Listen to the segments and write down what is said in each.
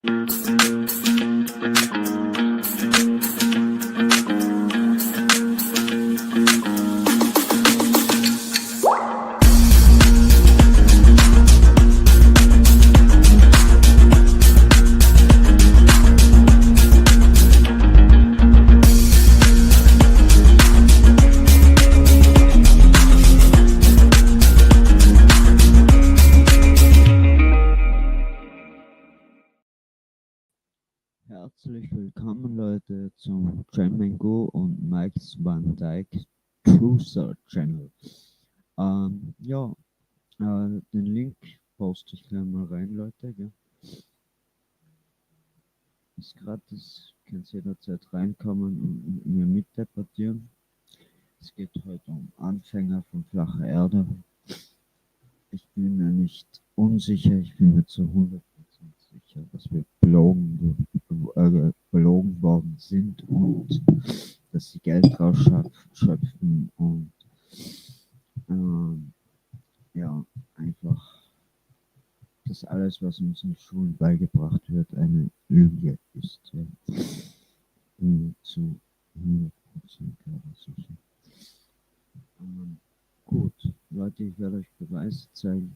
Herzlich willkommen Leute zum Go und Mike's Van Dyke Truser Channel. Den Link poste ich gleich mal rein, Leute. Gell? Ist gratis, könnt jederzeit reinkommen und mit mir mitdebattieren. Es geht heute um Anfänger von Flache Erde. Ich bin mir nicht unsicher, ich bin mir zu 100% sicher, dass wir belogen worden sind und dass sie Geld rausschöpfen und einfach, dass alles, was uns in Schulen beigebracht wird, eine Lüge ist. Ja. Zu 100% sicher. Gut, Leute, ich werde euch Beweise zeigen.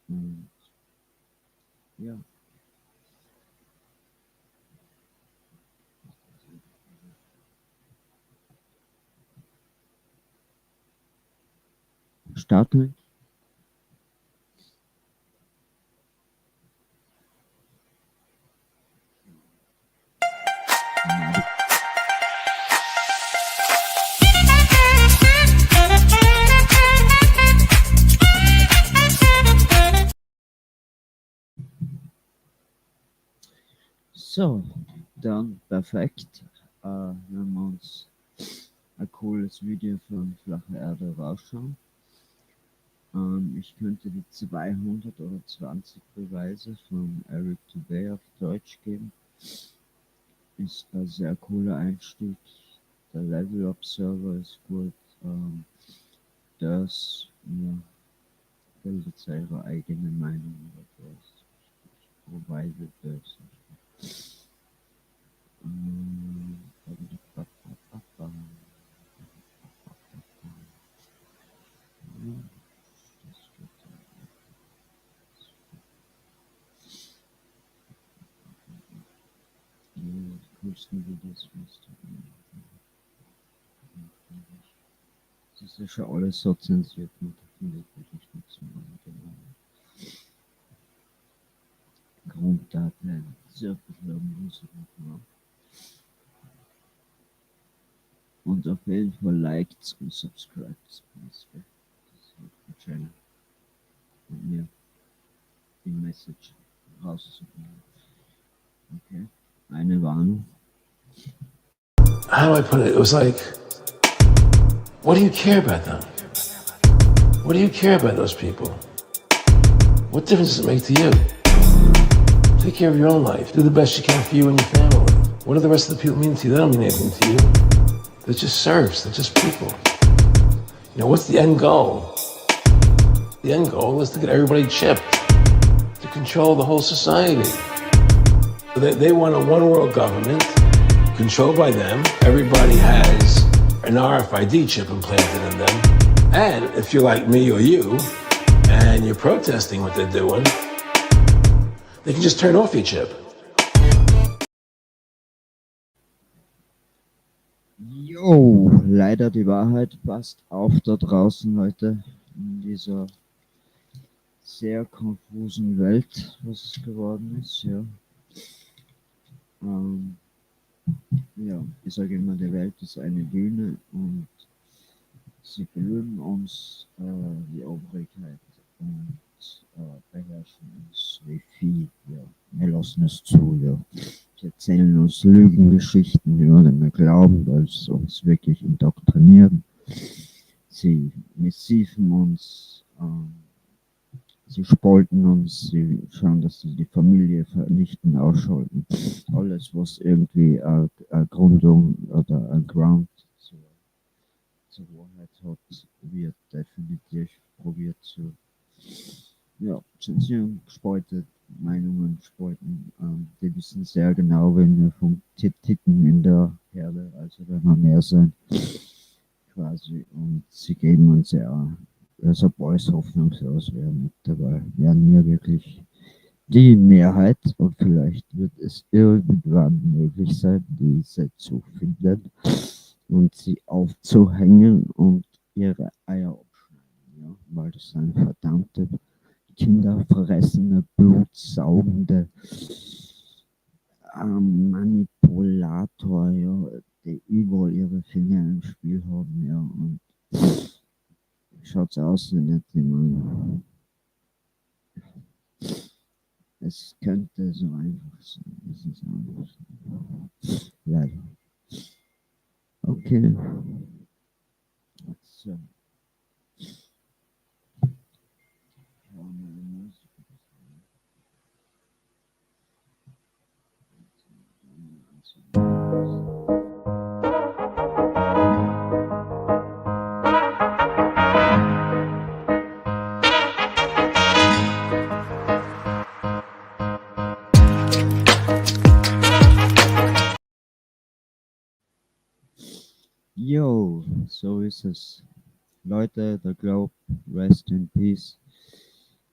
Und ja. Starten. So, dann perfekt. Wenn wir uns ein cooles Video von Flache Erde rausschauen. Ich könnte die 200 oder 20 Beweise von Eric Today auf Deutsch geben. Ist ein sehr cooler Einstieg. Der Level Observer ist gut. Das bildet ihre eigene Meinung. Provided das. Die coolsten Videos findest du. Das ist ja alles so zensiert, und da findet wirklich nichts mehr. Grunddaten, sehr viel Musik noch. Und auf jeden Fall liked und subscribed. Das hilft dem Channel. Und mir die Message rauszubringen. Okay, eine Warnung. How do I put it? It was like, what do you care about them? What do you care about those people? What difference does it make to you? Take care of your own life. Do the best you can for you and your family. What do the rest of the people mean to you? They don't mean anything to you. They're just serfs. They're just people. You know, what's the end goal? The end goal is to get everybody chipped, to control the whole society. They want a one-world government controlled by them. Everybody has an RFID chip implanted in them. And if you're like me or you, and you're protesting what they're doing, they can just turn off your chip. Jo, leider die Wahrheit. Passt auf da draußen heute in dieser sehr konfusen Welt, was es geworden ist. Ja, ich sage immer, die Welt ist eine Bühne und sie belügen uns, die Obrigkeit, und beherrschen uns wie Vieh. Ja. Wir lassen es zu. Ja. Sie erzählen uns Lügengeschichten, die wir nicht mehr glauben, weil sie uns wirklich indoktrinieren. Sie missiven uns, sie spalten uns, sie schauen, dass sie die Familie vernichten, ausschalten. Alles, was irgendwie eine Gründung oder ein Ground zur Wahrheit hat, wird definitiv probiert zu zensieren, gespalten, Meinungen spalten. die wissen sehr genau, wenn wir ticken in der Herde, also wenn wir mehr sind, quasi. Und sie geben uns ja, also Boys hoffnungslos wären mit dabei. Wären wir wirklich die Mehrheit und vielleicht wird es irgendwann möglich sein, diese zu finden und sie aufzuhängen und ihre Eier abschneiden, ja, weil das sind verdammte kinderfressende, blutsaugende Manipulator, ja, die überall ihre Finger im Spiel haben, ja, und schaut's aus, wie nicht immer. Es könnte so einfach sein, es ist anders. Leider. Okay. So. Yo, so ist es. Leute, der Globe, rest in peace.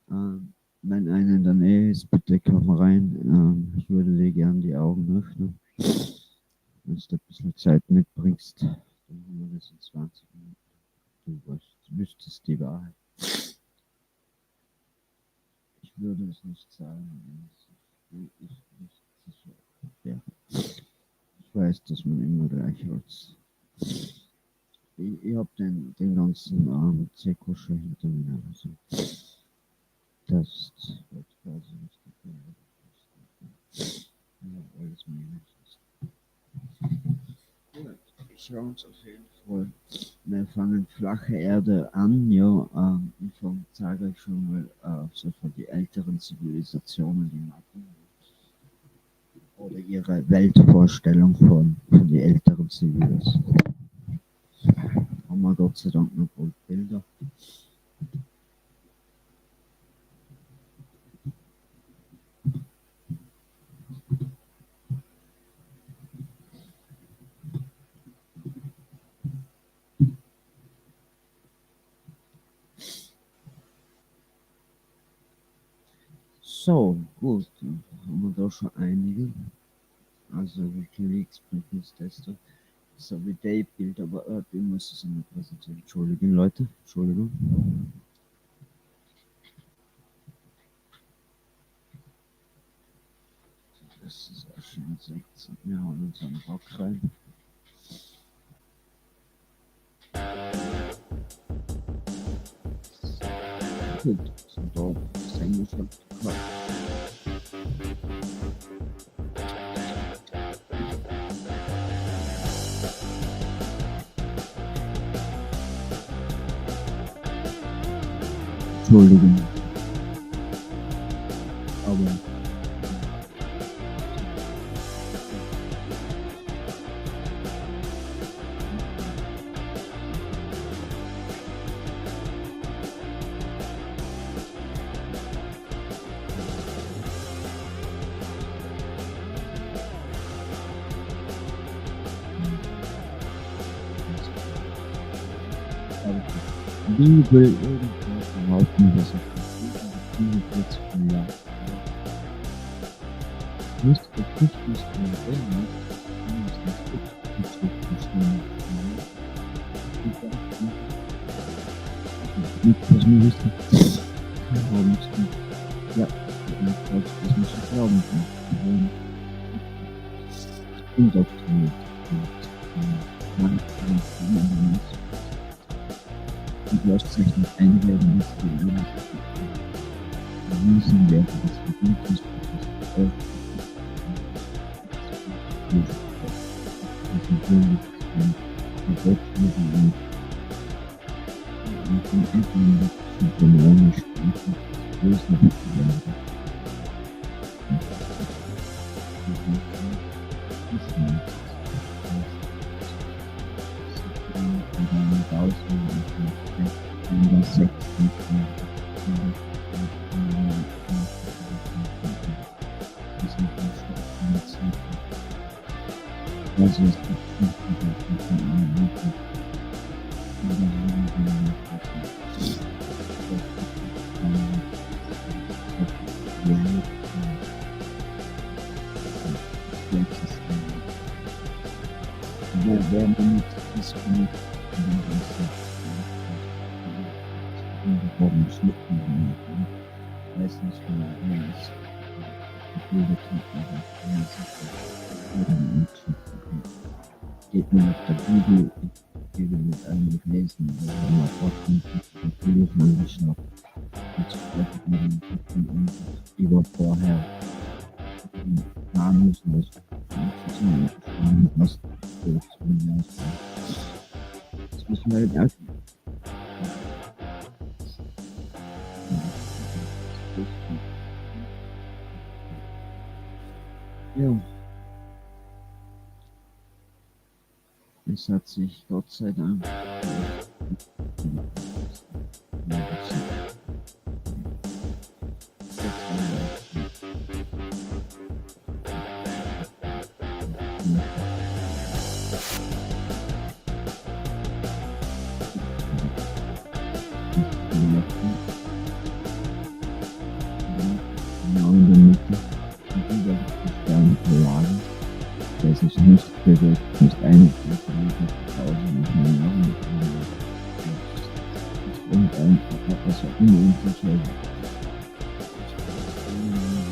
Wenn einer in der Nähe ist, bitte komm rein. Ich würde dir gern die Augen öffnen. Wenn du ein bisschen Zeit mitbringst, dann haben wir das in 20 Minuten. Du wüsstest die Wahrheit. Ich würde es nicht sagen, wenn ich nicht sicher wäre. Ich weiß, dass man immer gleich als. Ich habe den ganzen Zirkus schon hinter mir. Also, das wird quasi nicht gefallen. Ja, alles möglich ist. Gut, ich schaue uns auf jeden Fall. Wir fangen flache Erde an, ja. Ich zeige euch schon mal so von die älteren Zivilisationen, die Mappen oder ihre Weltvorstellung von den älteren Zivilisationen. Haben wir Gott sei Dank noch bald Bilder. So, gut, dann haben wir da schon einige. Also Wikileaks, Prüfungstester. So wie Dave-Bild, aber ich muss es immer präsentieren. Entschuldigung, Leute, Entschuldigung. Das ist auch schon 16. Wir hauen uns einen Rock rein. Gut, sind da das Englische. Entschuldigung. Aber wie will irgendwer behaupten, dass ich 45 Milliarden nicht verpflichtet ist, das mir wissen. Ja, das muss ich glauben. Indoktriniert. Und gleichzeitig einwerden ist die Wiesen werden das Verbindungsprozess Also es gibt Geschichten, wer man nicht diskriminiert, warum schlucken weiß nicht genau, wer ist gebildet geht man auf der Bibel mit einem lesen, wenn man vorkommt, natürlich angeschaut und sprechen mit den Typen und lieber vorher planen müssen, was das müssen wir halt auch ja, es hat sich Gott sei Dank genau in der Mitte dieser Lagen, das ist nicht bewegt, nicht eine was auch immer unsicher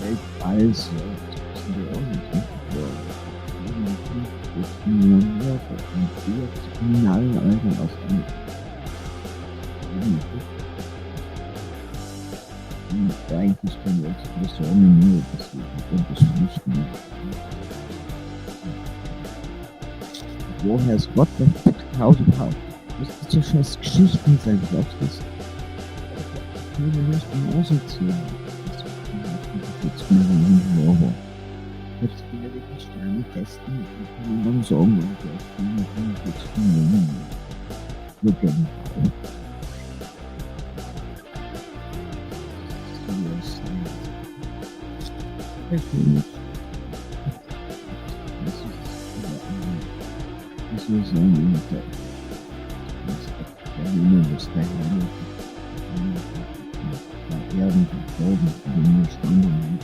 Weltpreis Kriminalleiter aus einem eigentlich können wir Expressionen nur das nicht. Woher ist Gott der Tausendhaus? Das ist ja scheiß Geschichten sein, glaubst du das? Ich will nicht mehr auserzählen. Das ist jetzt mal ein Horror. Jetzt will er die Sterne testen und kann dann sagen, und ich bin noch jetzt von wirklich. Das ist ein Erden verfolgen, die nur standen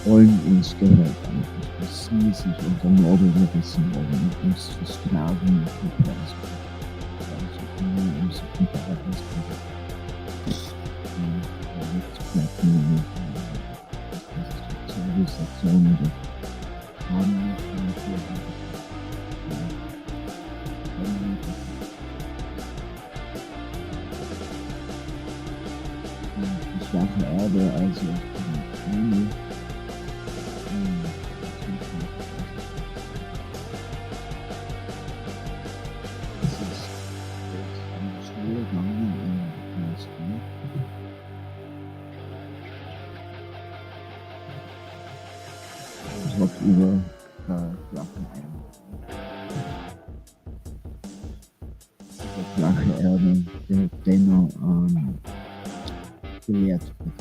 wollen uns gehört eigentlich, dass sie sich unter Morde gerissen haben und uns versklaven und verpflanzt haben. Um sich im Paradies jetzt bleibt nur noch Zivilisation oder haben die flache Erde, also eine über flachen flache Erde, der dennoch gelehrt wird.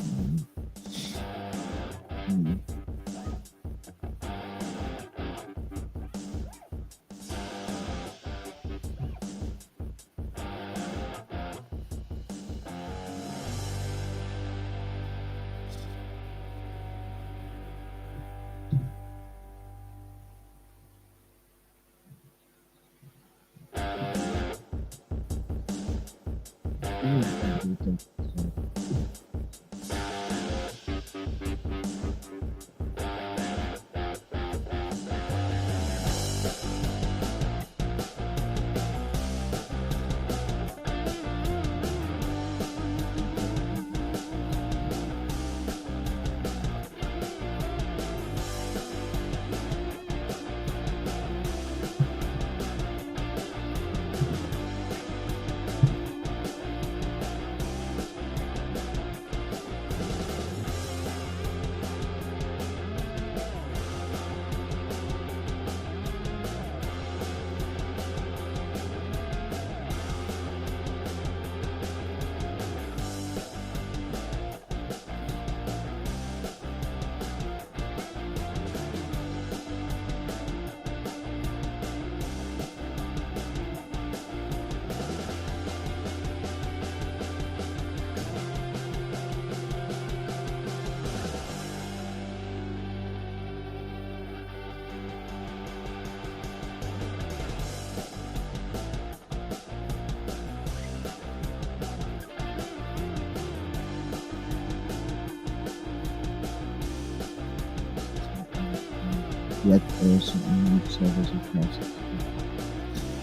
Black Person und selber so Plastik.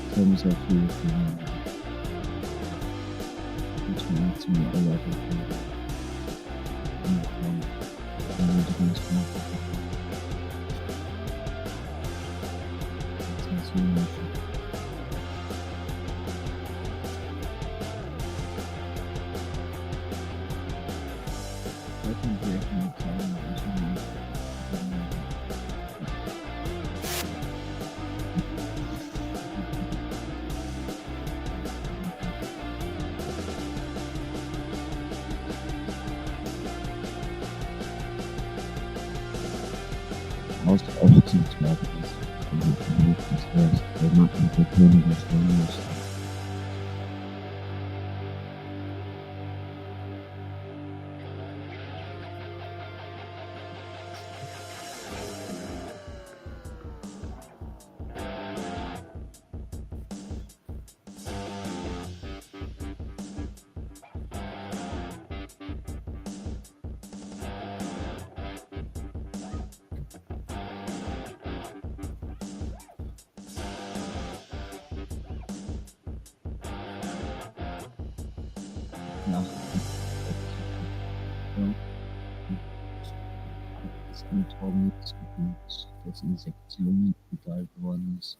Das haben sehr viele Filme. Das war ziemlich erwartet. Und dann wurde ganz gut. Das ist so nicht. I can break my time into my aus der Aufzugswerk ist. Das heißt, der macht mit der König des Landes. Nach das Antaugungsgebiet, das in Sektionen geteilt worden ist.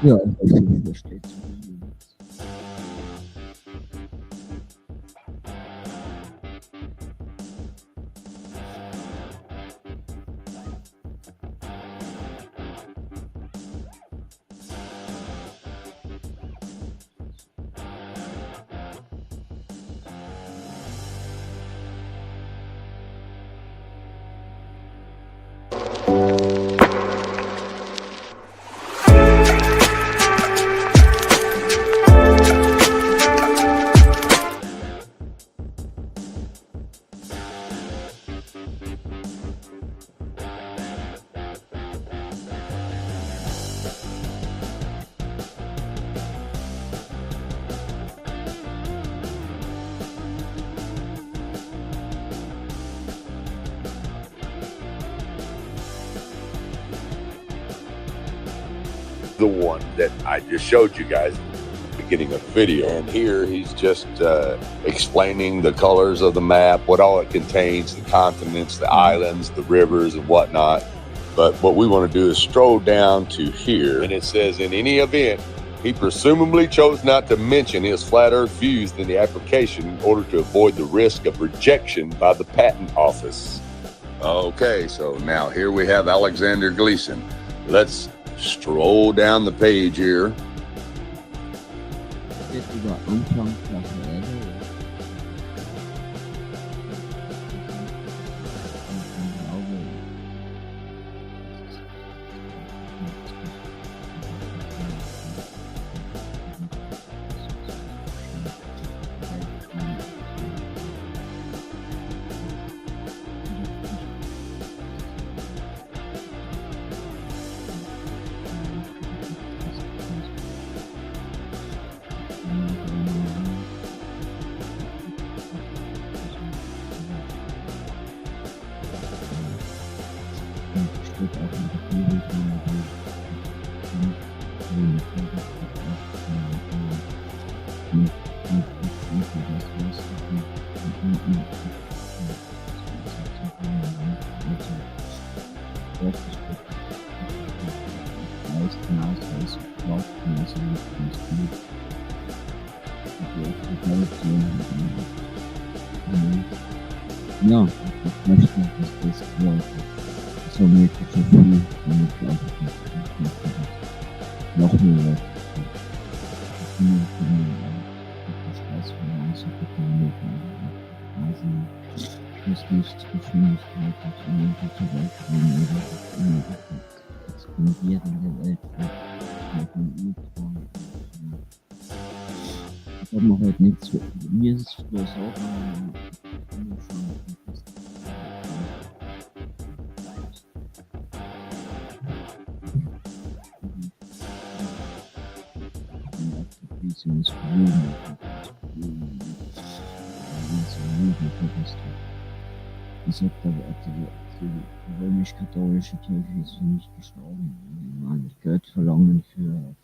Ja, das steht zu Belügen. the one that I just showed you guys at the beginning of the video. And here he's just explaining the colors of the map, what all it contains, the continents, the islands, the rivers, and whatnot. But what we want to do is stroll down to here, and it says, in any event, he presumably chose not to mention his flat earth views in the application in order to avoid the risk of rejection by the patent office. Okay, so now here we have Alexander Gleason. Let's stroll down the page here. Jetzt über Anfang, Flache, Erde. Ja, ich möchte, dass das so möglich so viel, damit ich auch noch mehr Leute also muss nicht Geschwindigkeit und Energie zurückbringen oder explodierende Welt mit dem Ultron. Ich habe noch heute nichts. Mir ist es bloß auch ich sag da, die römisch-katholische Kirche ist für mich gestorben. Man ich gehört verlangen für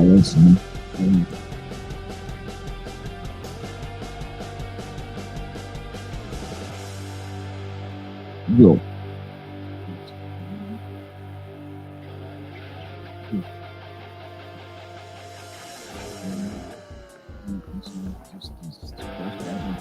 alles nicht. Jo. Das ist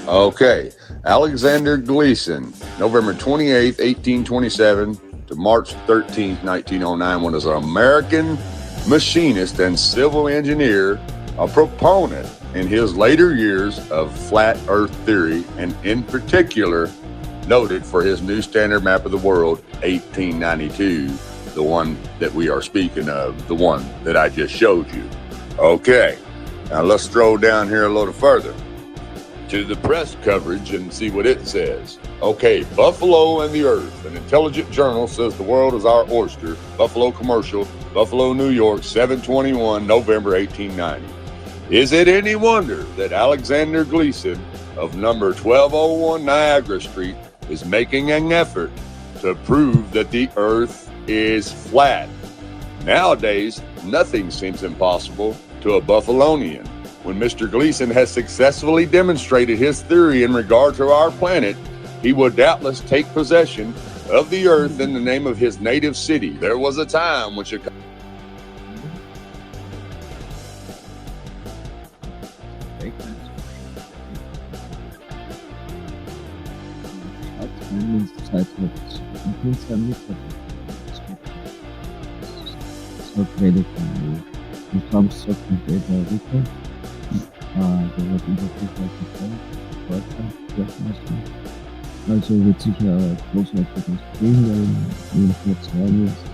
Okay, Alexander Gleason, November 28th, 1827 to March 13th, 1909, was an American machinist and civil engineer, a proponent in his later years of flat earth theory, and in particular noted for his new standard map of the world, 1892, the one that we are speaking of, the one that I just showed you. Okay, now let's stroll down here a little further to the press coverage and see what it says. Okay, Buffalo and the Earth, an intelligent journal, says the world is our oyster. Buffalo Commercial, Buffalo, New York, 7/21, November 1890. Is it any wonder that Alexander Gleason of number 1201 Niagara Street is making an effort to prove that the Earth is flat? Nowadays, nothing seems impossible to a Buffalonian. When Mr. Gleason has successfully demonstrated his theory in regard to our planet, he will doubtless take possession of the Earth in the name of his native city. There was a time when Chicago... Der wird überprüft Deutschland treffen. Also wird sicher großartiges Spielen, wenn jetzt rein ist.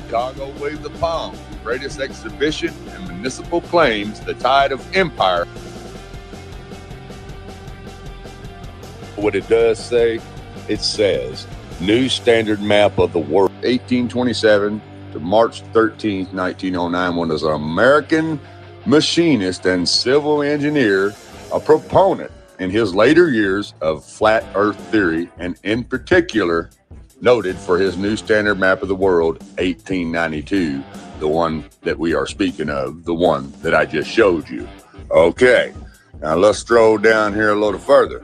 Chicago waved the palm, the greatest exhibition and municipal claims, the tide of empire. What it does say, it says, new standard map of the world, 1827 to March 13th, 1909, was an American machinist and civil engineer, a proponent in his later years of flat earth theory, and in particular noted for his new standard map of the world, 1892, the one that we are speaking of, the one that I just showed you. Okay, now let's stroll down here a little further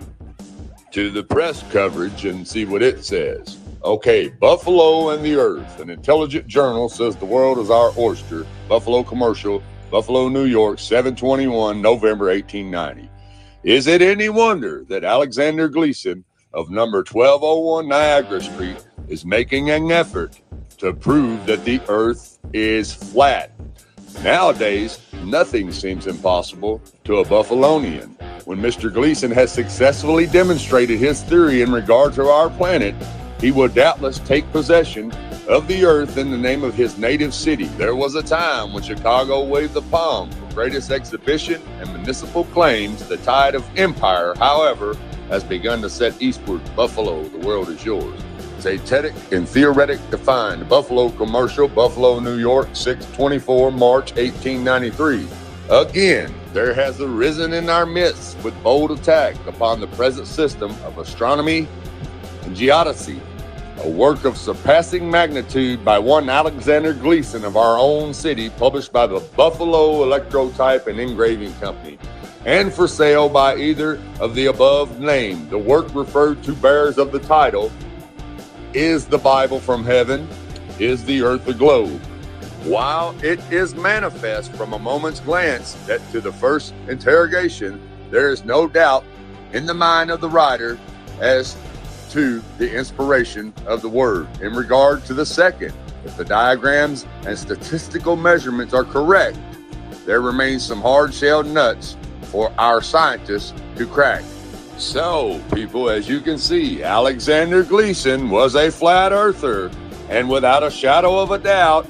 to the press coverage and see what it says. Okay, Buffalo and the Earth, an intelligent journal, says the world is our oyster. Buffalo Commercial, Buffalo, New York, 7/21, November 1890. Is it any wonder that Alexander Gleason of number 1201 Niagara Street is making an effort to prove that the Earth is flat? Nowadays, nothing seems impossible to a Buffalonian. When Mr. Gleason has successfully demonstrated his theory in regard to our planet, he will doubtless take possession of the Earth in the name of his native city. There was a time when Chicago waved the palm for greatest exhibition and municipal claims. The tide of empire, however, has begun to set eastward. Buffalo, the world is yours. Zetetic and theoretic defined. Buffalo Commercial, Buffalo, New York, 6/24, March 1893. Again, there has arisen in our midst with bold attack upon the present system of astronomy and geodesy, a work of surpassing magnitude by one Alexander Gleason of our own city, published by the Buffalo Electrotype and Engraving Company, and for sale by either of the above named. The work referred to bears of the title, Is the Bible from Heaven? Is the Earth a Globe? While it is manifest from a moment's glance that to the first interrogation there is no doubt in the mind of the writer as to the inspiration of the word. In regard to the second, if the diagrams and statistical measurements are correct, there remains some hard-shelled nuts for our scientists to crack. So, people, as you can see, Alexander Gleason was a flat earther. And without a shadow of a doubt,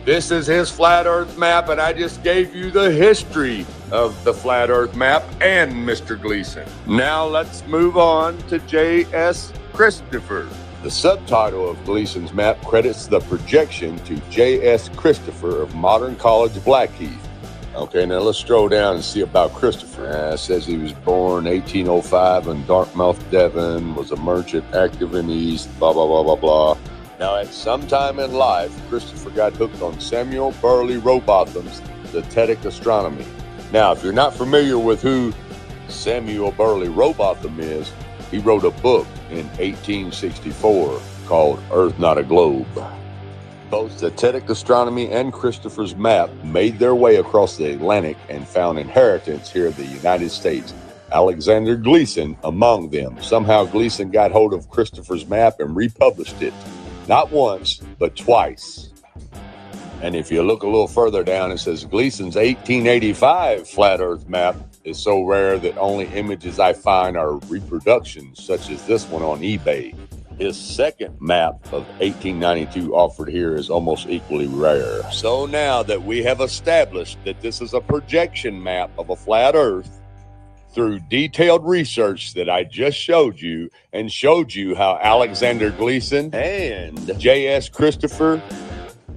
this is his flat earth map, and I just gave you the history of the flat earth map and Mr. Gleason. Now let's move on to J.S. Christopher. The subtitle of Gleason's map credits the projection to J.S. Christopher of Modern College, Blackheath. Okay, now let's scroll down and see about Christopher. It says he was born 1805 in Dartmouth, Devon, was a merchant active in the East, blah, blah, blah, blah, blah. Now, at some time in life, Christopher got hooked on Samuel Burley Rowbotham's Zetetic Astronomy. Now, if you're not familiar with who Samuel Burley Rowbotham is, he wrote a book in 1864 called Earth Not a Globe. Both Zetetic Astronomy and Christopher's map made their way across the Atlantic and found inheritance here in the United States. Alexander Gleason among them. Somehow Gleason got hold of Christopher's map and republished it. Not once, but twice. And if you look a little further down, it says Gleason's 1885 flat earth map is so rare that only images I find are reproductions, such as this one on eBay. His second map of 1892 offered here is almost equally rare. So now that we have established that this is a projection map of a flat earth, through detailed research that I just showed you and showed you how Alexander Gleason and J.S. Christopher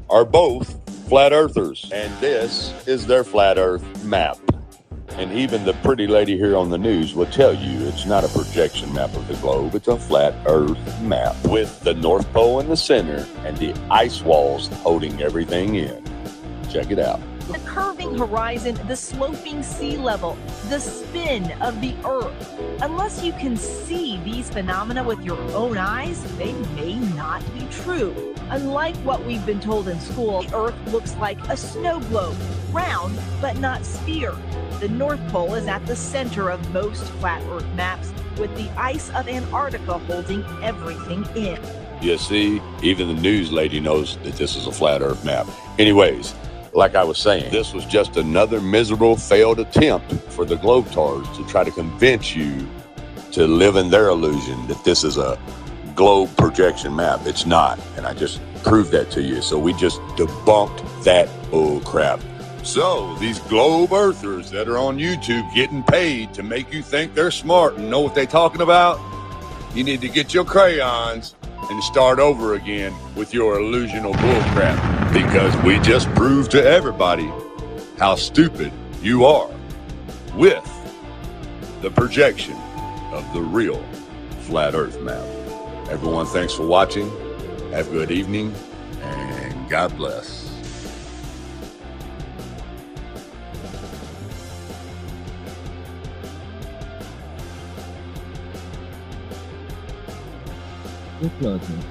are both flat earthers, and this is their flat earth map. And even the pretty lady here on the news will tell you it's not a projection map of the globe, it's a flat earth map with the North Pole in the center and the ice walls holding everything in. Check it out. The curving horizon, the sloping sea level, the spin of the Earth. Unless you can see these phenomena with your own eyes, they may not be true. Unlike what we've been told in school, the Earth looks like a snow globe, round but not sphere. The North Pole is at the center of most flat Earth maps, with the ice of Antarctica holding everything in. You see, even the news lady knows that this is a flat Earth map. Anyways, like I was saying, this was just another miserable failed attempt for the Globetrotters to try to convince you to live in their illusion that this is a globe projection map. It's not, and I just proved that to you. So we just debunked that bull crap. So these globe earthers that are on YouTube getting paid to make you think they're smart and know what they're talking about, you need to get your crayons and start over again with your illusional bullcrap, because we just proved to everybody how stupid you are with the projection of the real flat earth map. Everyone, thanks for watching. Have a good evening, and God bless. Gut, Leute.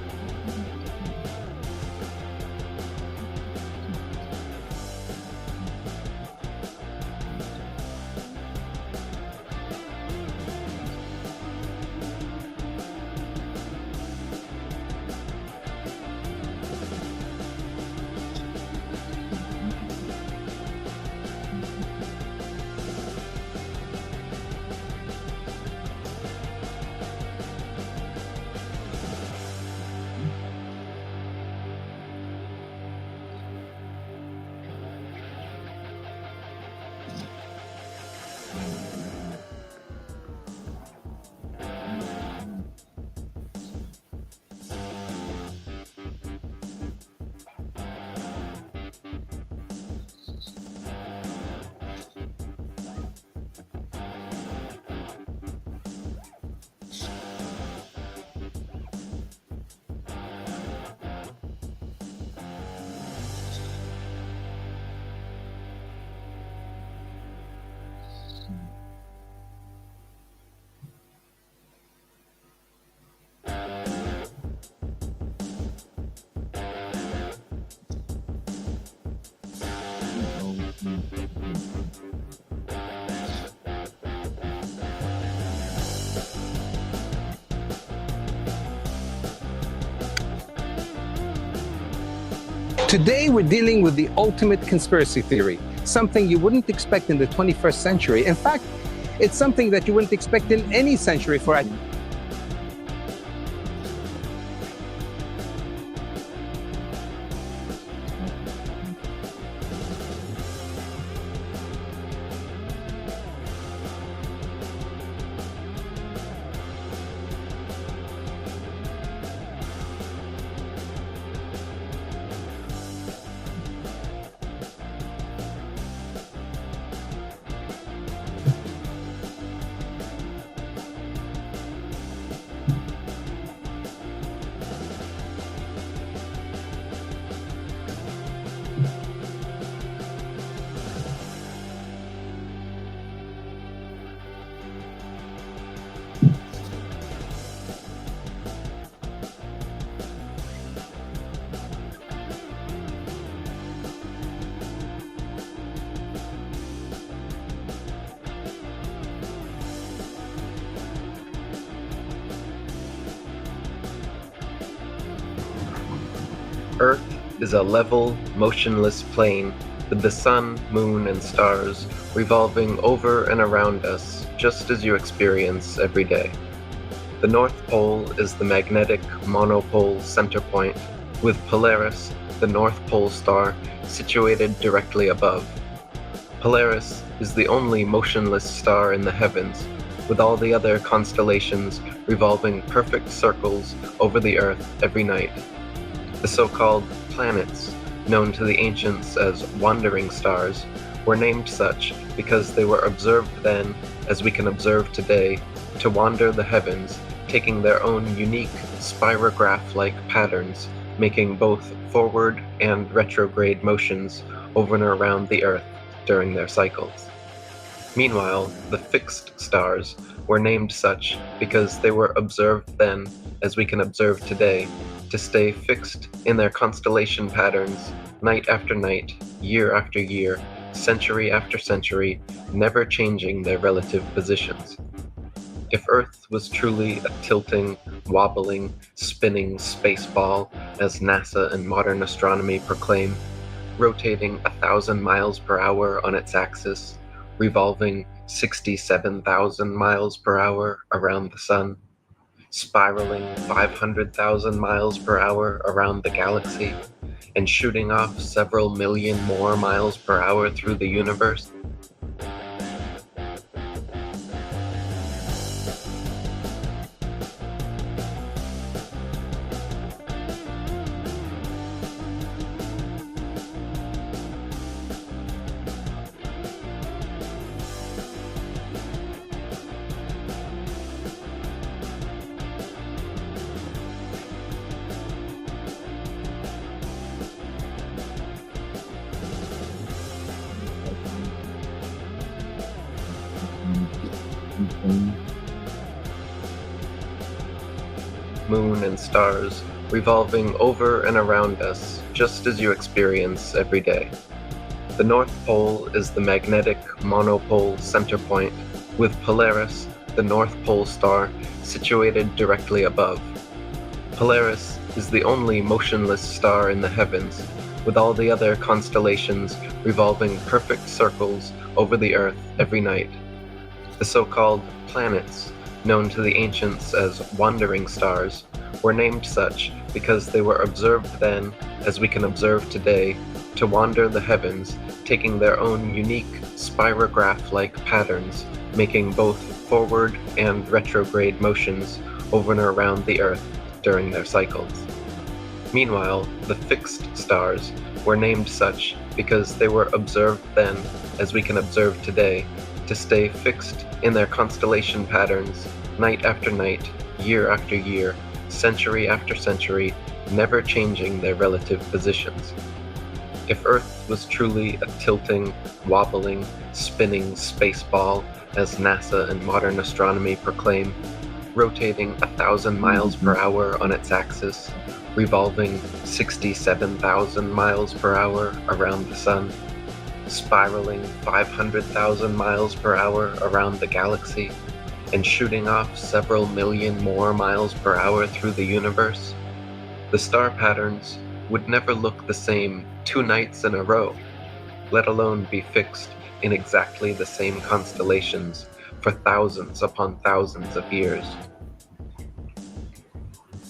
Today, we're dealing with the ultimate conspiracy theory, something you wouldn't expect in the 21st century. In fact, It's something that you wouldn't expect in any century for Earth is a level, motionless plane with the sun, moon, and stars revolving over and around us just as you experience every day. The North Pole is the magnetic monopole center point, with Polaris, the North Pole star, situated directly above. Polaris is the only motionless star in the heavens, with all the other constellations revolving perfect circles over the Earth every night. The so-called planets, known to the ancients as wandering stars, were named such because they were observed then, as we can observe today, to wander the heavens, taking their own unique spirograph-like patterns, making both forward and retrograde motions over and around the Earth during their cycles. Meanwhile, the fixed stars were named such because they were observed then, as we can observe today, to stay fixed in their constellation patterns night after night, year after year, century after century, never changing their relative positions. If Earth was truly a tilting, wobbling, spinning space ball, as NASA and modern astronomy proclaim, rotating 1,000 miles per hour on its axis, revolving 67,000 miles per hour around the sun, spiraling 500,000 miles per hour around the galaxy, and shooting off several million more miles per hour through the universe, moon, and stars revolving over and around us just as you experience every day. The North Pole is the magnetic monopole center point, with Polaris, the North Pole star, situated directly above. Polaris is the only motionless star in the heavens, with all the other constellations revolving perfect circles over the Earth every night. The so-called planets, known to the ancients as wandering stars, were named such because they were observed then, as we can observe today, to wander the heavens, taking their own unique spirograph-like patterns, making both forward and retrograde motions over and around the Earth during their cycles. Meanwhile, the fixed stars were named such because they were observed then, as we can observe today, to stay fixed in their constellation patterns night after night, year after year, century after century, never changing their relative positions. If Earth was truly a tilting, wobbling, spinning space ball, as NASA and modern astronomy proclaim, rotating 1,000 miles per hour on its axis, revolving 67,000 miles per hour around the sun, spiraling 500,000 miles per hour around the galaxy, and shooting off several million more miles per hour through the universe, the star patterns would never look the same 2 nights in a row, let alone be fixed in exactly the same constellations for thousands upon thousands of years.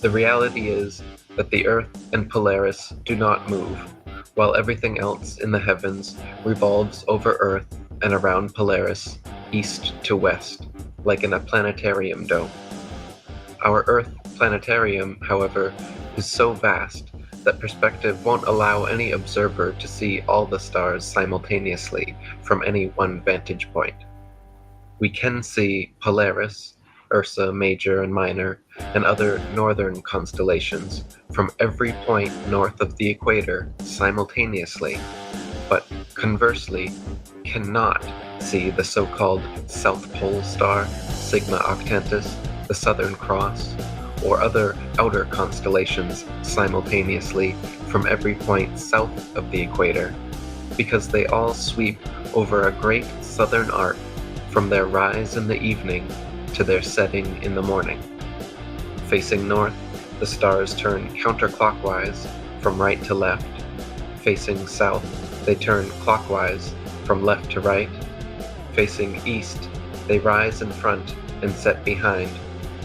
The reality is that the Earth and Polaris do not move, while everything else in the heavens revolves over Earth and around Polaris, east to west, like in a planetarium dome. Our Earth planetarium, however, is so vast that perspective won't allow any observer to see all the stars simultaneously from any one vantage point. We can see Polaris, Ursa Major and Minor, and other northern constellations from every point north of the equator simultaneously, but conversely cannot see the so-called South Pole star, Sigma Octantis, the Southern Cross, or other outer constellations simultaneously from every point south of the equator, because they all sweep over a great southern arc from their rise in the evening to their setting in the morning. Facing north, the stars turn counterclockwise from right to left. Facing south, they turn clockwise from left to right. Facing east, they rise in front and set behind,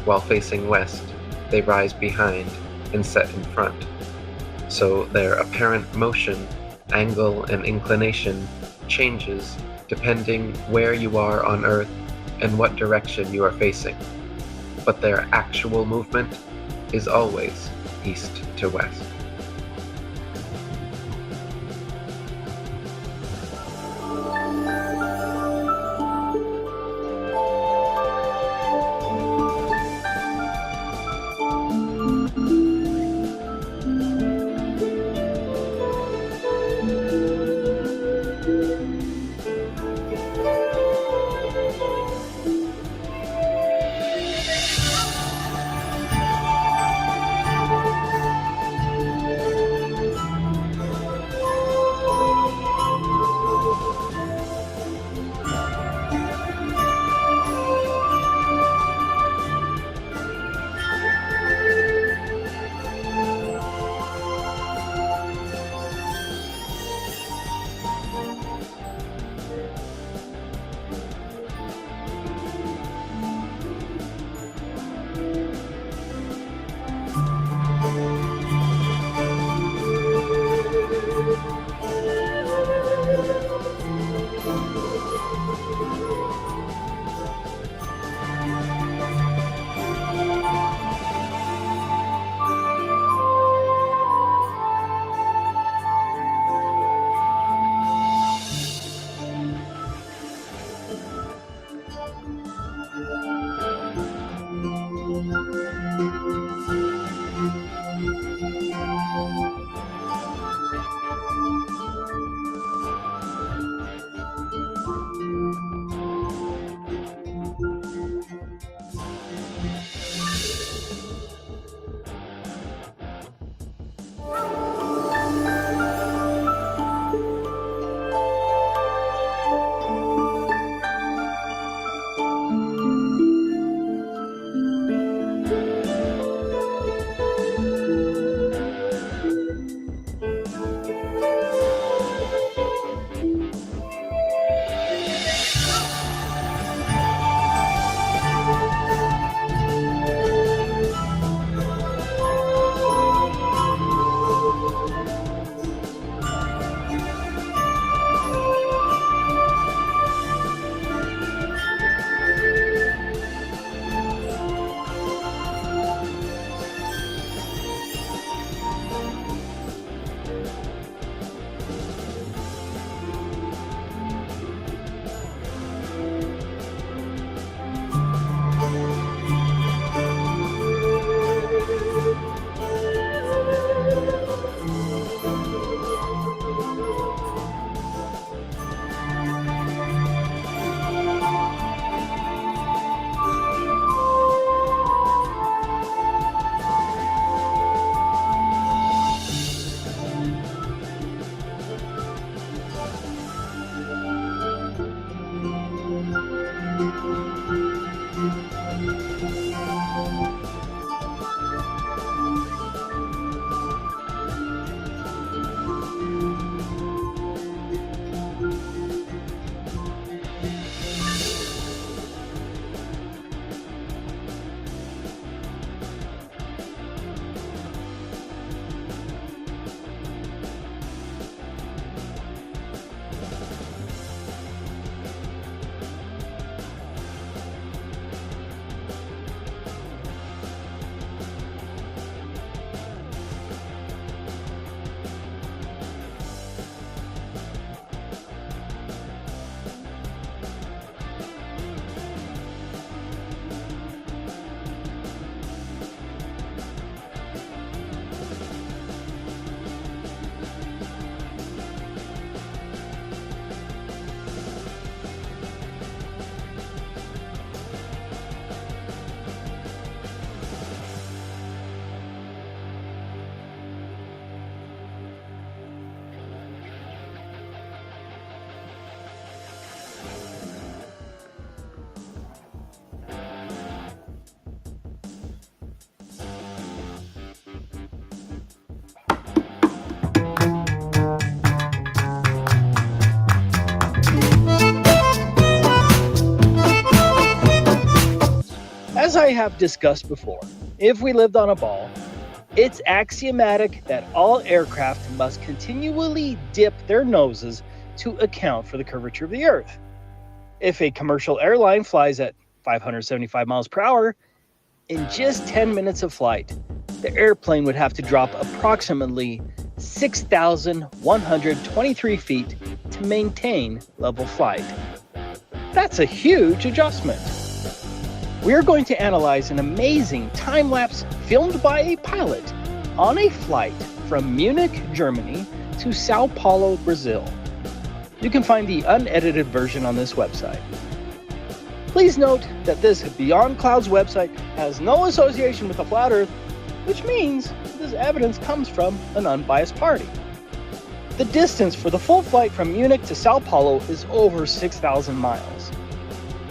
while facing west, they rise behind and set in front. So their apparent motion, angle, and inclination changes depending where you are on Earth and what direction you are facing. But their actual movement is always east to west. As I have discussed before, if we lived on a ball, it's axiomatic that all aircraft must continually dip their noses to account for the curvature of the Earth. If a commercial airline flies at 575 miles per hour, in just 10 minutes of flight, the airplane would have to drop approximately 6,123 feet to maintain level flight. That's a huge adjustment. We are going to analyze an amazing time-lapse filmed by a pilot on a flight from Munich, Germany to Sao Paulo, Brazil. You can find the unedited version on this website. Please note that this Beyond Clouds website has no association with the flat Earth, which means this evidence comes from an unbiased party. The distance for the full flight from Munich to Sao Paulo is over 6,000 miles,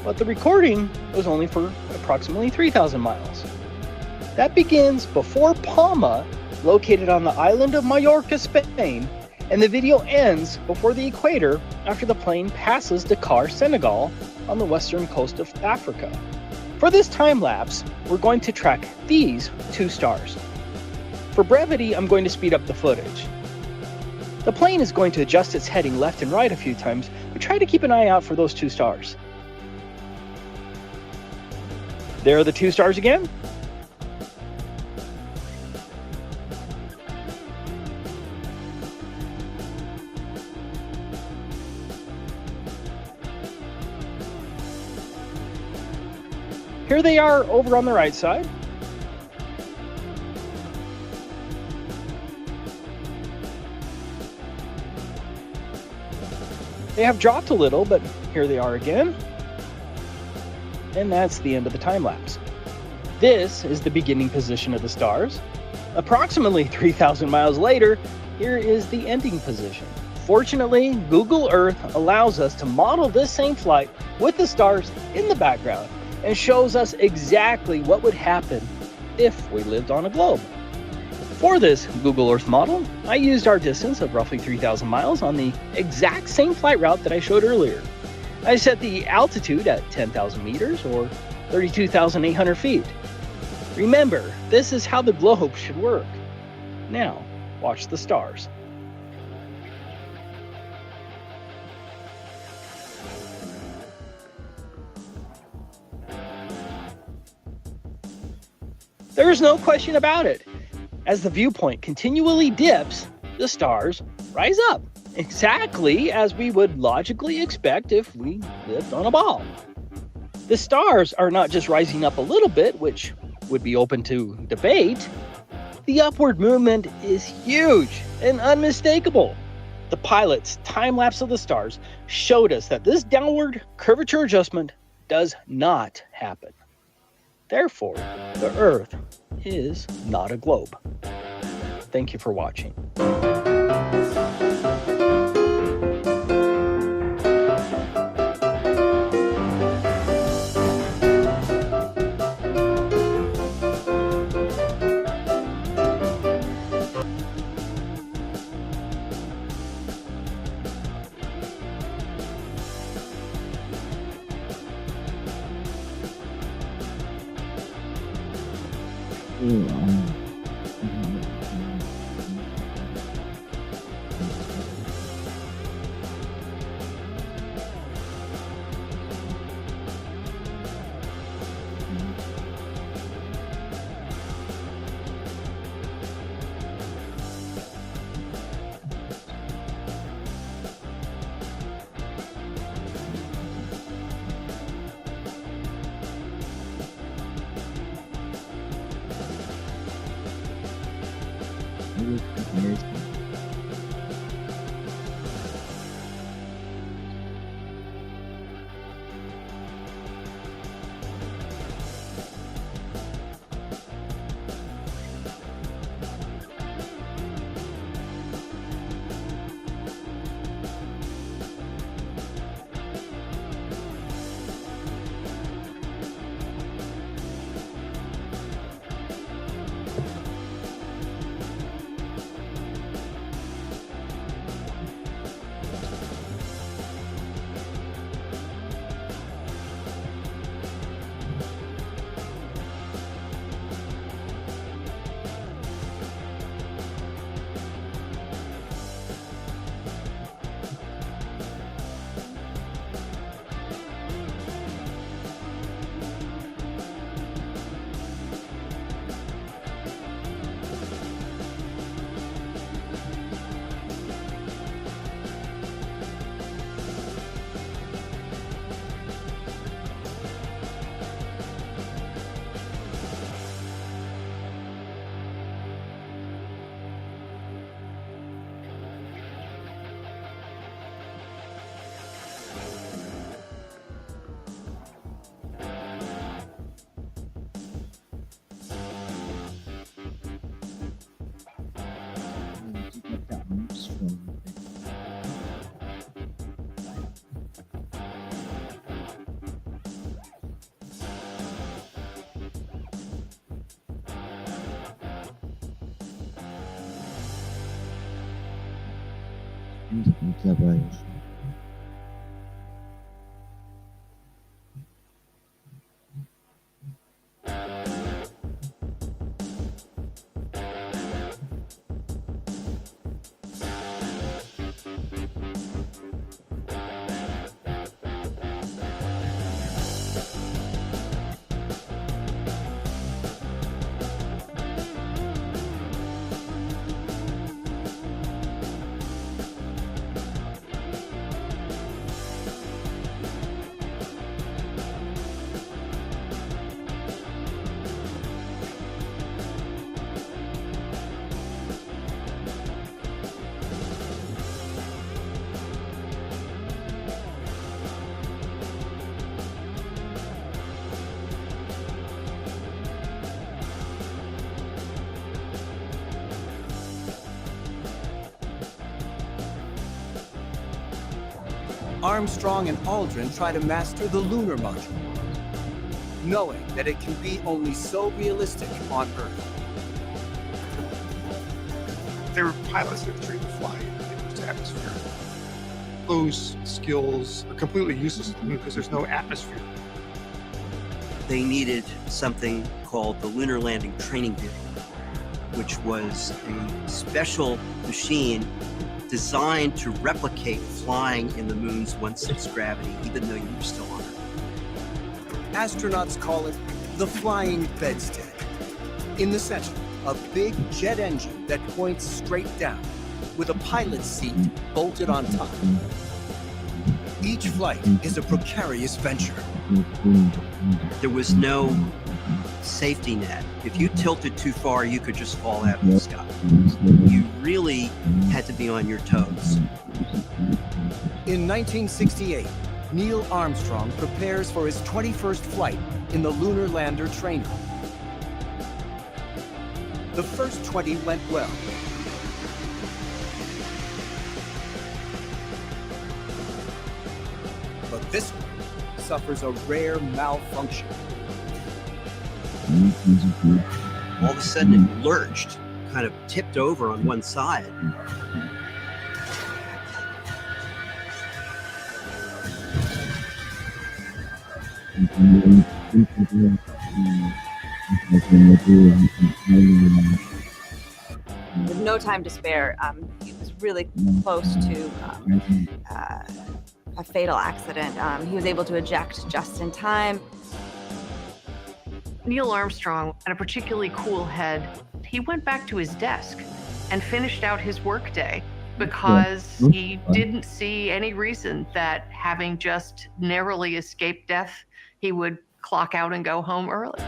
but the recording was only for approximately 3,000 miles. That begins before Palma, located on the island of Majorca, Spain, and the video ends before the equator after the plane passes Dakar, Senegal, on the western coast of Africa. For this time lapse, we're going to track these two stars. For brevity, I'm going to speed up the footage. The plane is going to adjust its heading left and right a few times, but try to keep an eye out for those two stars. There are the two stars again. Here they are over on the right side. They have dropped a little, but here they are again. And that's the end of the time lapse. This is the beginning position of the stars. Approximately 3,000 miles later, here is the ending position. Fortunately, Google Earth allows us to model this same flight with the stars in the background and shows us exactly what would happen if we lived on a globe. For this Google Earth model, I used our distance of roughly 3,000 miles on the exact same flight route that I showed earlier. I set the altitude at 10,000 meters or 32,800 feet. Remember, this is how the globe should work. Now, watch the stars. There's no question about it. As the viewpoint continually dips, the stars rise up, exactly as we would logically expect if we lived on a ball. The stars are not just rising up a little bit, which would be open to debate. The upward movement is huge and unmistakable. The pilot's time lapse of the stars showed us that this downward curvature adjustment does not happen. Therefore, the Earth is not a globe. Thank you for watching. mittlerweile. Armstrong and Aldrin try to master the lunar module, knowing that it can be only so realistic on Earth. They were pilots that were trained to fly in its atmosphere. Those skills are completely useless at the moon because there's no atmosphere. They needed something called the Lunar Landing Training Vehicle, which was a special machine designed to replicate flying in the moon's 1/6 gravity, even though you were still on Earth. Astronauts call it the flying bedstead. In the center, a big jet engine that points straight down, with a pilot's seat bolted on top. Each flight is a precarious venture. There was no safety net. If you tilted too far, you could just fall out of the sky. You really had to be on your toes. In 1968, Neil Armstrong prepares for his 21st flight in the Lunar Lander trainer. The first 20 went well. But this one suffers a rare malfunction. All of a sudden it lurched, kind of tipped over on one side. With no time to spare, he was really close to a fatal accident. He was able to eject just in time. Neil Armstrong had a particularly cool head. He went back to his desk and finished out his workday because he didn't see any reason that having just narrowly escaped death, he would clock out and go home early.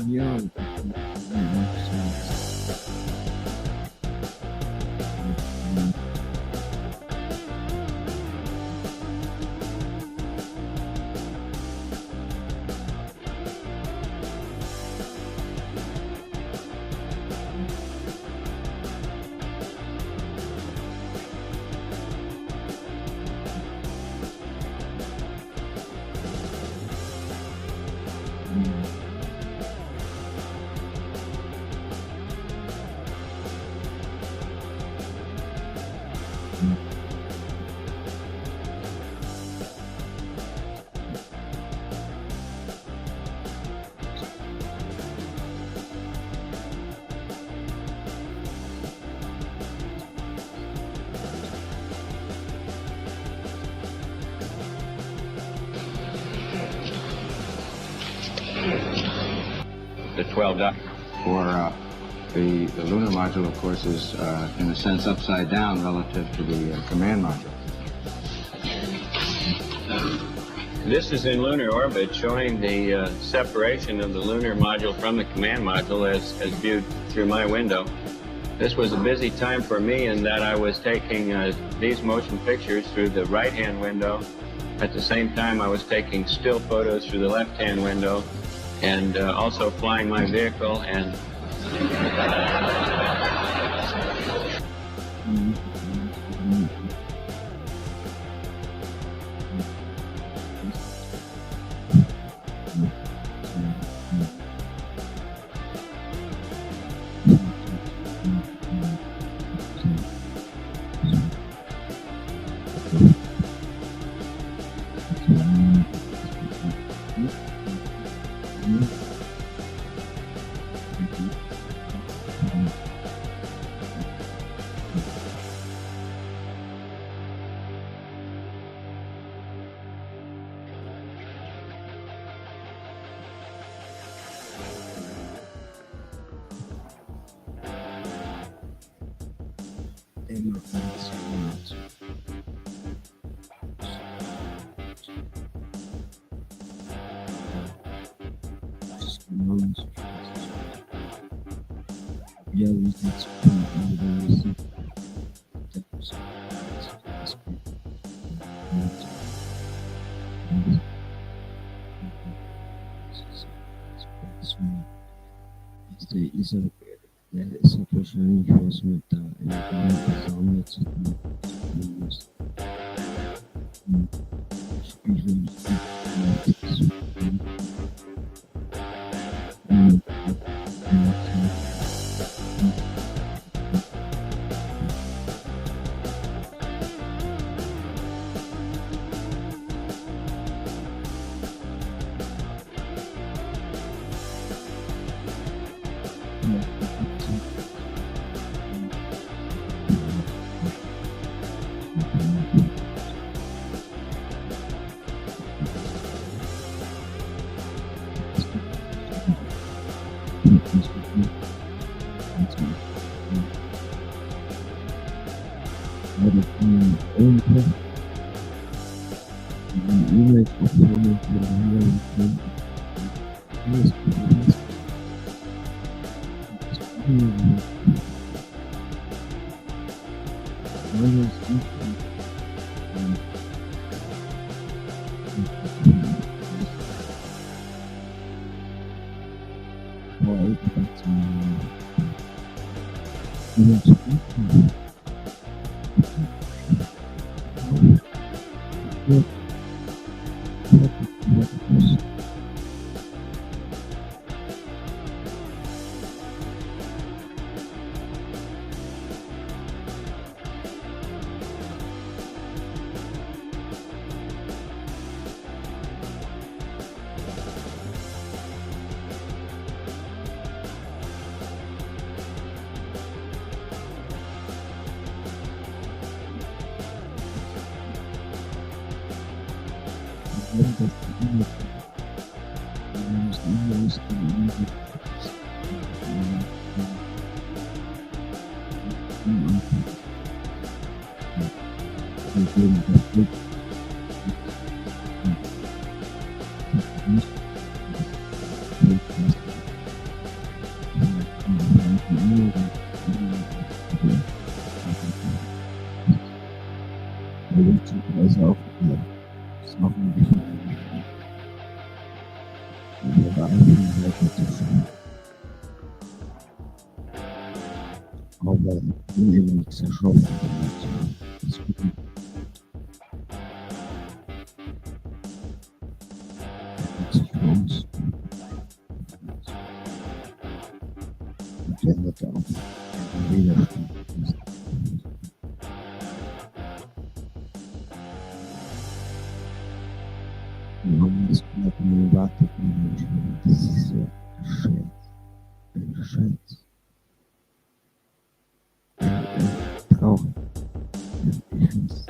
Yeah. The 12 for the lunar module, of course, is in a sense upside down relative to the command module. This is in lunar orbit, showing the separation of the lunar module from the command module as viewed through my window. This was a busy time for me in that I was taking these motion pictures through the right-hand window. At the same time, I was taking still photos through the left-hand window and also flying my vehicle and Ja, wie sieht's aus? Der ist halt wahrscheinlich was mit der Sauna zu tun. Spiegel nicht. Aber nichts erschaffen. Das ist gut. Sich für uns. Und der wird auch Widerstand. Wir haben das knapp nur gewartet. Das ist ja ein Scherz. Traurig. Ich finde es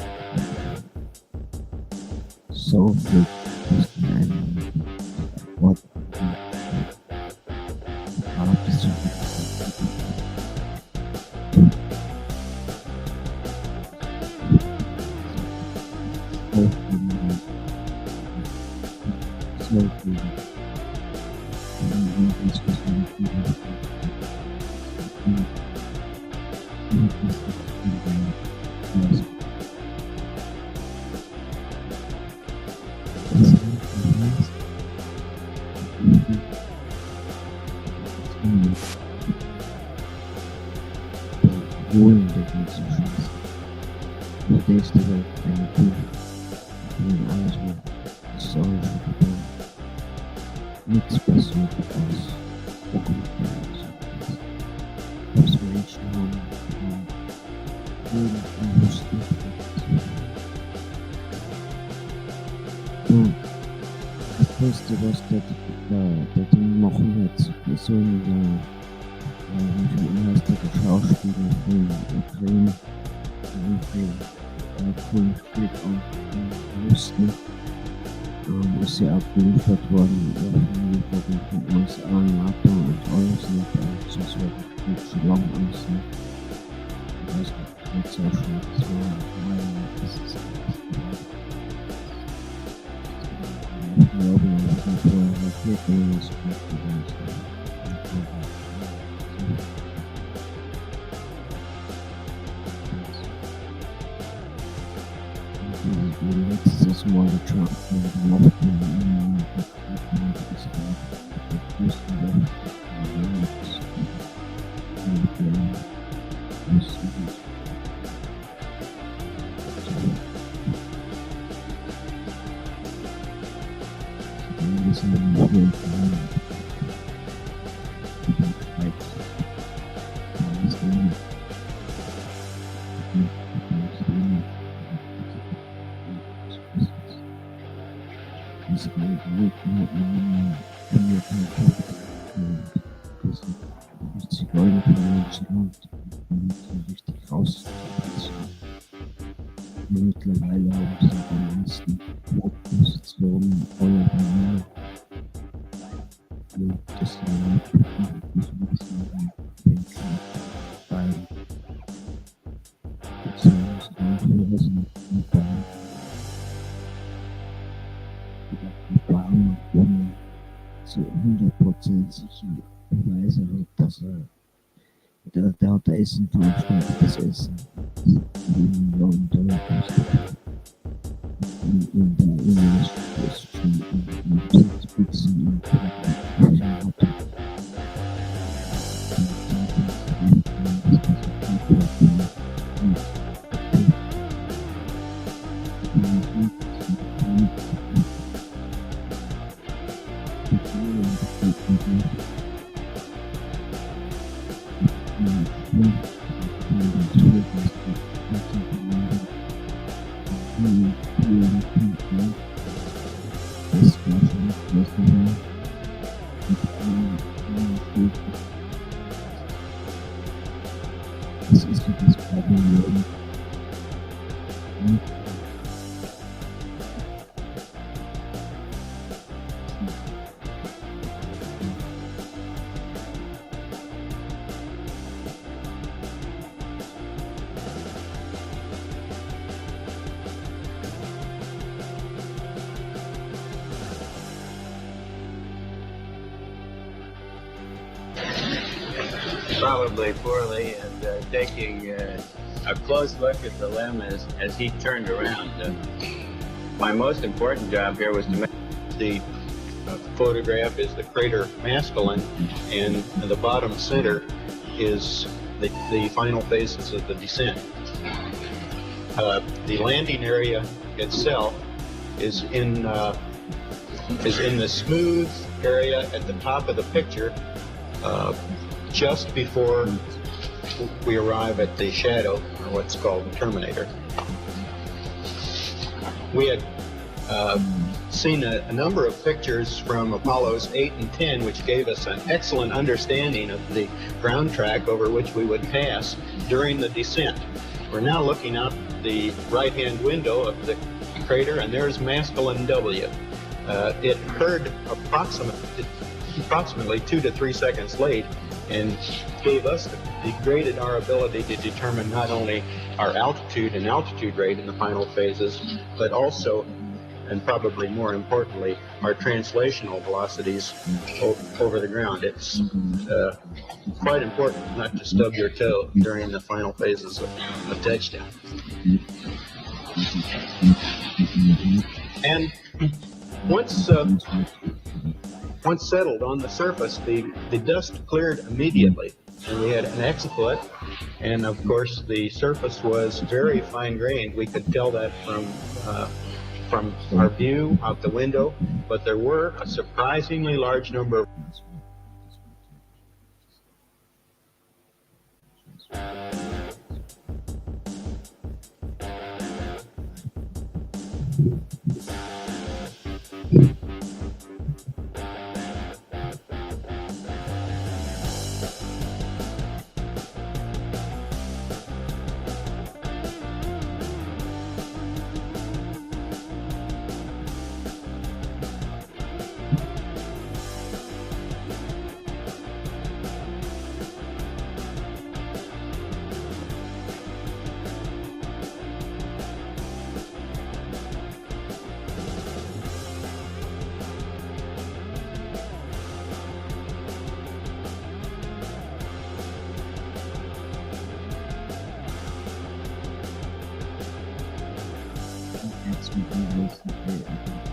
so viel, dass die einen Wort Holen der ganzen Scheiße. Du denkst dir halt eine Kuh. Und alles mehr. Sorry für die Bäume. Nichts passiert aus. Was Menschen haben. Irgendwie lustig. Beste was dat machen het so wie heißt der Schauspieler von Ukraine Konflikt an Russland ist ja abgeliefert worden von USA, NATO und alles nicht, sonst wäre es schon lange alles nicht. Ich weiß nicht so schön, das war das ist ich glaube, dass man vorher Raketen ist letztes Mal Trump gemacht richtig raus. Mittlerweile haben sie die meisten Positionen voller Banane. Das ist zu 100% sicher Beweise hat, dass der hat der Essen veranstaltet, das Essen. $1 Million kostet. In der Englisch ist schon in Spitzen Probably poorly, and taking a close look at the limb as he turned around. My most important job here was to make the photograph is the crater masculine, and in the bottom center is the final phases of the descent. The landing area itself is in the smooth area at the top of the picture, just before we arrive at the shadow, or what's called the terminator. We had seen a number of pictures from Apollos 8 and 10, which gave us an excellent understanding of the ground track over which we would pass during the descent. We're now looking out the right-hand window of the crater, and there's masculine W. It occurred approximately 2 to 3 seconds late, and gave us degraded our ability to determine not only our altitude and altitude rate in the final phases, but also, and probably more importantly, our translational velocities over the ground. It's quite important not to stub your toe during the final phases of touchdown. And once settled on the surface, the dust cleared immediately, and we had an exafloat, and of course the surface was very fine-grained. We could tell that from our view out the window, but there were a surprisingly large number of makes me always happy.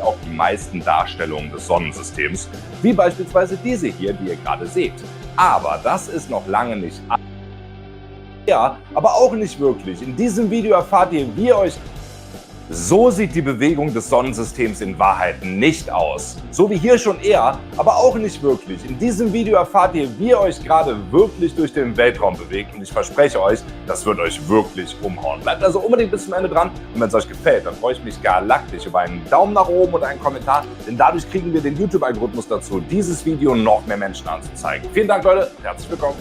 sich auch die meisten Darstellungen des Sonnensystems, wie beispielsweise diese hier, die ihr gerade seht. Aber das ist noch lange nicht alles. Ja, aber auch nicht wirklich. In diesem Video erfahrt ihr, wie ihr euch... So sieht die Bewegung des Sonnensystems in Wahrheit nicht aus. So wie hier schon eher, aber auch nicht wirklich. In diesem Video erfahrt ihr, wie ihr euch gerade wirklich durch den Weltraum bewegt. Und ich verspreche euch, das wird euch wirklich umhauen. Bleibt also unbedingt bis zum Ende dran. Und wenn es euch gefällt, dann freue ich mich galaktisch über einen Daumen nach oben und einen Kommentar. Denn dadurch kriegen wir den YouTube-Algorithmus dazu, dieses Video noch mehr Menschen anzuzeigen. Vielen Dank, Leute. Herzlich willkommen.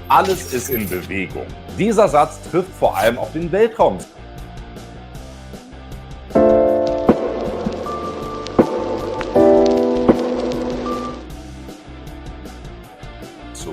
Alles ist in Bewegung. Dieser Satz trifft vor allem auf den Weltraum zu.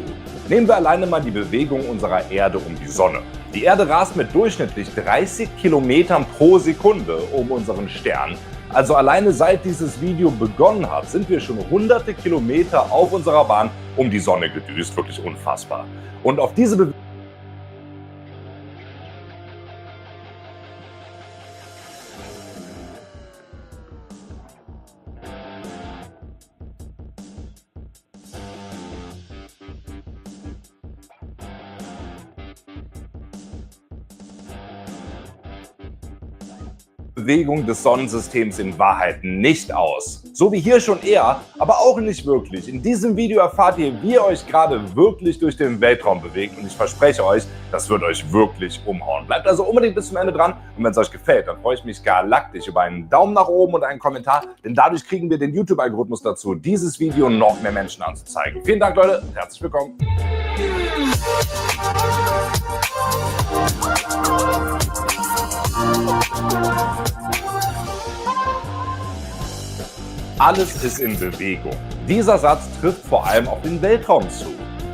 Nehmen wir alleine mal die Bewegung unserer Erde um die Sonne. Die Erde rast mit durchschnittlich 30 Kilometern pro Sekunde um unseren Stern. Also alleine seit dieses Video begonnen hat, sind wir schon hunderte Kilometer auf unserer Bahn um die Sonne gedüst. Wirklich unfassbar. Und auf diese Bewegung des Sonnensystems in Wahrheit nicht aus. So wie hier schon eher, aber auch nicht wirklich. In diesem Video erfahrt ihr, wie ihr euch gerade wirklich durch den Weltraum bewegt. Und ich verspreche euch, das wird euch wirklich umhauen. Bleibt also unbedingt bis zum Ende dran. Und wenn es euch gefällt, dann freue ich mich galaktisch über einen Daumen nach oben und einen Kommentar. Denn dadurch kriegen wir den YouTube-Algorithmus dazu, dieses Video noch mehr Menschen anzuzeigen. Vielen Dank, Leute. Herzlich willkommen. Alles ist in Bewegung. Dieser Satz trifft vor allem auf den Weltraum zu.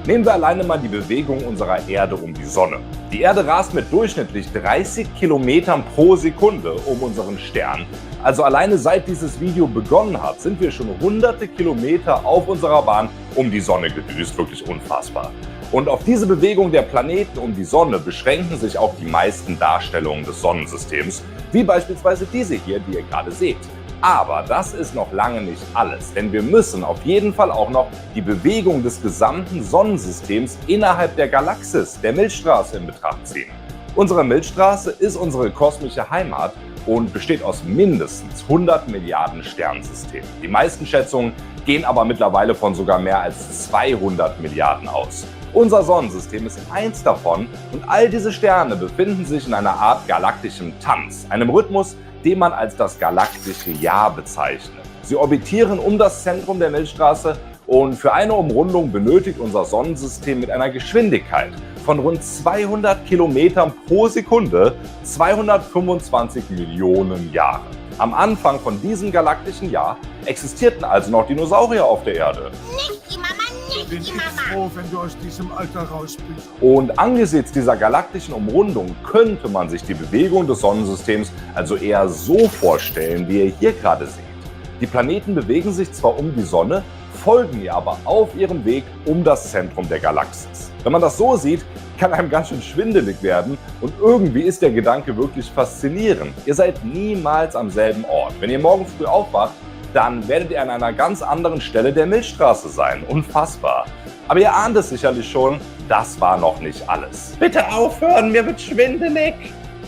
Nehmen wir alleine mal die Bewegung unserer Erde um die Sonne. Die Erde rast mit durchschnittlich 30 Kilometern pro Sekunde um unseren Stern. Also alleine seit dieses Video begonnen hat, sind wir schon hunderte Kilometer auf unserer Bahn um die Sonne gedüst. Wirklich unfassbar. Und auf diese Bewegung der Planeten um die Sonne beschränken sich auch die meisten Darstellungen des Sonnensystems, wie beispielsweise diese hier, die ihr gerade seht. Aber das ist noch lange nicht alles, denn wir müssen auf jeden Fall auch noch die Bewegung des gesamten Sonnensystems innerhalb der Galaxis, der Milchstraße, in Betracht ziehen. Unsere Milchstraße ist unsere kosmische Heimat und besteht aus mindestens 100 Milliarden Sternsystemen. Die meisten Schätzungen gehen aber mittlerweile von sogar mehr als 200 Milliarden aus. Unser Sonnensystem ist eins davon und all diese Sterne befinden sich in einer Art galaktischem Tanz, einem Rhythmus, den man als das galaktische Jahr bezeichnet. Sie orbitieren um das Zentrum der Milchstraße und für eine Umrundung benötigt unser Sonnensystem mit einer Geschwindigkeit von rund 200 Kilometern pro Sekunde 225 Millionen Jahre. Am Anfang von diesem galaktischen Jahr existierten also noch Dinosaurier auf der Erde. Nicht die Mama, nicht die Mama. Ich bin froh, wenn du aus diesem Alter raus bist. Und angesichts dieser galaktischen Umrundung könnte man sich die Bewegung des Sonnensystems also eher so vorstellen, wie ihr hier gerade seht. Die Planeten bewegen sich zwar um die Sonne, folgen ihr aber auf ihrem Weg um das Zentrum der Galaxis. Wenn man das so sieht, kann einem ganz schön schwindelig werden und irgendwie ist der Gedanke wirklich faszinierend. Ihr seid niemals am selben Ort. Wenn ihr morgen früh aufwacht, dann werdet ihr an einer ganz anderen Stelle der Milchstraße sein. Unfassbar. Aber ihr ahnt es sicherlich schon, das war noch nicht alles. Bitte aufhören, mir wird schwindelig.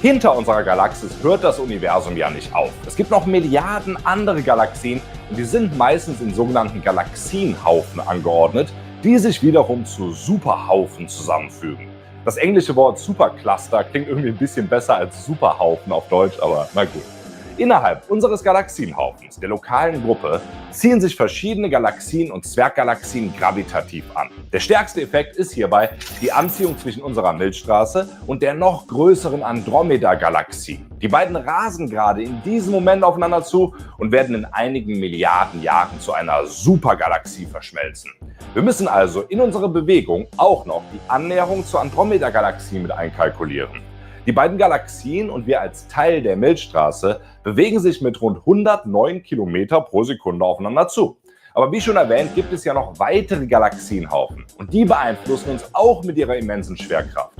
Hinter unserer Galaxis hört das Universum ja nicht auf. Es gibt noch Milliarden andere Galaxien und die sind meistens in sogenannten Galaxienhaufen angeordnet, die sich wiederum zu Superhaufen zusammenfügen. Das englische Wort Supercluster klingt irgendwie ein bisschen besser als Superhaufen auf Deutsch, aber na gut. Innerhalb unseres Galaxienhaufens, der lokalen Gruppe, ziehen sich verschiedene Galaxien und Zwerggalaxien gravitativ an. Der stärkste Effekt ist hierbei die Anziehung zwischen unserer Milchstraße und der noch größeren Andromeda-Galaxie. Die beiden rasen gerade in diesem Moment aufeinander zu und werden in einigen Milliarden Jahren zu einer Supergalaxie verschmelzen. Wir müssen also in unsere Bewegung auch noch die Annäherung zur Andromeda-Galaxie mit einkalkulieren. Die beiden Galaxien und wir als Teil der Milchstraße bewegen sich mit rund 109 Kilometer pro Sekunde aufeinander zu. Aber wie schon erwähnt, gibt es ja noch weitere Galaxienhaufen und die beeinflussen uns auch mit ihrer immensen Schwerkraft.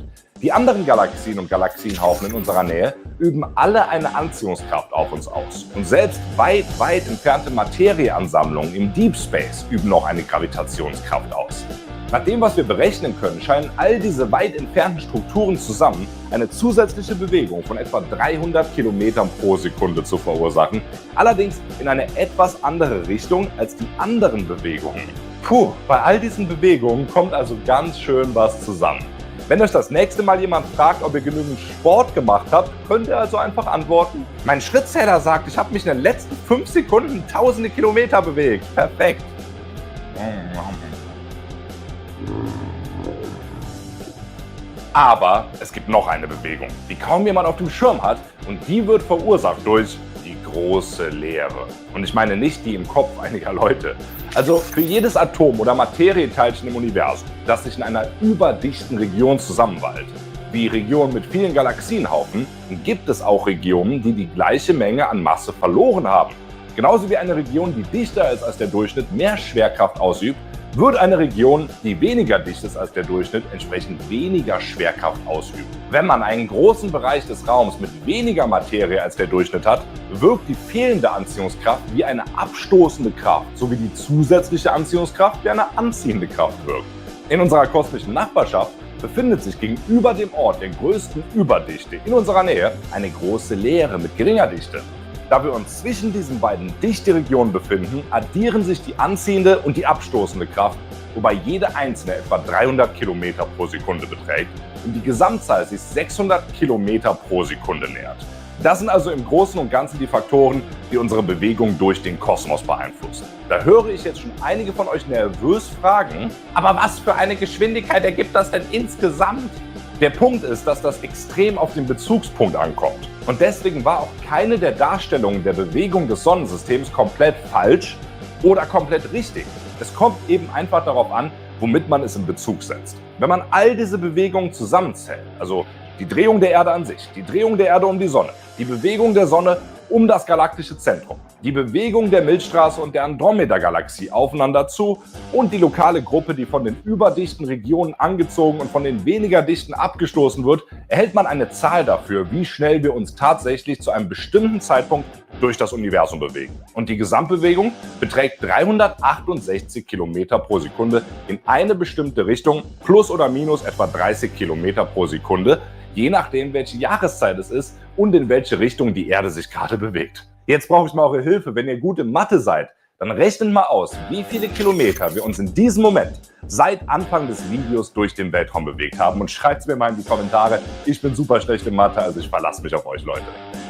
Die anderen Galaxien und Galaxienhaufen in unserer Nähe üben alle eine Anziehungskraft auf uns aus. Und selbst weit, weit entfernte Materieansammlungen im Deep Space üben noch eine Gravitationskraft aus. Nach dem, was wir berechnen können, scheinen all diese weit entfernten Strukturen zusammen eine zusätzliche Bewegung von etwa 300 Kilometern pro Sekunde zu verursachen, allerdings in eine etwas andere Richtung als die anderen Bewegungen. Puh, bei all diesen Bewegungen kommt also ganz schön was zusammen. Wenn euch das nächste Mal jemand fragt, ob ihr genügend Sport gemacht habt, könnt ihr also einfach antworten: Mein Schrittzähler sagt, ich habe mich in den letzten 5 Sekunden tausende Kilometer bewegt. Perfekt. Aber es gibt noch eine Bewegung, die kaum jemand auf dem Schirm hat, und die wird verursacht durch die große Leere. Und ich meine nicht die im Kopf einiger Leute. Also für jedes Atom oder Materieteilchen im Universum, das sich in einer überdichten Region zusammenballt, wie Regionen mit vielen Galaxienhaufen, gibt es auch Regionen, die die gleiche Menge an Masse verloren haben. Genauso wie eine Region, die dichter ist als der Durchschnitt, mehr Schwerkraft ausübt, wird eine Region, die weniger dicht ist als der Durchschnitt, entsprechend weniger Schwerkraft ausüben. Wenn man einen großen Bereich des Raums mit weniger Materie als der Durchschnitt hat, wirkt die fehlende Anziehungskraft wie eine abstoßende Kraft, sowie die zusätzliche Anziehungskraft wie eine anziehende Kraft wirkt. In unserer kosmischen Nachbarschaft befindet sich gegenüber dem Ort der größten Überdichte in unserer Nähe eine große Leere mit geringer Dichte. Da wir uns zwischen diesen beiden dichten Regionen befinden, addieren sich die anziehende und die abstoßende Kraft, wobei jede einzelne etwa 300 Kilometer pro Sekunde beträgt und die Gesamtzahl sich 600 Kilometer pro Sekunde nähert. Das sind also im Großen und Ganzen die Faktoren, die unsere Bewegung durch den Kosmos beeinflussen. Da höre ich jetzt schon einige von euch nervös fragen: Aber was für eine Geschwindigkeit ergibt das denn insgesamt? Der Punkt ist, dass das extrem auf den Bezugspunkt ankommt. Und deswegen war auch keine der Darstellungen der Bewegung des Sonnensystems komplett falsch oder komplett richtig. Es kommt eben einfach darauf an, womit man es in Bezug setzt. Wenn man all diese Bewegungen zusammenzählt, also die Drehung der Erde an sich, die Drehung der Erde um die Sonne, die Bewegung der Sonne um das galaktische Zentrum, die Bewegung der Milchstraße und der Andromeda-Galaxie aufeinander zu und die lokale Gruppe, die von den überdichten Regionen angezogen und von den weniger dichten abgestoßen wird, erhält man eine Zahl dafür, wie schnell wir uns tatsächlich zu einem bestimmten Zeitpunkt durch das Universum bewegen. Und die Gesamtbewegung beträgt 368 Kilometer pro Sekunde in eine bestimmte Richtung, plus oder minus etwa 30 Kilometer pro Sekunde, je nachdem, welche Jahreszeit es ist und in welche Richtung die Erde sich gerade bewegt. Jetzt brauche ich mal eure Hilfe. Wenn ihr gut in Mathe seid, dann rechnet mal aus, wie viele Kilometer wir uns in diesem Moment seit Anfang des Videos durch den Weltraum bewegt haben, und schreibt es mir mal in die Kommentare. Ich bin super schlecht in Mathe, also ich verlasse mich auf euch, Leute.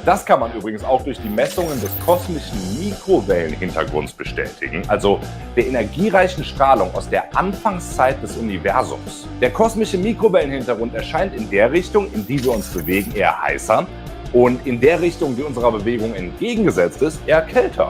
Das kann man übrigens auch durch die Messungen des kosmischen Mikrowellenhintergrunds bestätigen, also der energiereichen Strahlung aus der Anfangszeit des Universums. Der kosmische Mikrowellenhintergrund erscheint in der Richtung, in die wir uns bewegen, eher heißer, und in der Richtung, die unserer Bewegung entgegengesetzt ist, eher kälter.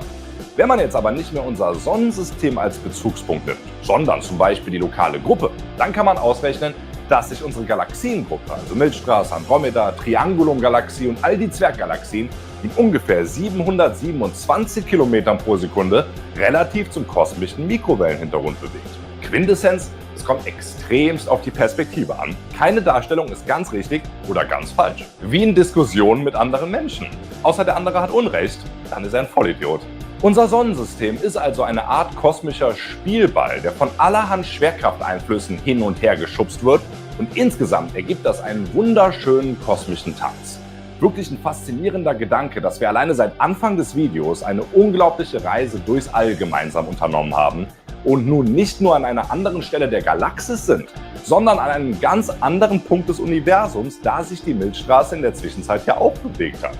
Wenn man jetzt aber nicht mehr unser Sonnensystem als Bezugspunkt nimmt, sondern zum Beispiel die lokale Gruppe, dann kann man ausrechnen, dass sich unsere Galaxiengruppe, also Milchstraße, Andromeda, Triangulum-Galaxie und all die Zwerggalaxien, in ungefähr 727 Kilometern pro Sekunde relativ zum kosmischen Mikrowellenhintergrund bewegt. Quintessenz: Es kommt extremst auf die Perspektive an. Keine Darstellung ist ganz richtig oder ganz falsch. Wie in Diskussionen mit anderen Menschen. Außer der andere hat Unrecht, dann ist er ein Vollidiot. Unser Sonnensystem ist also eine Art kosmischer Spielball, der von allerhand Schwerkrafteinflüssen hin und her geschubst wird, und insgesamt ergibt das einen wunderschönen kosmischen Tanz. Wirklich ein faszinierender Gedanke, dass wir alleine seit Anfang des Videos eine unglaubliche Reise durchs All gemeinsam unternommen haben und nun nicht nur an einer anderen Stelle der Galaxis sind, sondern an einem ganz anderen Punkt des Universums, da sich die Milchstraße in der Zwischenzeit ja auch bewegt hat.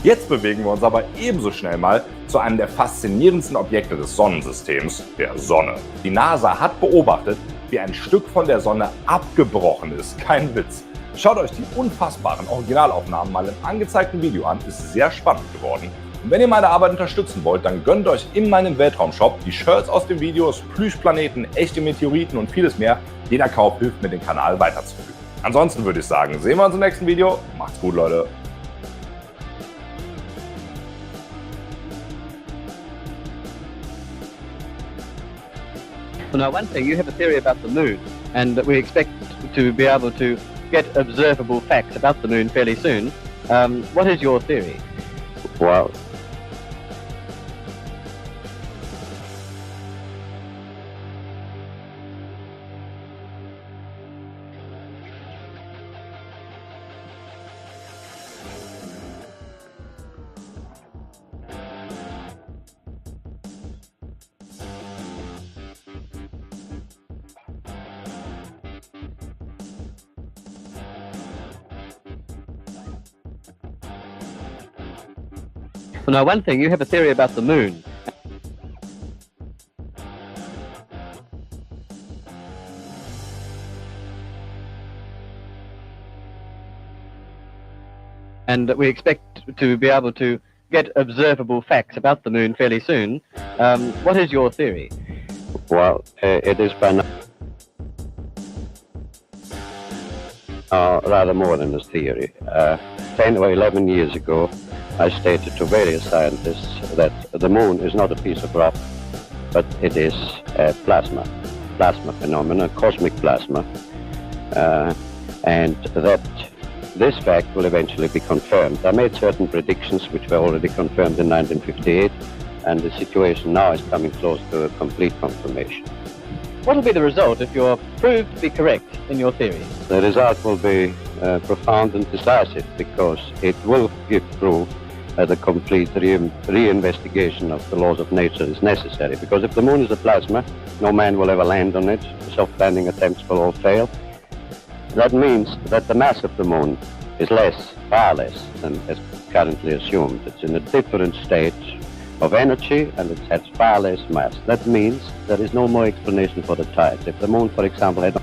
Jetzt bewegen wir uns aber ebenso schnell mal zu einem der faszinierendsten Objekte des Sonnensystems, der Sonne. Die NASA hat beobachtet, wie ein Stück von der Sonne abgebrochen ist. Kein Witz. Schaut euch die unfassbaren Originalaufnahmen mal im angezeigten Video an, ist sehr spannend geworden. Und wenn ihr meine Arbeit unterstützen wollt, dann gönnt euch in meinem Weltraumshop die Shirts aus den Videos, Plüschplaneten, echte Meteoriten und vieles mehr. Jeder Kauf hilft mir, den Kanal weiterzuführen. Ansonsten würde ich sagen, sehen wir uns im nächsten Video. Macht's gut, Leute. Well, now, one thing, you have a theory about the moon, and that we expect to be able to get observable facts about the moon fairly soon. What is your theory? Well, Well, now, one thing, you have a theory about the moon. And that we expect to be able to get observable facts about the moon fairly soon. What is your theory? well, it is by now rather more than a theory. 10 or 11 years ago, I stated to various scientists that the moon is not a piece of rock, but it is plasma phenomena, cosmic plasma, and that this fact will eventually be confirmed. I made certain predictions which were already confirmed in 1958, and the situation now is coming close to a complete confirmation. What will be the result if you're proved to be correct in your theory? The result will be profound and decisive, because it will give proof that a complete reinvestigation of the laws of nature is necessary. Because if the moon is a plasma, no man will ever land on it. Soft landing attempts will all fail. That means that the mass of the moon is far less than is currently assumed. It's in a different state of energy, and it has far less mass. That means there is no more explanation for the tides. If the moon, for example, had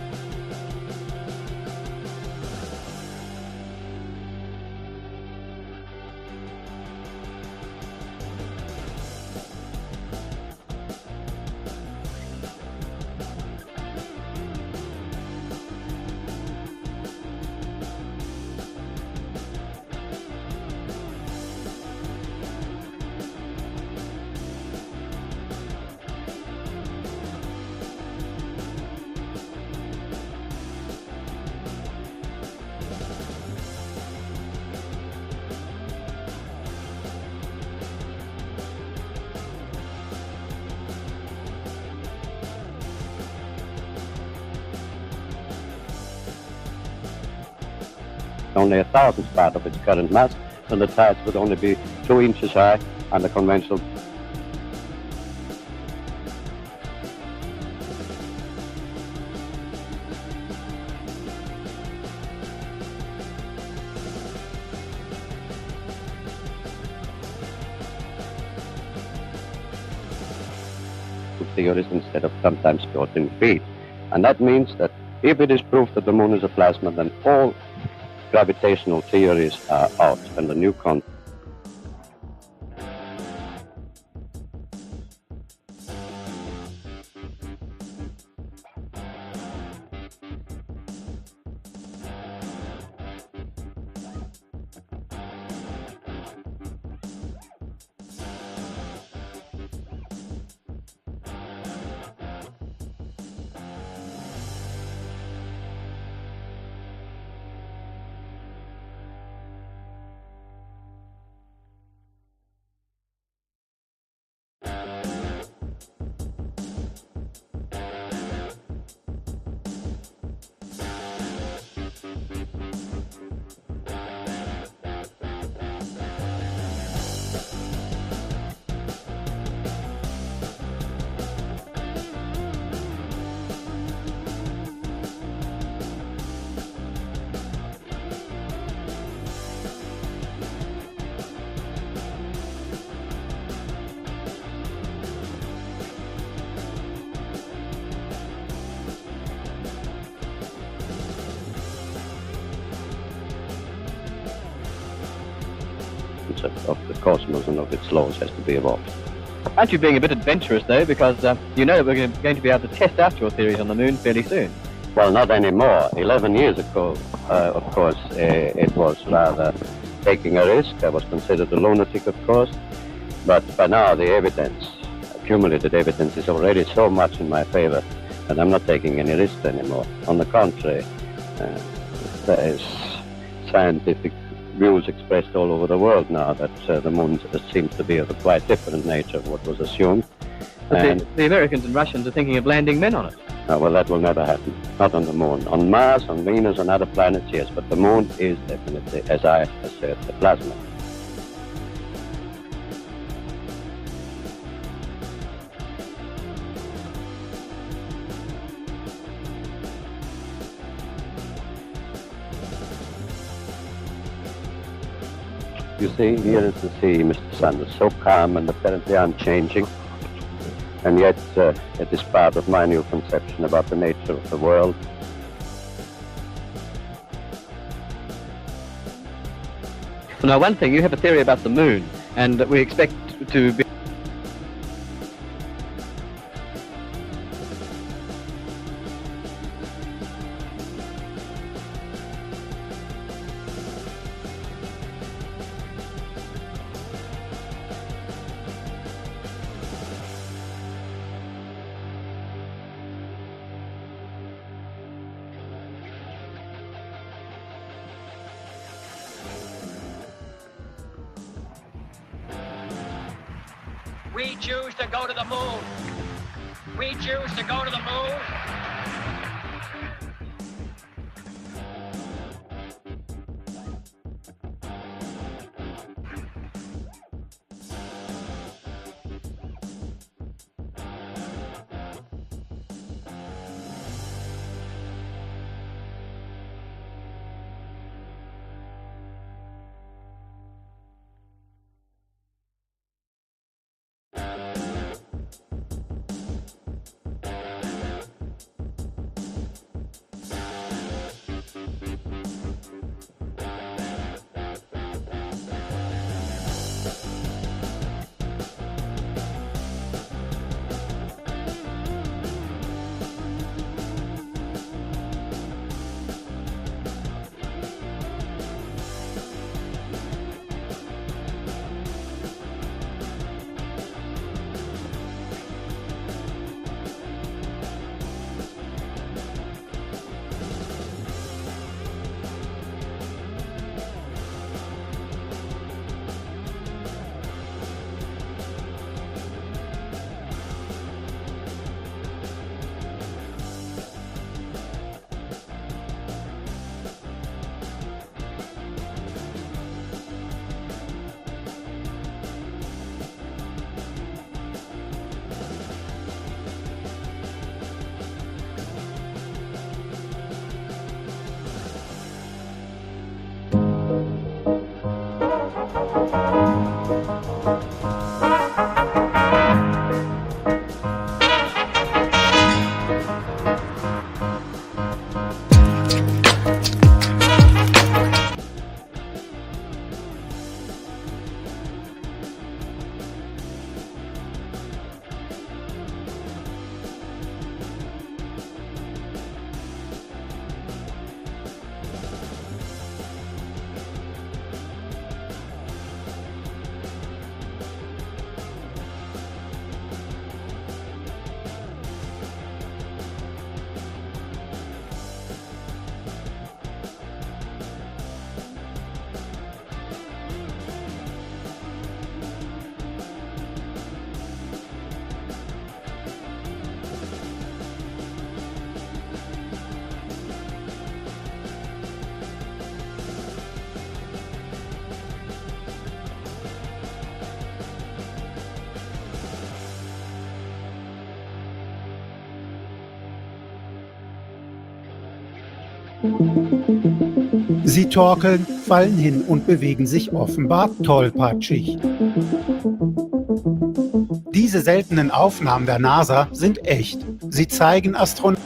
only 1,000th part of its current mass, then the tides would only be 2 inches high, and the conventional theories instead of sometimes 14 feet. And that means that if it is proved that the moon is a plasma, then all gravitational theories are out, and the new of the cosmos and of its laws has to be evolved. Aren't you being a bit adventurous, though, because you know we're going to be able to test out your theories on the moon fairly soon? Well, not anymore. 11 years ago, of course, it was rather taking a risk. I was considered a lunatic, of course. But by now, the evidence accumulated evidence is already so much in my favor that I'm not taking any risks anymore. On the contrary, there is scientific views expressed all over the world now that the moon seems to be of a quite different nature of what was assumed. But the Americans and Russians are thinking of landing men on it. Well, that will never happen. Not on the moon. On Mars, on Venus, on other planets, yes. But the moon is definitely, as I assert, the plasma. You see, here is the sea, Mr. Sanders, so calm and apparently unchanging. And yet, it is part of my new conception about the nature of the world. Now, one thing, you have a theory about the moon, and we expect to be... We choose to go to the moon. We choose to go to the moon. Sie torkeln, fallen hin und bewegen sich offenbar tollpatschig. Diese seltenen Aufnahmen der NASA sind echt. Sie zeigen Astronauten.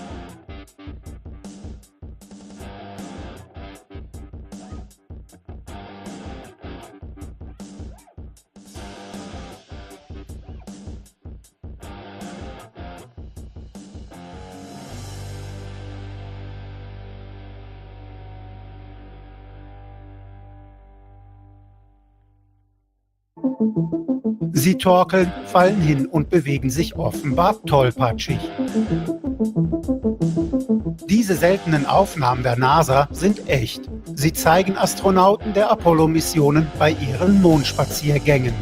Sie torkeln, fallen hin und bewegen sich offenbar tollpatschig. Diese seltenen Aufnahmen der NASA sind echt. Sie zeigen Astronauten der Apollo-Missionen bei ihren Mondspaziergängen.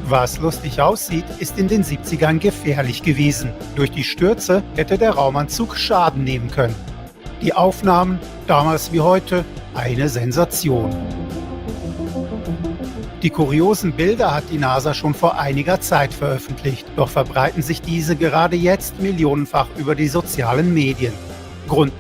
Was lustig aussieht, ist in den 70ern gefährlich gewesen. Durch die Stürze hätte der Raumanzug Schaden nehmen können. Die Aufnahmen, damals wie heute, eine Sensation. Die kuriosen Bilder hat die NASA schon vor einiger Zeit veröffentlicht, doch verbreiten sich diese gerade jetzt millionenfach über die sozialen Medien. Grund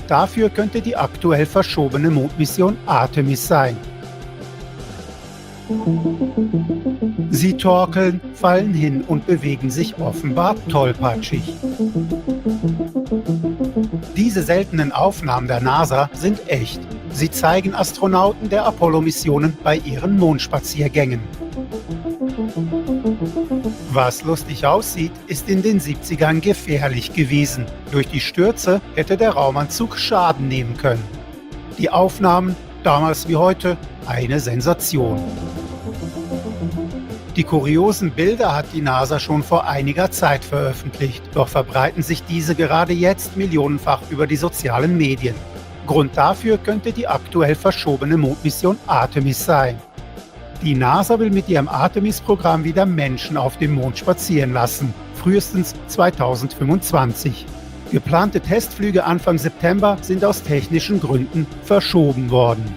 Dafür könnte die aktuell verschobene Mondmission Artemis sein. Sie torkeln, fallen hin und bewegen sich offenbar tollpatschig. Diese seltenen Aufnahmen der NASA sind echt. Sie zeigen Astronauten der Apollo-Missionen bei ihren Mondspaziergängen. Was lustig aussieht, ist in den 70ern gefährlich gewesen. Durch die Stürze hätte der Raumanzug Schaden nehmen können. Die Aufnahmen, damals wie heute, eine Sensation. Die kuriosen Bilder hat die NASA schon vor einiger Zeit veröffentlicht, doch verbreiten sich diese gerade jetzt millionenfach über die sozialen Medien. Grund dafür könnte die aktuell verschobene Mondmission Artemis sein. Die NASA will mit ihrem Artemis-Programm wieder Menschen auf dem Mond spazieren lassen, frühestens 2025. Geplante Testflüge Anfang September sind aus technischen Gründen verschoben worden.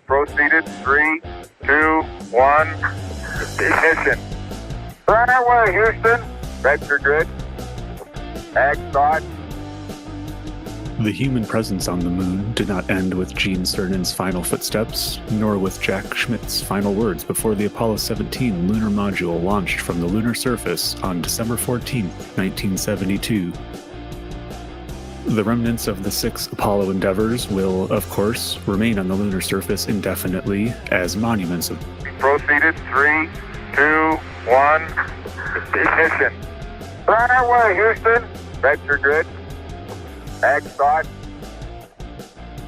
Proceeded, 3, 2, 1, ignition. Right away, Houston. Vector grid. Ag thought. The human presence on the moon did not end with Gene Cernan's final footsteps, nor with Jack Schmidt's final words before the Apollo 17 lunar module launched from the lunar surface on December 14, 1972. The remnants of the 6 Apollo endeavors will, of course, remain on the lunar surface indefinitely as monuments of... Proceeded, 3, 2, 1, ignition. Right away, Houston. Vector grid. Ag thought.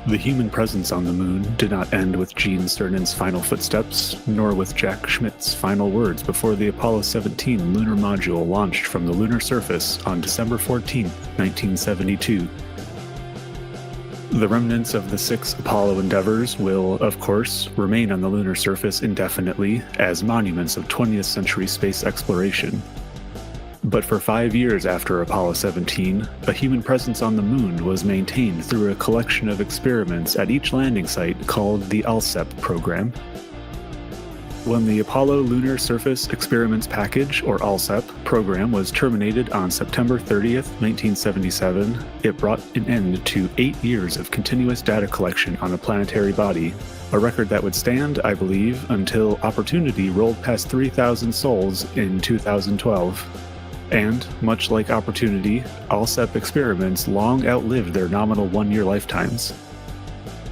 The human presence on the moon did not end with Gene Cernan's final footsteps, nor with Jack Schmidt's final words before the Apollo 17 lunar module launched from the lunar surface on December 14, 1972. The remnants of the 6 Apollo endeavors will, of course, remain on the lunar surface indefinitely as monuments of 20th century space exploration. But for 5 years after Apollo 17, a human presence on the moon was maintained through a collection of experiments at each landing site called the ALSEP program. When the Apollo Lunar Surface Experiments Package, or ALSEP, program was terminated on September 30th, 1977, it brought an end to 8 years of continuous data collection on a planetary body, a record that would stand, I believe, until Opportunity rolled past 3,000 souls in 2012. And, much like Opportunity, ALSEP experiments long outlived their nominal 1-year lifetimes.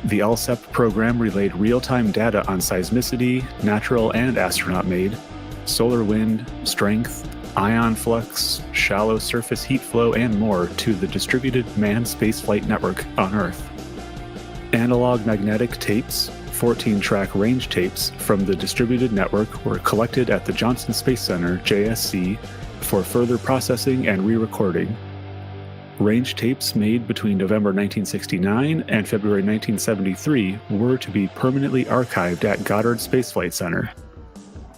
The ALSEP program relayed real-time data on seismicity, natural and astronaut-made, solar wind, strength, ion flux, shallow surface heat flow, and more to the distributed manned spaceflight network on Earth. Analog magnetic tapes, 14-track range tapes from the distributed network were collected at the Johnson Space Center, JSC, for further processing and re-recording. Range tapes made between November 1969 and February 1973 were to be permanently archived at Goddard Space Flight Center.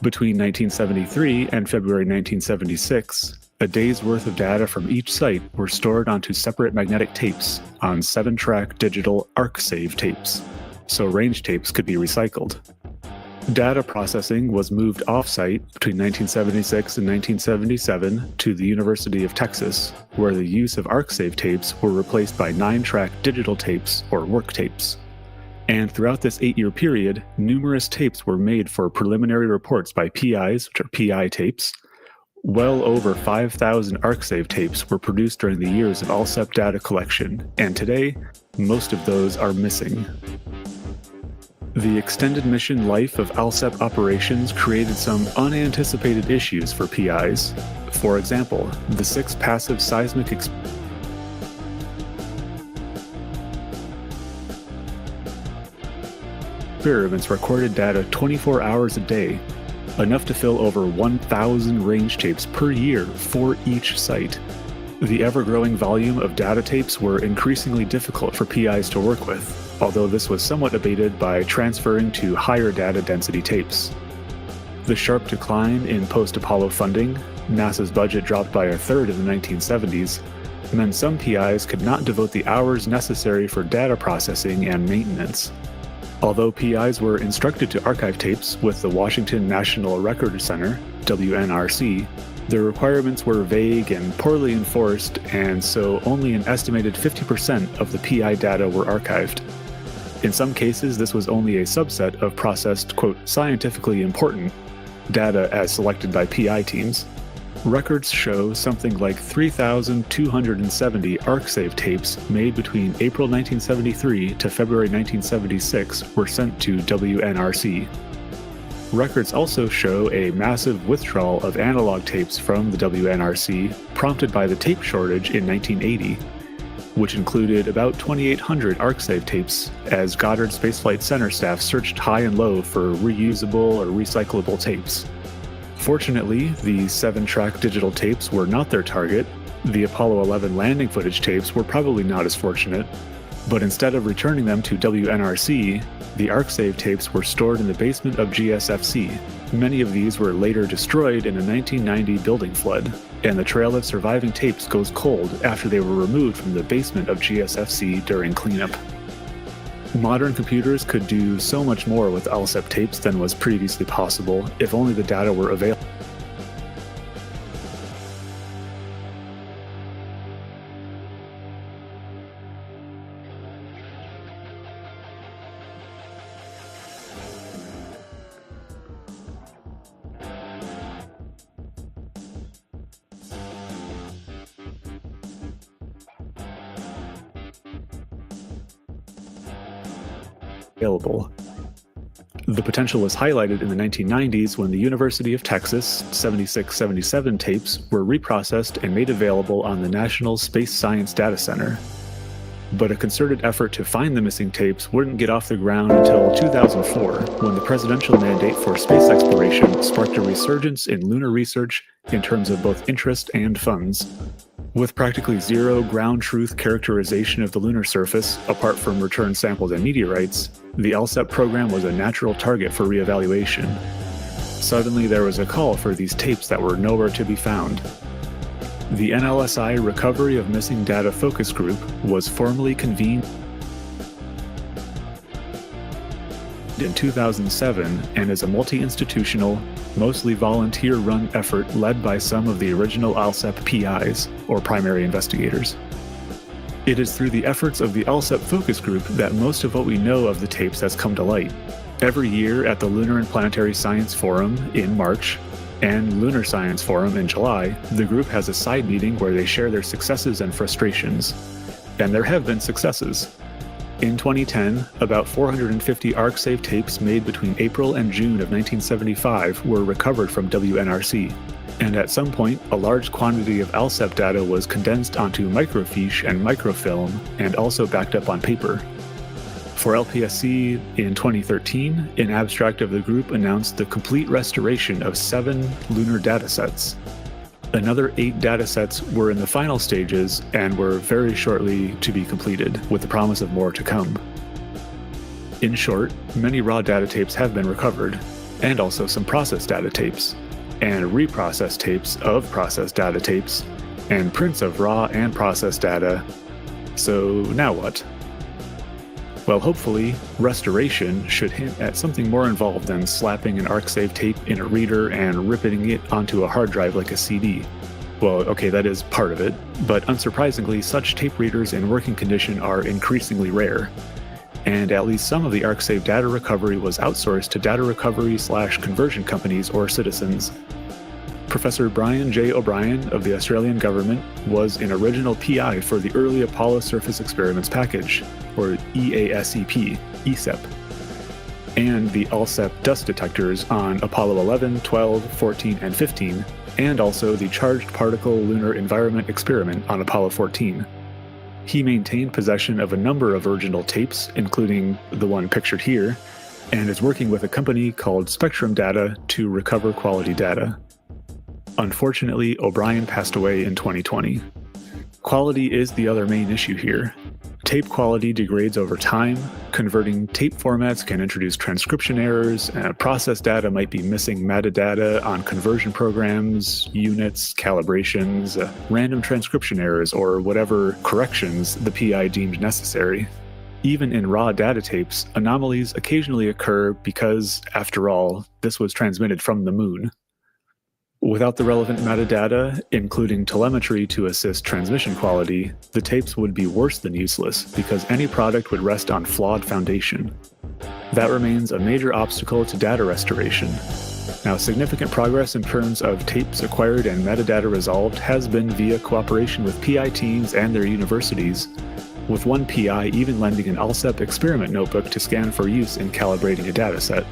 Between 1973 and February 1976, a day's worth of data from each site were stored onto separate magnetic tapes on 7-track digital ArcSave tapes, so range tapes could be recycled. Data processing was moved off-site between 1976 and 1977 to the University of Texas, where the use of ArcSave tapes were replaced by 9-track digital tapes or work tapes. And throughout this 8-year period, numerous tapes were made for preliminary reports by PIs, which are PI tapes. Well over 5,000 ArcSave tapes were produced during the years of ALSEP data collection, and today, most of those are missing. The extended mission life of ALSEP operations created some unanticipated issues for PIs. For example, the 6 passive seismic experiments recorded data 24 hours a day, enough to fill over 1,000 range tapes per year for each site. The ever-growing volume of data tapes were increasingly difficult for PIs to work with, although this was somewhat abated by transferring to higher data density tapes. The sharp decline in post-Apollo funding, NASA's budget dropped by a third in the 1970s, meant some PIs could not devote the hours necessary for data processing and maintenance. Although PIs were instructed to archive tapes with the Washington National Record Center, WNRC, the requirements were vague and poorly enforced, and so only an estimated 50% of the PI data were archived. In some cases, this was only a subset of processed, quote, scientifically important data as selected by PI teams. Records show something like 3,270 ArcSave tapes made between April 1973 to February 1976 were sent to WNRC. Records also show a massive withdrawal of analog tapes from the WNRC, prompted by the tape shortage in 1980, which included about 2,800 ArcSave tapes as Goddard Space Flight Center staff searched high and low for reusable or recyclable tapes. Fortunately, the 7-track digital tapes were not their target. The Apollo 11 landing footage tapes were probably not as fortunate, but instead of returning them to WNRC, the ArcSave tapes were stored in the basement of GSFC. Many of these were later destroyed in a 1990 building flood, and the trail of surviving tapes goes cold after they were removed from the basement of GSFC during cleanup. Modern computers could do so much more with ALSEP tapes than was previously possible if only the data were available. The potential was highlighted in the 1990s when the University of Texas 7677 tapes were reprocessed and made available on the National Space Science Data Center. But a concerted effort to find the missing tapes wouldn't get off the ground until 2004, when the presidential mandate for space exploration sparked a resurgence in lunar research in terms of both interest and funds. With practically zero ground truth characterization of the lunar surface, apart from returned samples and meteorites, the ALSEP program was a natural target for reevaluation. Suddenly there was a call for these tapes that were nowhere to be found. The NLSI Recovery of Missing Data Focus Group was formally convened in 2007 and is a multi-institutional, mostly volunteer-run effort led by some of the original ALSEP PIs, or primary investigators. It is through the efforts of the ALSEP Focus Group that most of what we know of the tapes has come to light. Every year at the Lunar and Planetary Science Forum in March and Lunar Science Forum in July, the group has a side meeting where they share their successes and frustrations. And there have been successes. In 2010, about 450 ArcSave tapes made between April and June of 1975 were recovered from WNRC, and at some point, a large quantity of ALSEP data was condensed onto microfiche and microfilm, and also backed up on paper. For LPSC, in 2013, an abstract of the group announced the complete restoration of 7 lunar datasets. Another 8 datasets were in the final stages and were very shortly to be completed, with the promise of more to come. In short, many raw data tapes have been recovered, and also some processed data tapes, and reprocessed tapes of processed data tapes, and prints of raw and processed data. So now what? Well, hopefully, restoration should hint at something more involved than slapping an ArcSave tape in a reader and ripping it onto a hard drive like a CD. Well, okay, that is part of it, but unsurprisingly, such tape readers in working condition are increasingly rare. And at least some of the ArcSave data recovery was outsourced to data recovery/conversion companies or citizens. Professor Brian J. O'Brien of the Australian government was an original PI for the early Apollo Surface Experiments package, or ESEP, and the ALSEP dust detectors on Apollo 11, 12, 14, and 15, and also the Charged Particle Lunar Environment Experiment on Apollo 14. He maintained possession of a number of original tapes, including the one pictured here, and is working with a company called Spectrum Data to recover quality data. Unfortunately, O'Brien passed away in 2020. Quality is the other main issue here. Tape quality degrades over time, converting tape formats can introduce transcription errors, and processed data might be missing metadata on conversion programs, units, calibrations, random transcription errors, or whatever corrections the PI deemed necessary. Even in raw data tapes, anomalies occasionally occur because, after all, this was transmitted from the moon. Without the relevant metadata, including telemetry to assist transmission quality, the tapes would be worse than useless because any product would rest on flawed foundation. That remains a major obstacle to data restoration. Now, significant progress in terms of tapes acquired and metadata resolved has been via cooperation with PI teams and their universities, with one PI even lending an ALSEP experiment notebook to scan for use in calibrating a dataset.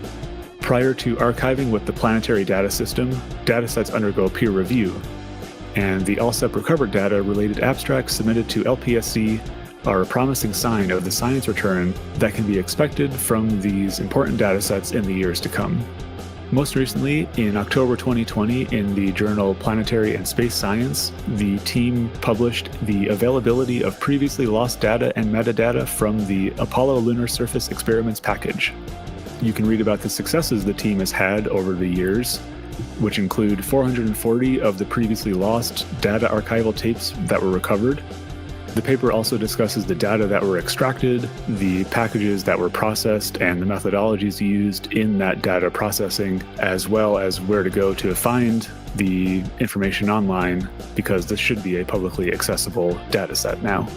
Prior to archiving with the planetary data system, datasets undergo peer review, and the ALSEP recovered data related abstracts submitted to LPSC are a promising sign of the science return that can be expected from these important datasets in the years to come. Most recently, in October 2020, in the journal Planetary and Space Science, the team published the availability of previously lost data and metadata from the Apollo Lunar Surface Experiments package. You can read about the successes the team has had over the years, which include 440 of the previously lost data archival tapes that were recovered. The paper also discusses the data that were extracted, the packages that were processed, and the methodologies used in that data processing, as well as where to go to find the information online, because this should be a publicly accessible dataset now.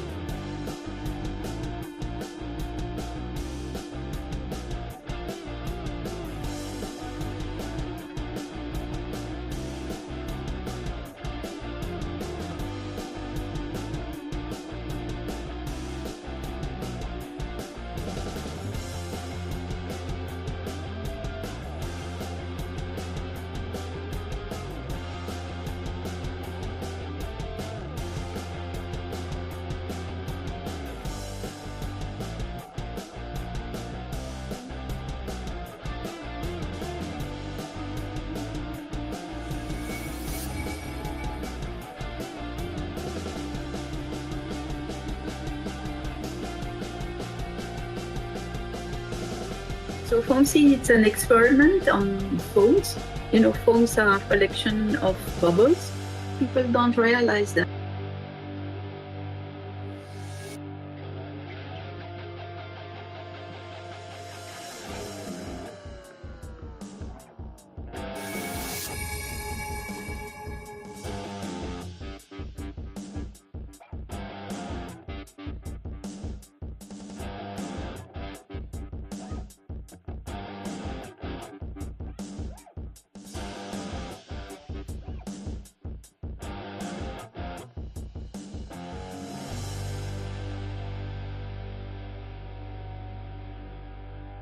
So FOAMC, it's an experiment on foams. You know, foams are a collection of bubbles. People don't realize that.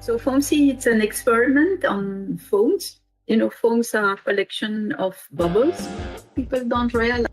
So FOAMC, it's an experiment on foams. You know, foams are a collection of bubbles. People don't realize.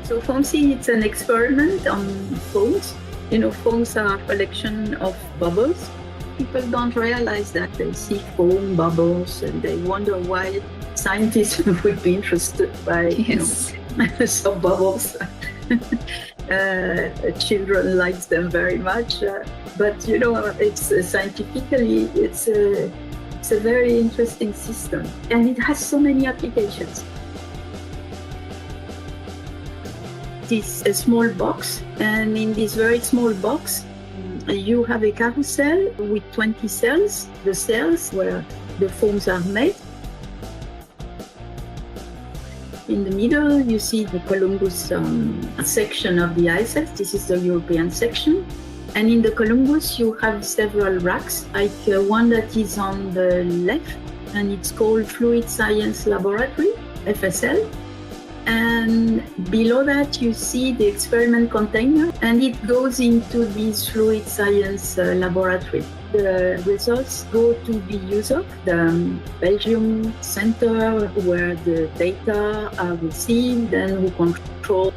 So FOAMC, it's an experiment on foams. You know, foams are a collection of bubbles. People don't realize that. They see foam bubbles and they wonder why scientists would be interested by, some bubbles. Children like them very much, but it's scientifically, it's a very interesting system, and it has so many applications. This a small box, and in this very small box you have a carousel with 20 cells, the cells where the foams are made. In the middle you see the Columbus section of the ISS. This is the European section, and in the Columbus you have several racks, like one that is on the left, and it's called Fluid Science Laboratory, FSL. And below that you see the experiment container, and it goes into this fluid science laboratory. The results go to the USOC, the Belgium center where the data are received and who control.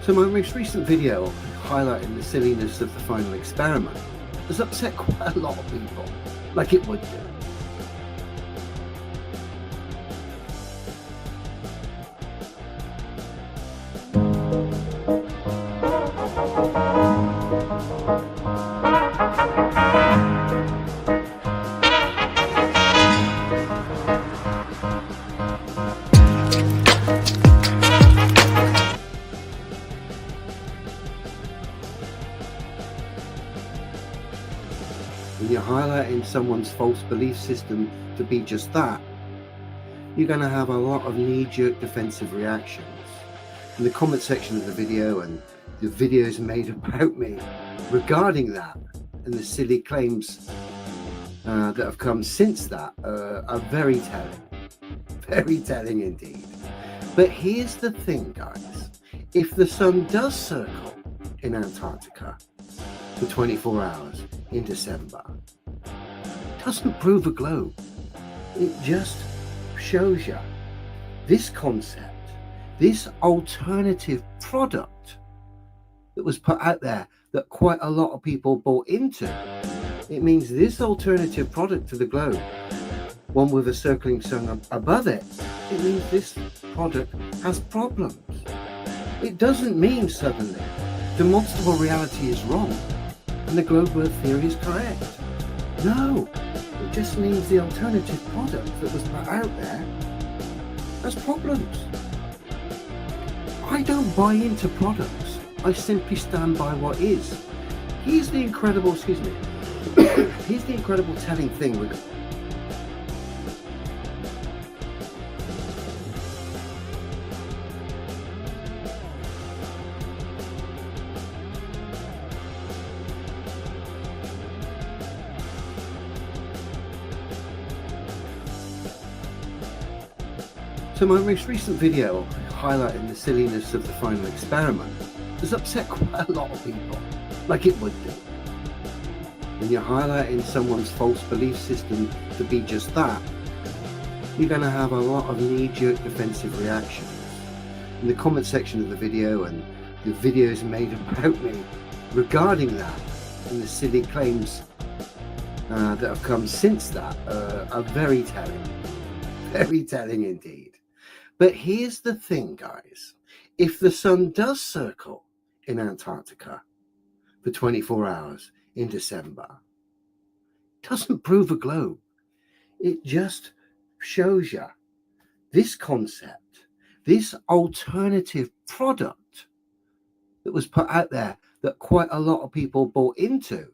So my most recent video highlighting the silliness of the final experiment has upset quite a lot of people, like it would do. when you're highlighting someone's false belief system to be just that, you're going to have a lot of knee-jerk defensive reactions. In the comment section of the video and the videos made about me regarding that and the silly claims that have come since that are very telling indeed. But here's the thing, guys. If the sun does circle in Antarctica for 24 hours in December, it doesn't prove a globe. It just shows you this concept, this alternative product that was put out there that quite a lot of people bought into. It means this alternative product to the globe, one with a circling sun above it, it means this product has problems. It doesn't mean suddenly demonstrable reality is wrong and the globe Earth theory is correct. No, it just means the alternative product that was put out there has problems. I don't buy into products. I simply stand by what is. Here's the incredible, here's the incredible telling thing with So my most recent video highlighting the silliness of the final experiment has upset quite a lot of people, like it would do. When you're highlighting someone's false belief system to be just that, you're going to have a lot of knee-jerk defensive reactions. In the comment section of the video and the videos made about me regarding that and the silly claims that have come since that are very telling indeed. But here's the thing, guys. If the sun does circle in Antarctica for 24 hours in December, it doesn't prove a globe. It just shows you this concept, this alternative product that was put out there that quite a lot of people bought into.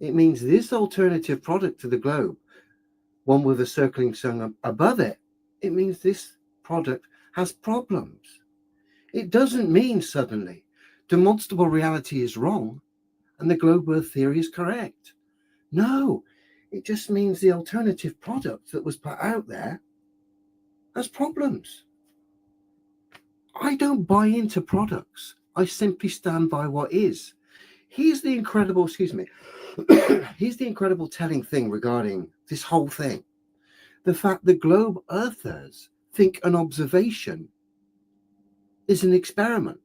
It means this alternative product to the globe, one with a circling sun above it, it means this product has problems. It doesn't mean suddenly demonstrable reality is wrong and the globe Earth theory is correct. No, it just means the alternative product that was put out there has problems. I don't buy into products. I simply stand by what is. Here's the incredible, here's the incredible telling thing regarding this whole thing. The fact that globe earthers think an observation is an experiment.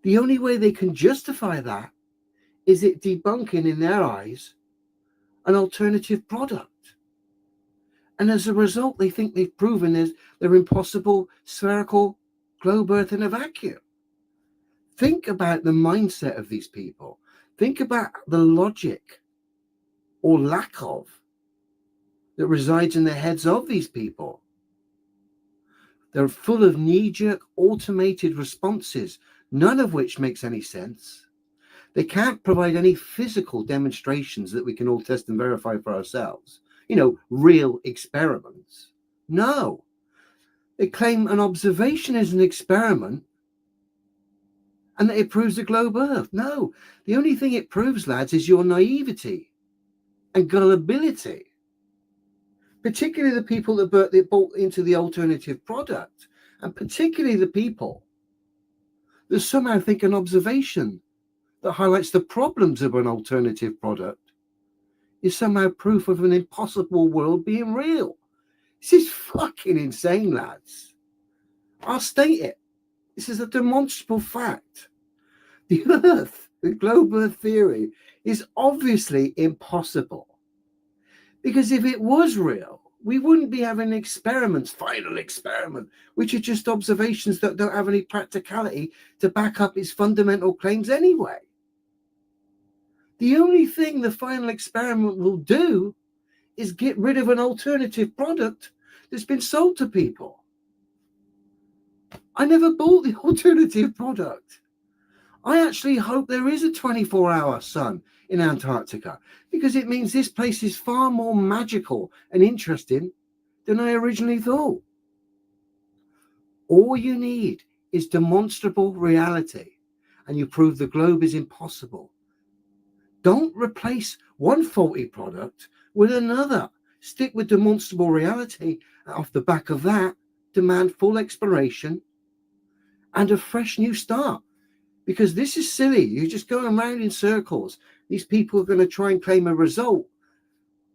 The only way they can justify that is it debunking, in their eyes, an alternative product. And as a result, they think they've proven their impossible spherical globe Earth in a vacuum. Think about the mindset of these people. Think about the logic or lack of that resides in the heads of these people. They're full of knee-jerk automated responses, none of which makes any sense. They can't provide any physical demonstrations that we can all test and verify for ourselves. Real experiments. No. They claim an observation is an experiment and that it proves the globe Earth. No. The only thing it proves, lads, is your naivety and gullibility. Particularly the people that bought into the alternative product, and particularly the people that somehow think an observation that highlights the problems of an alternative product is somehow proof of an impossible world being real. This is fucking insane, lads. I'll state it. This is a demonstrable fact. The Earth, the globe Earth theory, is obviously impossible. Because if it was real, we wouldn't be having experiments, final experiment, which are just observations that don't have any practicality to back up its fundamental claims anyway. The only thing the final experiment will do is get rid of an alternative product that's been sold to people. I never bought the alternative product. I actually hope there is a 24-hour sun in Antarctica, because it means this place is far more magical and interesting than I originally thought. All you need is demonstrable reality, and you prove the globe is impossible. Don't replace one faulty product with another. Stick with demonstrable reality, and off the back of that, demand full exploration and a fresh new start. Because this is silly. You're just going around in circles. These people are going to try and claim a result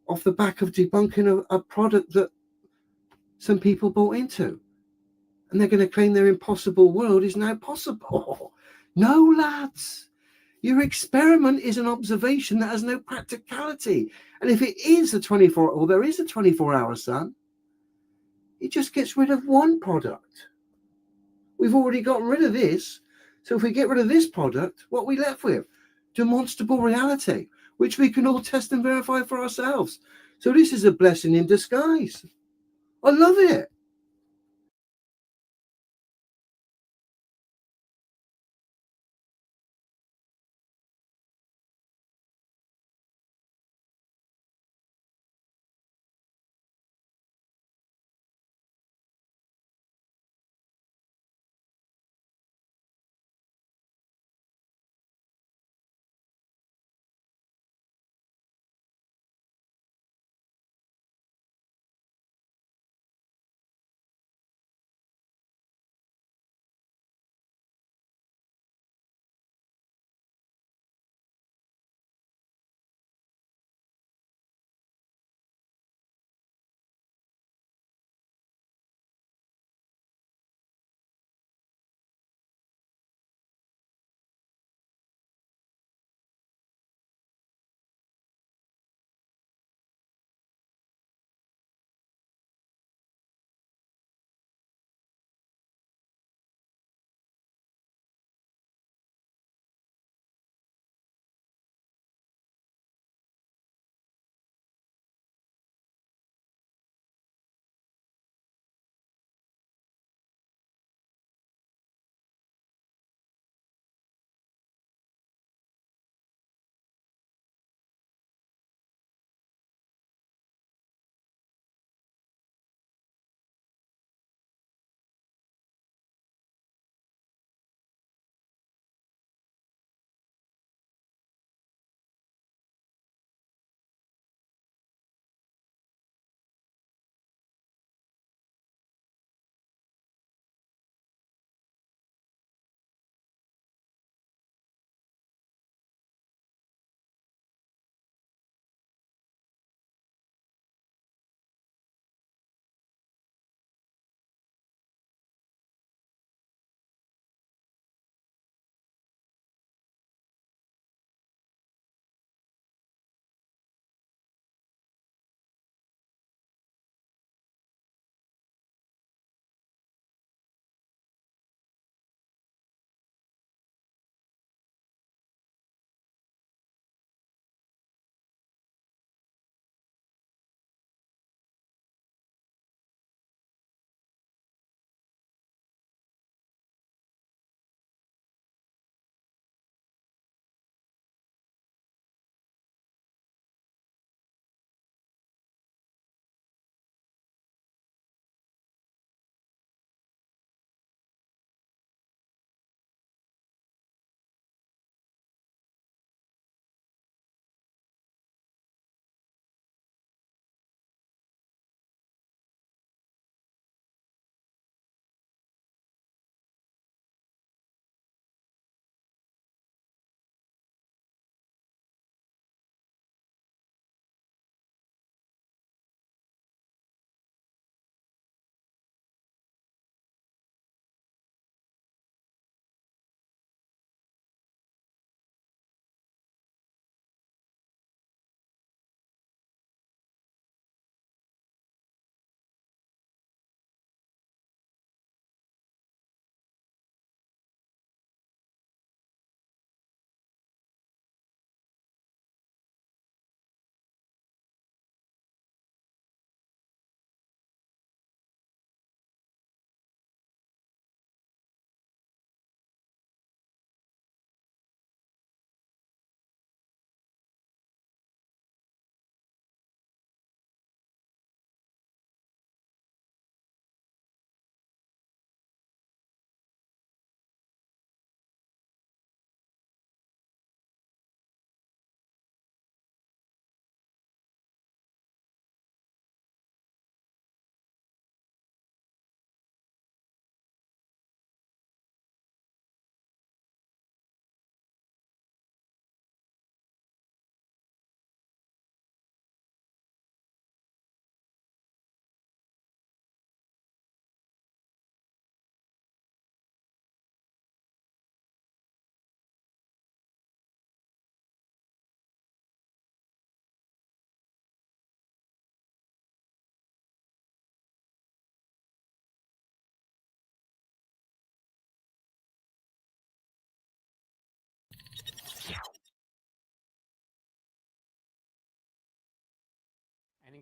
off the back of debunking a product that some people bought into. And they're going to claim their impossible world is now possible. No, lads. Your experiment is an observation that has no practicality. And if it is a 24, or there is a 24-hour sun, it just gets rid of one product. We've already gotten rid of this. So if we get rid of this product, what are we left with? Demonstrable reality, which we can all test and verify for ourselves. So this is a blessing in disguise. I love it.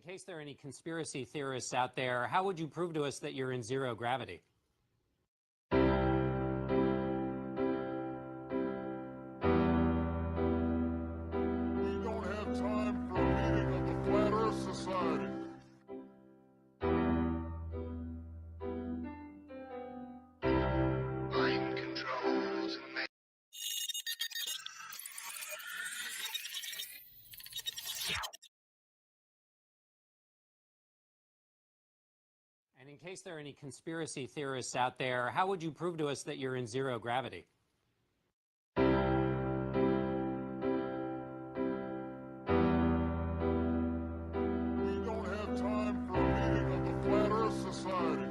case there are any conspiracy theorists out there, how would you prove to us that you're in zero gravity? Time for a meeting of the Flat Earth Society. Mind control to make. And in case there are any conspiracy theorists out there, how would you prove to us that you're in zero gravity? Time for a meeting of the Flat Earth Society.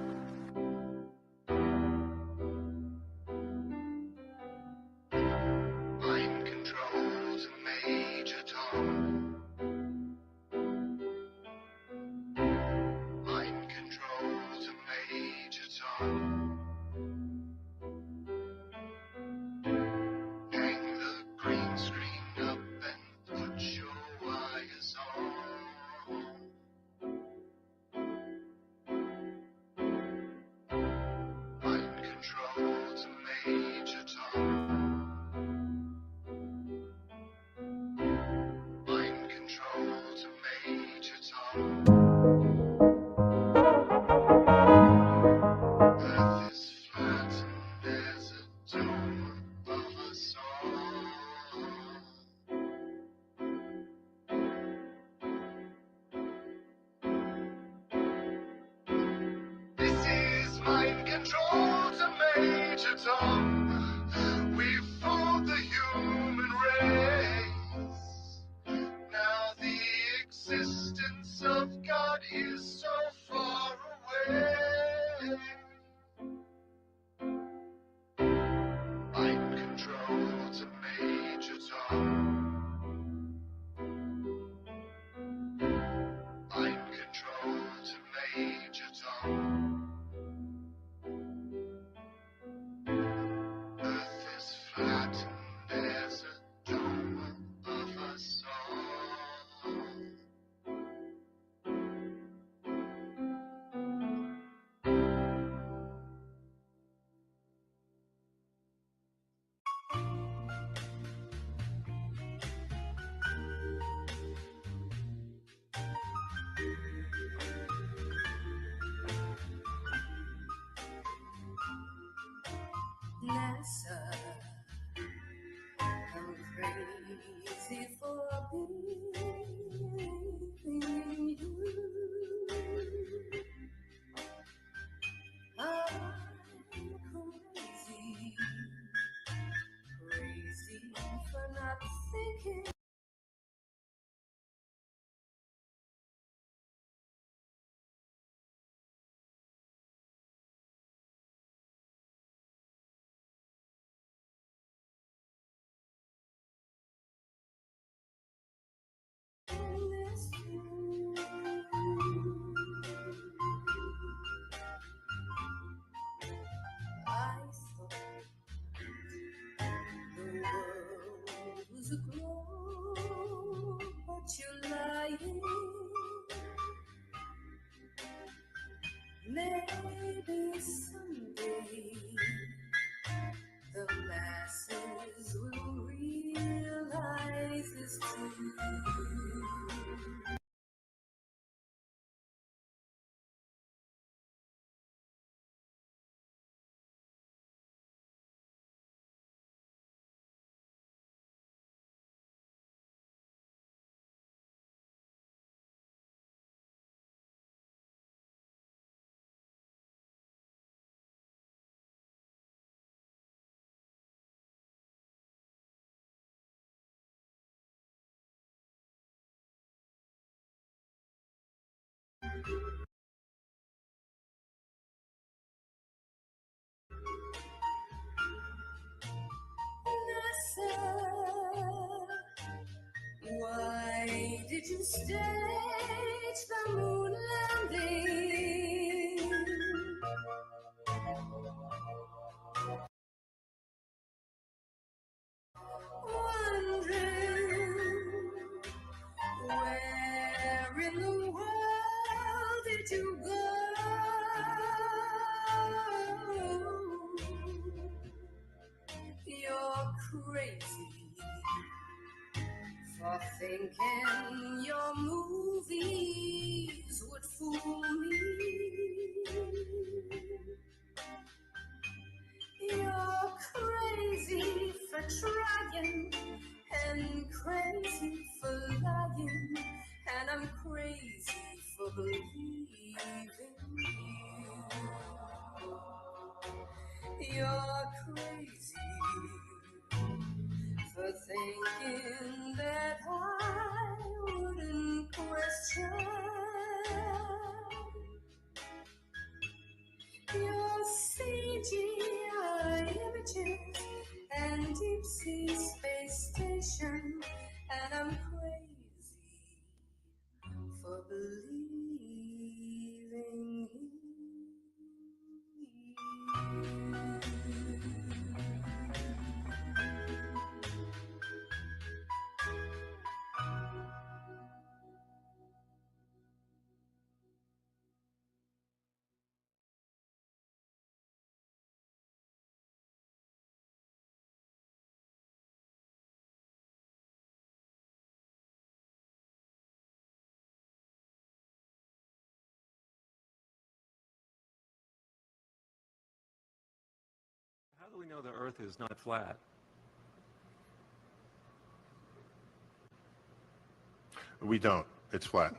Mind control to Major Tom. Mind control to Major Tom. Hang the green screen up and put your wires on. Control to Major Tom. Mind control to Major Tom. Earth is flat and there's a dome above us all. This is mind control to Major Tom. We've fooled the human race. Now the existence of God is so far away. Mind control to Major Tom. Mind control to Major Tom. Earth is flat and there's a dome above us all. NASA, I'm crazy for believing you. I'm crazy for not thinking. I thought the world was a globe, but you're lying. Maybe someday the masses will realize this too. Why did you stage the moon landing? Wondering where in the world to go. You're crazy for thinking your movies would fool me. You're crazy for trying and crazy for lying, and I'm crazy for believing you. You're crazy for thinking that I wouldn't question your CGI images and deep sea space station, and I'm crazy for believing you. How do we know the Earth is not flat? We don't. It's flat.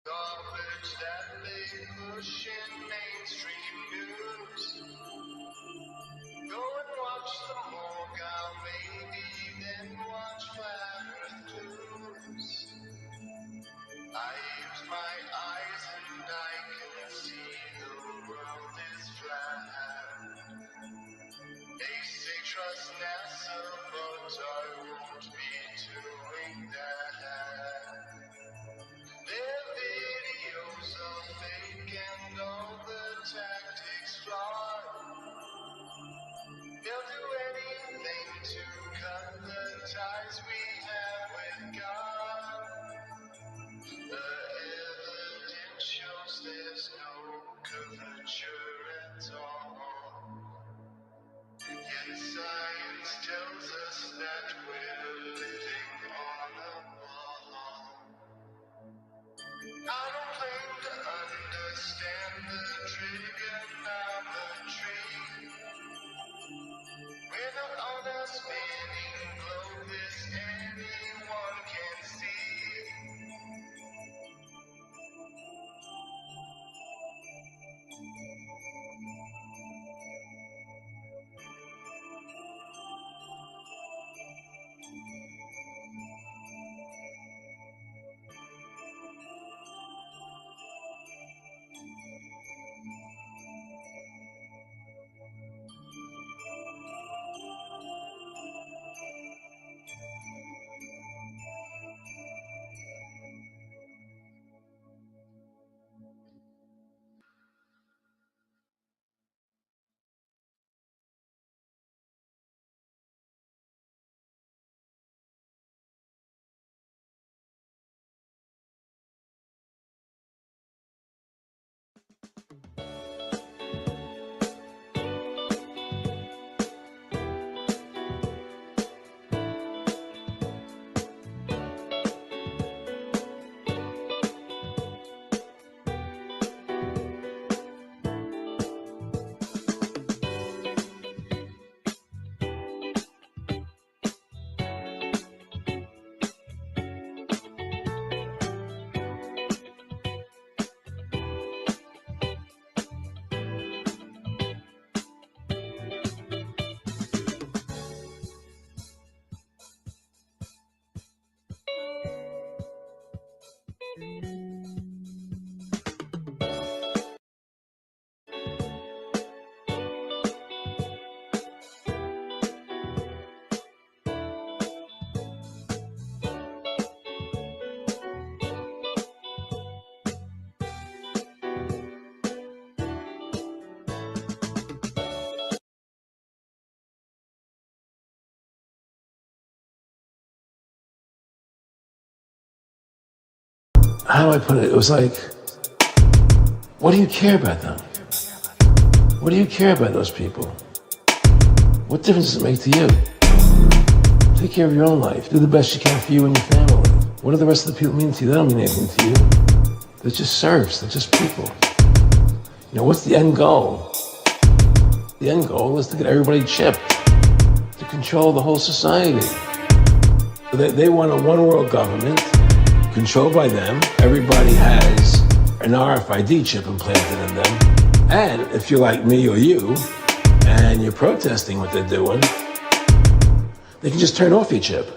Garbage that they push in mainstream news. Go and watch the Morgal, maybe then watch Flat Earth Clues. I use my eyes and I can see the world is flat. They say trust NASA, but I won't be doing that. Their videos are fake and all the tactics flawed. They'll do anything to cut the ties we have with God. The evidence shows there's no curvature at all. Yet science tells us that we're living How do I put it? It was like, what do you care about them? What do you care about those people? What difference does it make to you? Take care of your own life. Do the best you can for you and your family. What do the rest of the people mean to you? They don't mean anything to you. They're just serfs. They're just people. You know, what's the end goal? The end goal is to get everybody chipped, to control the whole society. They want a one-world government controlled by them. Everybody has an RFID chip implanted in them. And if you're like me or you, and you're protesting what they're doing, they can just turn off your chip.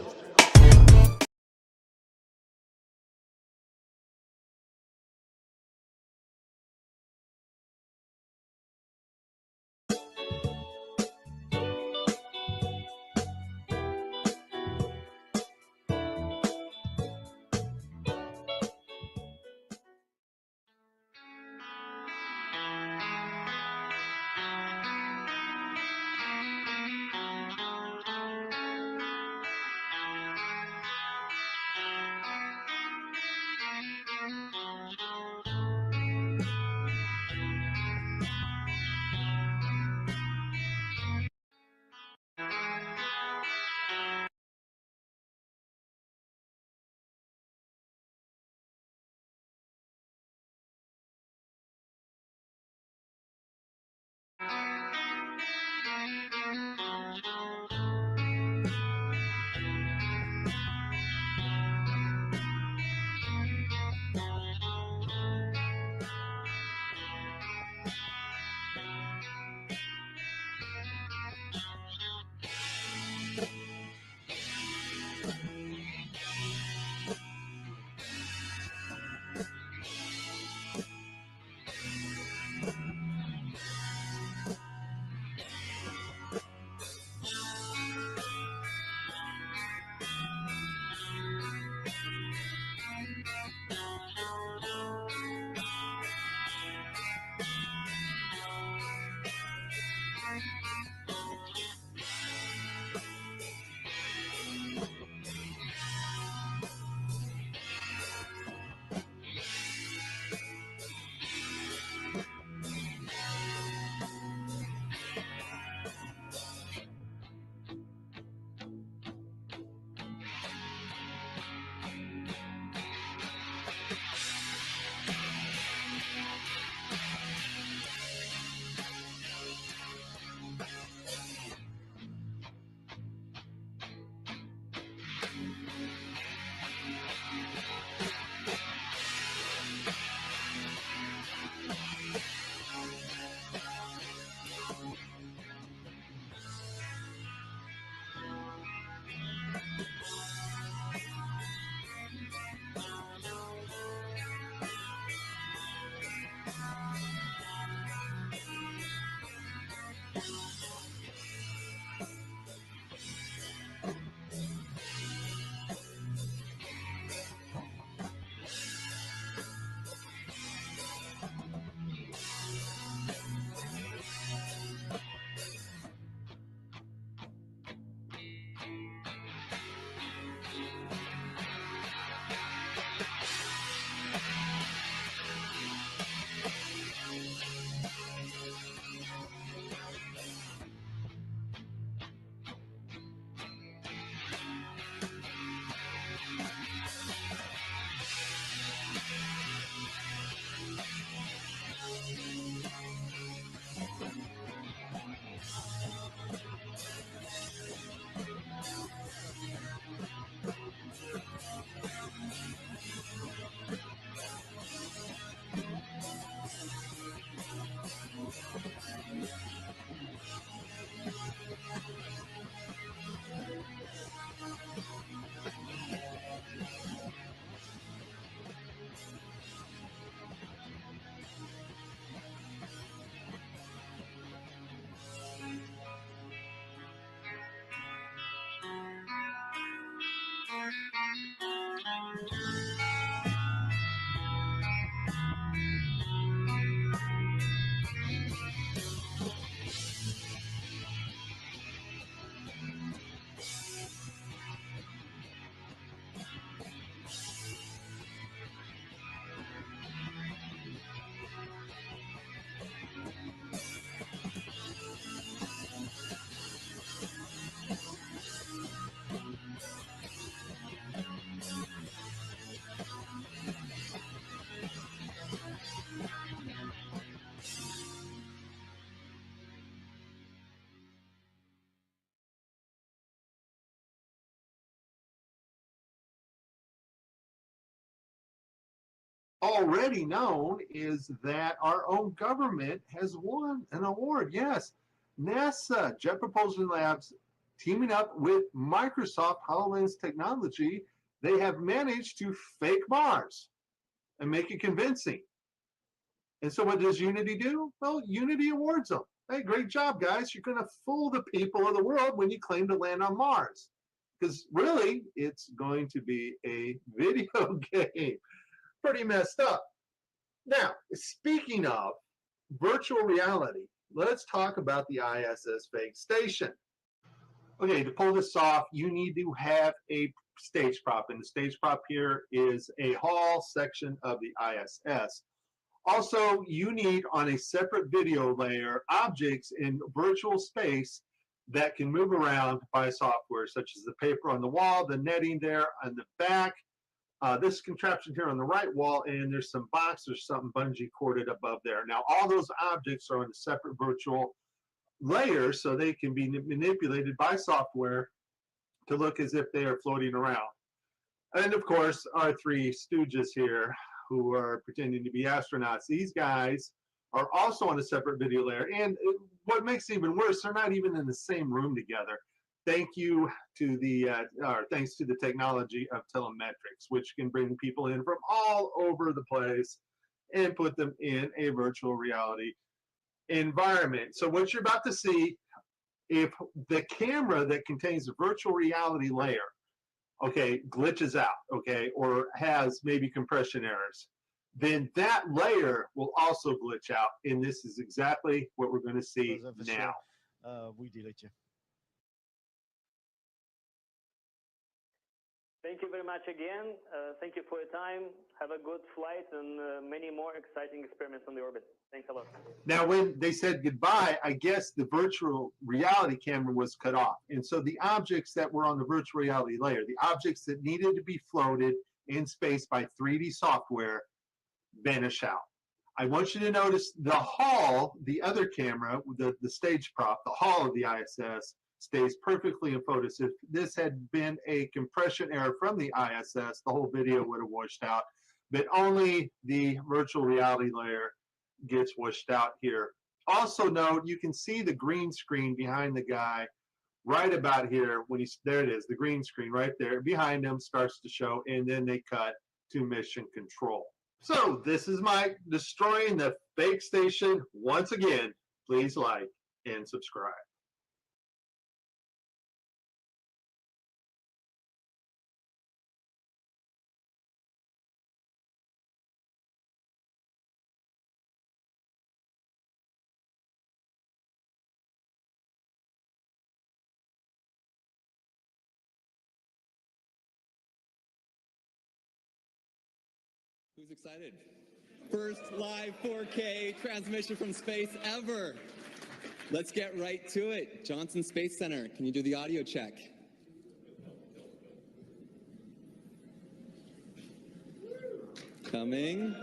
already known is that our own government has won an award. Yes, NASA, Jet Propulsion Labs, teaming up with Microsoft HoloLens technology, they have managed to fake Mars and make it convincing. And so what does Unity do? Well, Unity awards them. Hey, great job, guys. You're going to fool the people of the world when you claim to land on Mars. Because really, it's going to be a video game. Pretty messed up. Now, speaking of virtual reality, let's talk about the ISS fake station. Okay, to pull this off, you need to have a stage prop, and the stage prop here is a hall section of the ISS. Also, you need on a separate video layer objects in virtual space that can move around by software, such as the paper on the wall, the netting there on the back, this contraption here on the right wall, and there's some boxes, something bungee corded above there. Now, all those objects are on a separate virtual layer, so they can be manipulated by software to look as if they are floating around. And of course, our three stooges here who are pretending to be astronauts, these guys are also on a separate video layer. And what makes it even worse, they're not even in the same room together. Thanks to the technology of telemetrics, which can bring people in from all over the place and put them in a virtual reality environment. So what you're about to see, if the camera that contains the virtual reality layer, okay, glitches out, okay, or has maybe compression errors, then that layer will also glitch out. And this is exactly what we're going to see now. We delete you. Thank you very much again. Thank you for your time. Have a good flight and many more exciting experiments on the orbit. Thanks a lot. Now, when they said goodbye, I guess the virtual reality camera was cut off. And so the objects that were on the virtual reality layer, the objects that needed to be floated in space by 3D software, vanish out. I want you to notice the hull, the other camera, the stage prop, the hull of the ISS, stays perfectly in focus. If this had been a compression error from the ISS, the whole video would have washed out, but only the virtual reality layer gets washed out here. Also note, you can see the green screen behind the guy right about here. When he's there, it is, the green screen right there behind him starts to show, and then they cut to mission control. So this is Mike destroying the fake station once again. Please like and subscribe. Who's excited? First live 4K transmission from space ever. Let's get right to it. Johnson Space Center, can you do the audio check? Coming.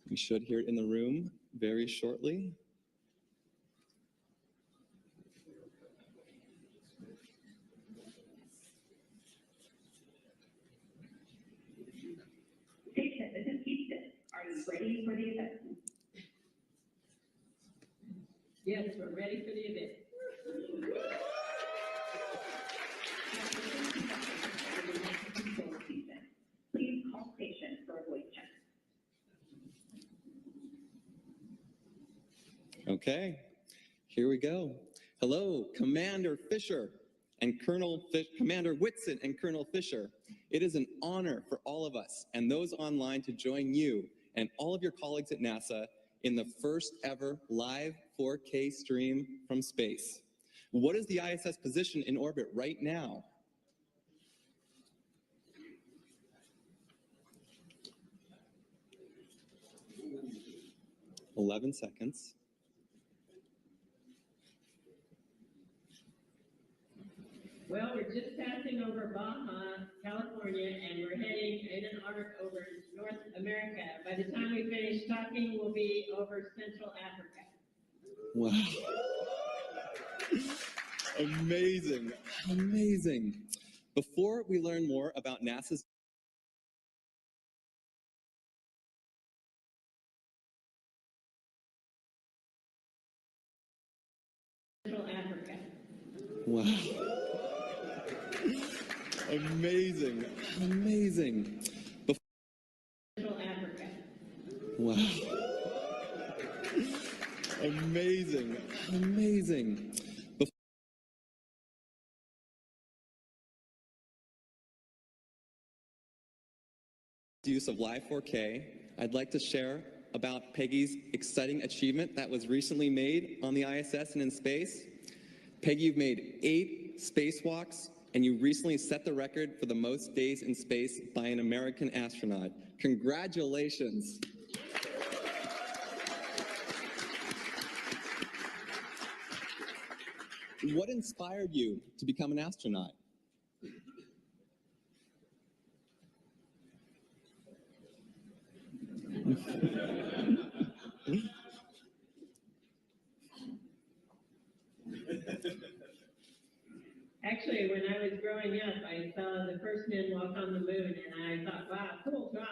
We should hear it in the room very shortly. Ready for the event? Yes, we're ready for the event. Please call station for a voice check. Okay, here we go. Hello, Commander Fisher and Commander Whitson and Colonel Fisher. It is an honor for all of us and those online to join you and all of your colleagues at NASA in the first ever live 4K stream from space. What is the ISS position in orbit right now? "11 seconds. Well, we're just passing over Baja, California, and we're heading in an arc over North America. By the time we finish talking, we'll be over Central Africa. Wow. Amazing, amazing. Before we learn more about NASA's Central Africa. Wow. Amazing. Amazing. Central Africa. Wow. Amazing. Amazing. Use of Live 4K, I'd like to share about Peggy's exciting achievement that was recently made on the ISS and in space. Peggy, you've made 8 spacewalks, and you recently set the record for the most days in space by an American astronaut. Congratulations. What inspired you to become an astronaut? Actually, when I was growing up, I saw the first men walk on the moon, and I thought, wow, cool job.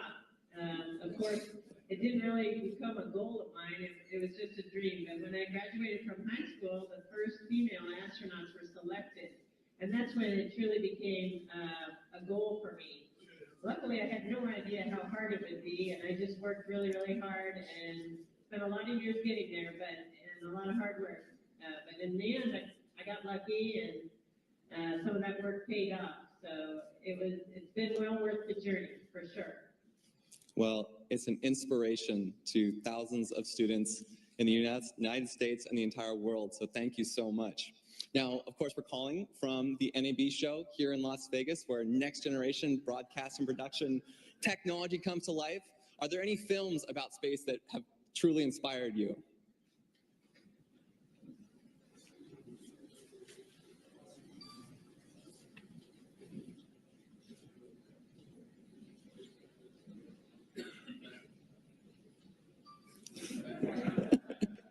Of course, it didn't really become a goal of mine. It was just a dream. But when I graduated from high school, the first female astronauts were selected. And that's when it truly became a goal for me. Luckily, I had no idea how hard it would be, and I just worked really, really hard and spent a lot of years getting there, and a lot of hard work. But in the end, I got lucky, and some of that work paid off. So it's been well worth the journey, for sure. Well, it's an inspiration to thousands of students in the United States and the entire world, so thank you so much. Now, of course, we're calling from the NAB show here in Las Vegas, where next generation broadcast and production technology comes to life. Are there any films about space that have truly inspired you?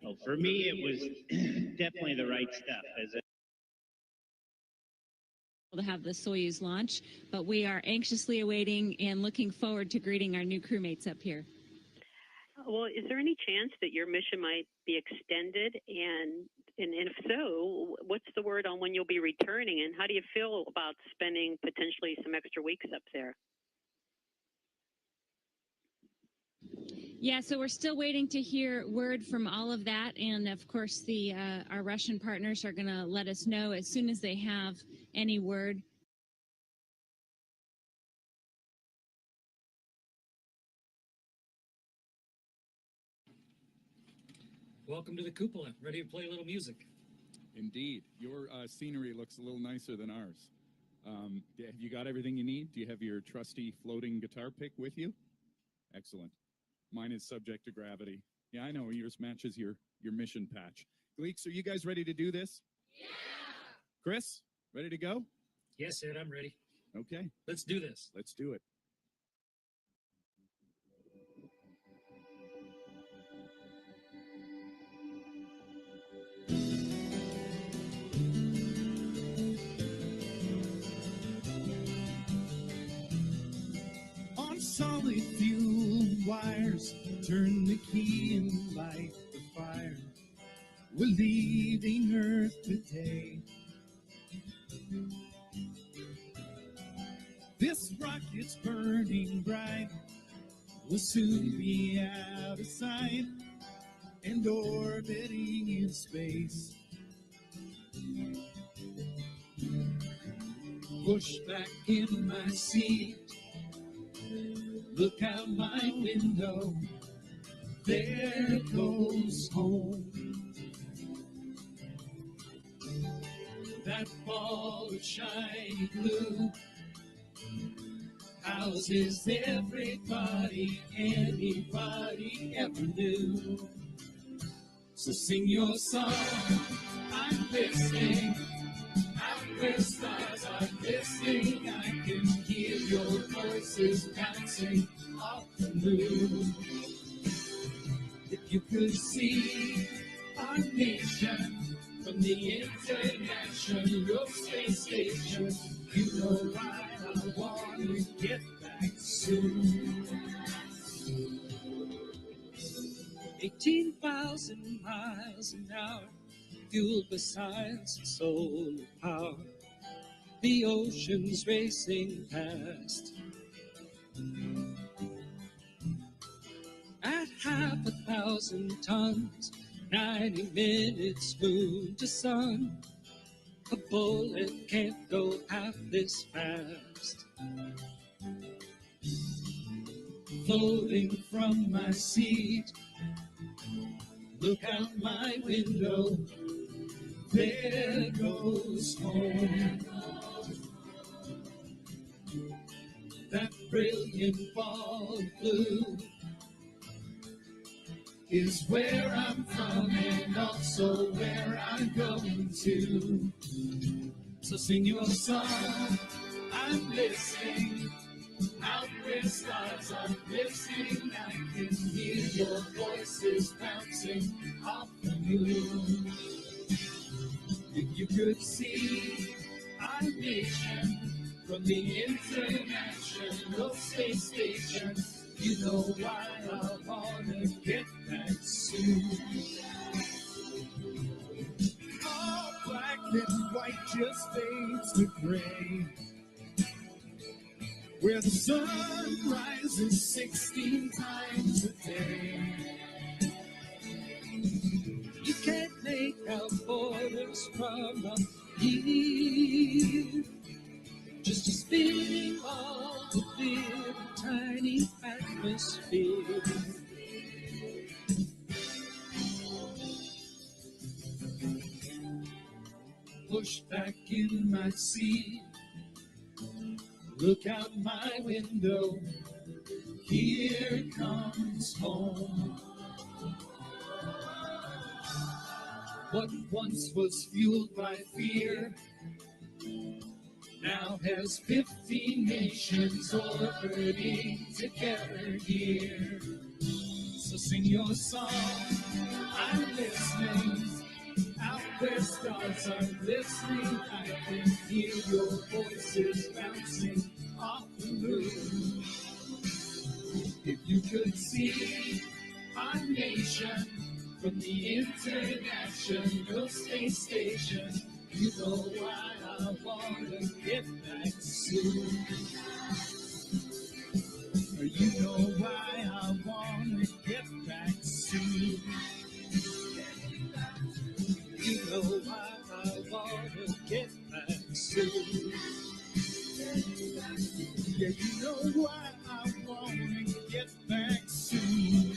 Well, for me, it was definitely the right step. To have the Soyuz launch, but we are anxiously awaiting and looking forward to greeting our new crewmates up here. Well, is there any chance that your mission might be extended? And if so, what's the word on when you'll be returning? And how do you feel about spending potentially some extra weeks up there? Yeah, so we're still waiting to hear word from all of that, and of course, our Russian partners are going to let us know as soon as they have any word. Welcome to the cupola. Ready to play a little music? Indeed. Your scenery looks a little nicer than ours. Have you got everything you need? Do you have your trusty floating guitar pick with you? Excellent. Mine is subject to gravity. Yeah, I know. Yours matches your mission patch. Gleeks, are you guys ready to do this? Yeah! Chris, ready to go? Yes, Ed, I'm ready. Okay. Let's do this. Let's do it. On solid fuel wires, turn the key and light the fire. We're leaving Earth today. This rocket's burning bright, will soon be out of sight and orbiting in space. Push back in my seat, look out my window, there goes home. That ball of shiny blue houses everybody anybody ever knew. So sing your song, I'm listening. Out where stars are listening, I can hear your voices bouncing off the moon. If you could see our nation from the International Space Station, You know why I want to get back soon. 18,000 miles an hour, fueled by science and solar power. The ocean's racing past. At 5,000 tons, 90 minutes moon to sun. A bullet can't go half this fast. Floating from my seat, look out my window, there goes home. That brilliant ball of blue is where I'm from and also where I'm going to. So sing your song, I'm listening. Out where stars are listening, I can hear your voices bouncing off the moon. If you could see our nation from the International Space Station, you know why I wanna get back soon. All black and white just fades to gray, where the sun rises 16 times a day. You can't make out borders from up here, just a spinning ball to fill a tiny atmosphere. Push back in my seat, look out my window, here comes home. What once was fueled by fear now has 50 nations orbiting together here. So sing your song, I'm listening. Out where stars are listening, I can hear your voices bouncing off the moon. If you could see our nation from the International Space Station, you know why I want to get back soon. You know why I want to get back soon. You know why I want to get back soon. Yeah, you know why I want to get back soon.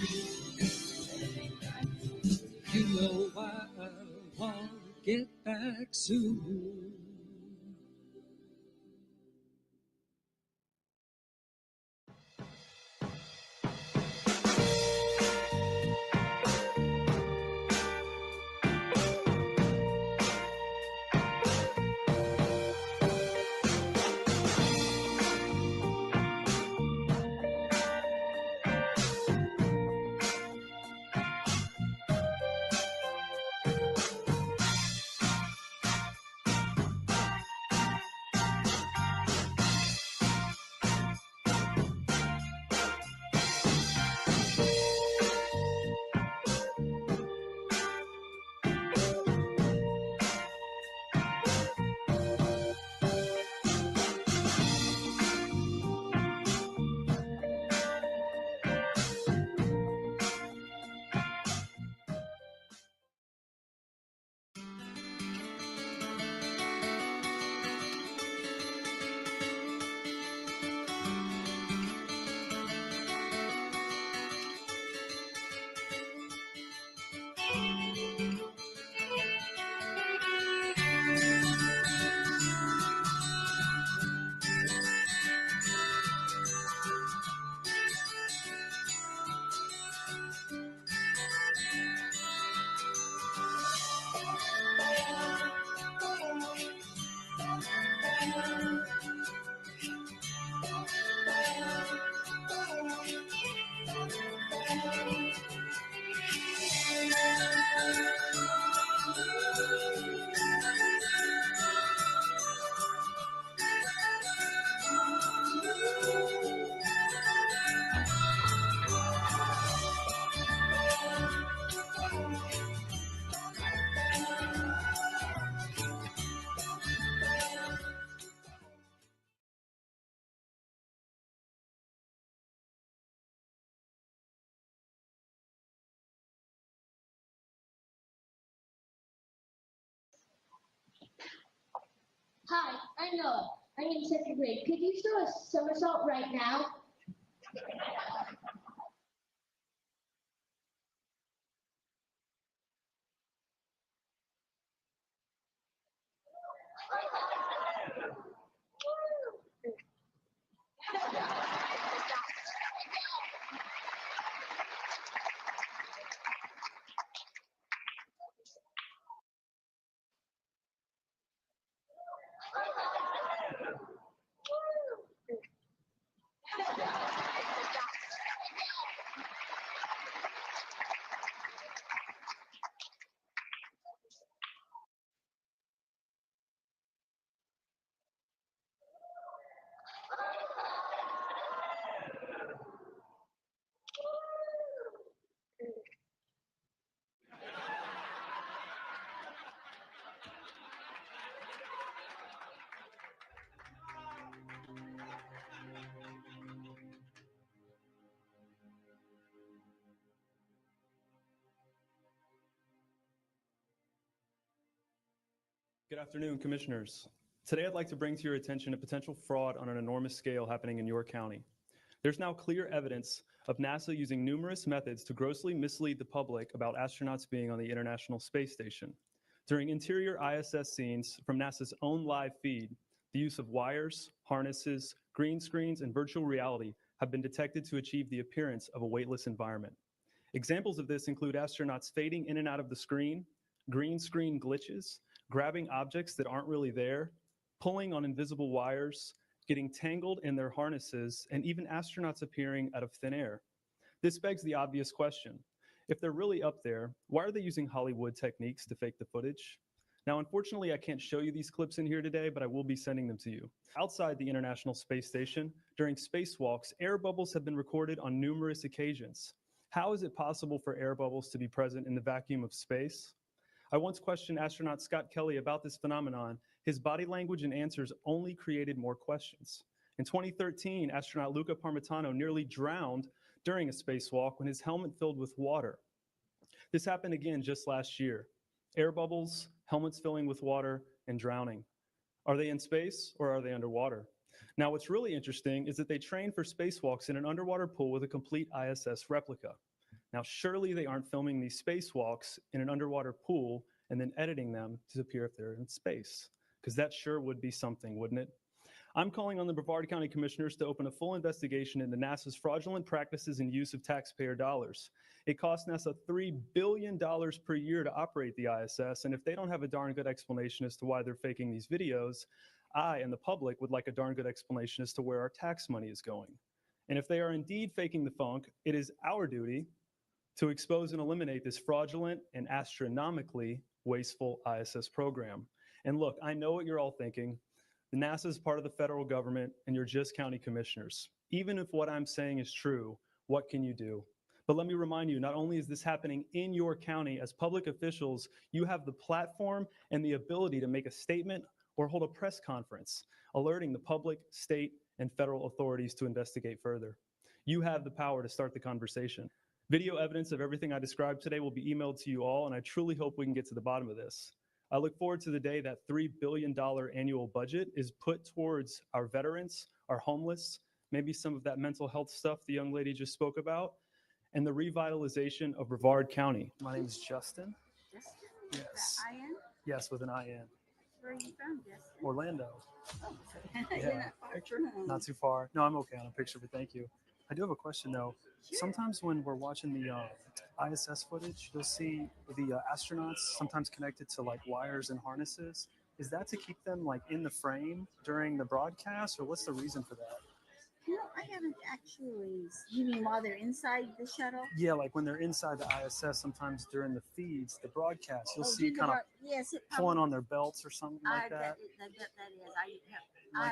You know why I want to get back soon. Hi, I'm Noah. I'm in second grade. Could you show a somersault right now? Good afternoon, Commissioners. Today I'd like to bring to your attention a potential fraud on an enormous scale happening in your county. There's now clear evidence of NASA using numerous methods to grossly mislead the public about astronauts being on the International Space Station. During interior ISS scenes from NASA's own live feed, the use of wires, harnesses, green screens, and virtual reality have been detected to achieve the appearance of a weightless environment. Examples of this include astronauts fading in and out of the screen, green screen glitches, grabbing objects that aren't really there, pulling on invisible wires, getting tangled in their harnesses, and even astronauts appearing out of thin air. This begs the obvious question. If they're really up there, why are they using Hollywood techniques to fake the footage? Now, unfortunately, I can't show you these clips in here today, but I will be sending them to you. Outside the International Space Station, during spacewalks, air bubbles have been recorded on numerous occasions. How is it possible for air bubbles to be present in the vacuum of space? I once questioned astronaut Scott Kelly about this phenomenon. His body language and answers only created more questions. In 2013, astronaut Luca Parmitano nearly drowned during a spacewalk when his helmet filled with water. This happened again just last year. Air bubbles, helmets filling with water, and drowning. Are they in space or are they underwater? Now, what's really interesting is that they train for spacewalks in an underwater pool with a complete ISS replica. Now, surely they aren't filming these spacewalks in an underwater pool and then editing them to appear if they're in space, because that sure would be something, wouldn't it? I'm calling on the Brevard County Commissioners to open a full investigation into NASA's fraudulent practices and use of taxpayer dollars. It costs NASA $3 billion per year to operate the ISS, and if they don't have a darn good explanation as to why they're faking these videos, I and the public would like a darn good explanation as to where our tax money is going. And if they are indeed faking the funk, it is our duty to expose and eliminate this fraudulent and astronomically wasteful ISS program. And look, I know what you're all thinking. NASA is part of the federal government and you're just county commissioners. Even if what I'm saying is true, what can you do? But let me remind you, not only is this happening in your county, as public officials, you have the platform and the ability to make a statement or hold a press conference, alerting the public, state, and federal authorities to investigate further. You have the power to start the conversation. Video evidence of everything I described today will be emailed to you all, and I truly hope we can get to the bottom of this. I look forward to the day that $3 billion annual budget is put towards our veterans, our homeless, maybe some of that mental health stuff the young lady just spoke about, and the revitalization of Brevard County. My name is Justin. Justin? Yes. I-N? Yes, with an I-N. Where are you from, Justin? Orlando. Oh, Yeah. you're not far from. Not too far. No, I'm okay on a picture, but thank you. I do have a question though. Sure. Sometimes when we're watching the ISS footage, you'll see the astronauts sometimes connected to like wires and harnesses. Is that to keep them like in the frame during the broadcast, or what's the reason for that? You know, I haven't actually, you mean while they're inside the shuttle? Yeah, like when they're inside the ISS, sometimes during the feeds, the broadcast, you'll see kind of yes, pulling on their belts or something like that. I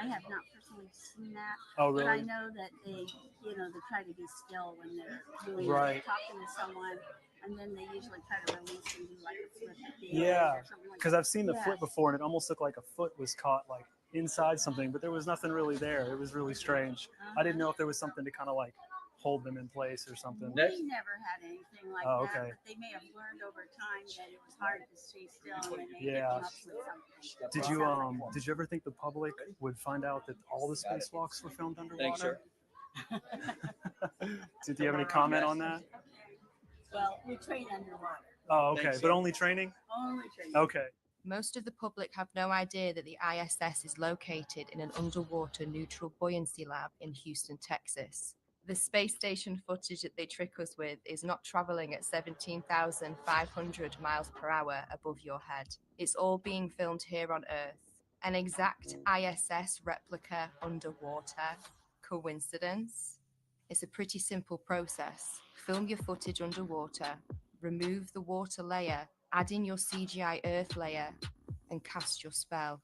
have not personally seen that. Oh, really? But I know that they, they try to be still when they're doing talking to someone, and then they usually try to release and do like a flip. Yeah, because I've seen the flip before, and it almost looked like a foot was caught like inside something, but there was nothing really there. It was really strange. I didn't know if there was something to kind of like hold them in place or something. We never had anything like Oh, that, okay. but they may have learned over time that it was hard to stay still, and they may Yeah. have come up with something. Did you ever think the public would find out that all the spacewalks were filmed underwater? Did you have any comment on that? Well, we train underwater. Oh, okay, but only training? Only training. Okay. Most of the public have no idea that the ISS is located in an underwater neutral buoyancy lab in Houston, Texas. The space station footage that they trick us with is not traveling at 17,500 miles per hour above your head. It's all being filmed here on Earth. An exact ISS replica underwater. Coincidence? It's a pretty simple process. Film your footage underwater, remove the water layer, add in your CGI Earth layer, and cast your spell.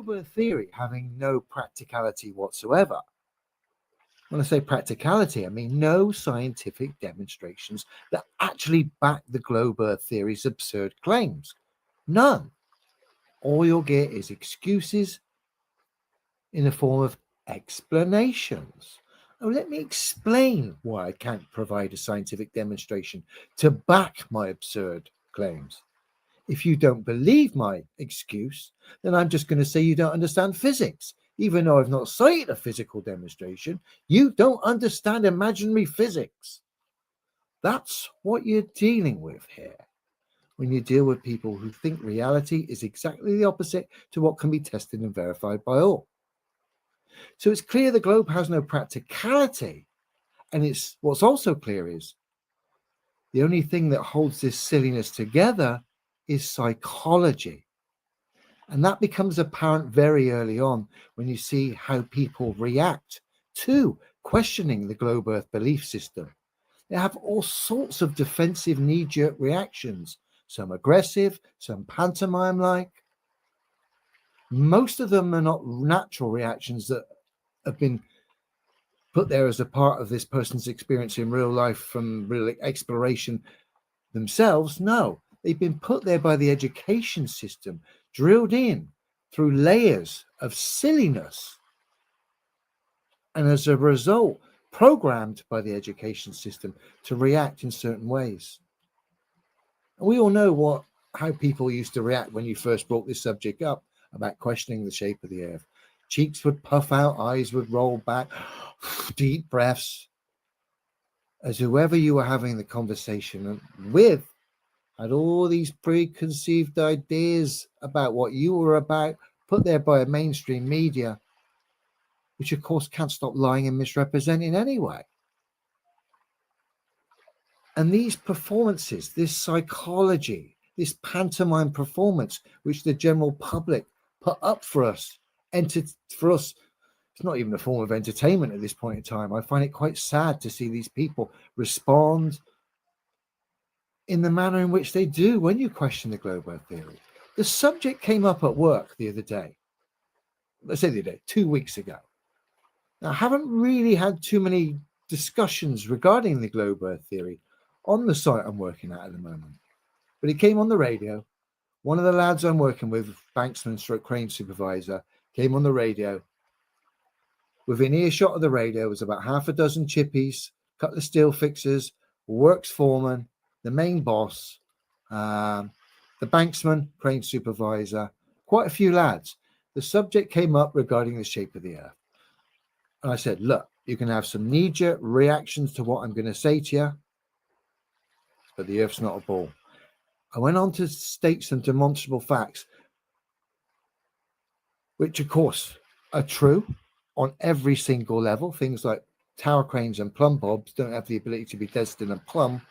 Globe theory having no practicality whatsoever. When I say practicality, I mean no scientific demonstrations that actually back the globe Earth theory's absurd claims. None. All you'll get is excuses in the form of explanations. Oh, let me explain why I can't provide a scientific demonstration to back my absurd claims. If you don't believe my excuse, then I'm just going to say you don't understand physics. Even though I've not cited a physical demonstration, you don't understand imaginary physics. That's what you're dealing with here when you deal with people who think reality is exactly the opposite to what can be tested and verified by all. So it's clear the globe has no practicality. And it's what's also clear is the only thing that holds this silliness together is psychology. And that becomes apparent very early on when you see how people react to questioning the globe Earth belief system. They have all sorts of defensive knee-jerk reactions, some aggressive, some pantomime-like. Most of them are not natural reactions that have been put there as a part of this person's experience in real life from real exploration themselves. No, they've been put there by the education system, drilled in through layers of silliness, and as a result, programmed by the education system to react in certain ways. And we all know how people used to react when you first brought this subject up about questioning the shape of the earth. Cheeks would puff out, eyes would roll back, deep breaths, as whoever you were having the conversation with had all these preconceived ideas about what you were about, put there by a mainstream media, which of course can't stop lying and misrepresenting anyway. And these performances, this psychology, this pantomime performance, which the general public put up for us, it's not even a form of entertainment at this point in time. I find it quite sad to see these people respond in the manner in which they do when you question the globe Earth theory. The subject came up at work the other day. Let's say the other day, 2 weeks ago. Now, I haven't really had too many discussions regarding the globe Earth theory on the site I'm working at the moment. But it came on the radio. One of the lads I'm working with, banksman / crane supervisor, came on the radio. Within earshot of the radio was about half a dozen chippies, a couple of steel fixers, works foreman, the main boss, the banksman, crane supervisor, quite a few lads. The subject came up regarding the shape of the earth. And I said, look, you can have some knee-jerk reactions to what I'm going to say to you, but the earth's not a ball. I went on to state some demonstrable facts, which of course are true on every single level. Things like tower cranes and plumb bobs don't have the ability to be destined and plumb,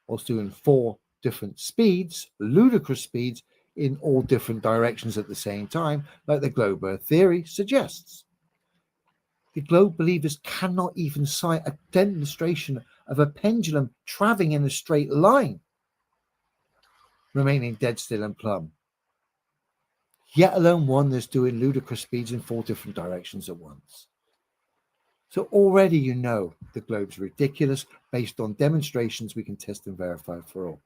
whilst doing 4 different speeds, ludicrous speeds, in all different directions at the same time, like the globe Earth theory suggests. The globe believers cannot even cite a demonstration of a pendulum traveling in a straight line, remaining dead still and plumb, yet alone one that's doing ludicrous speeds in 4 different directions at once. So already you know the globe's ridiculous based on demonstrations we can test and verify for all.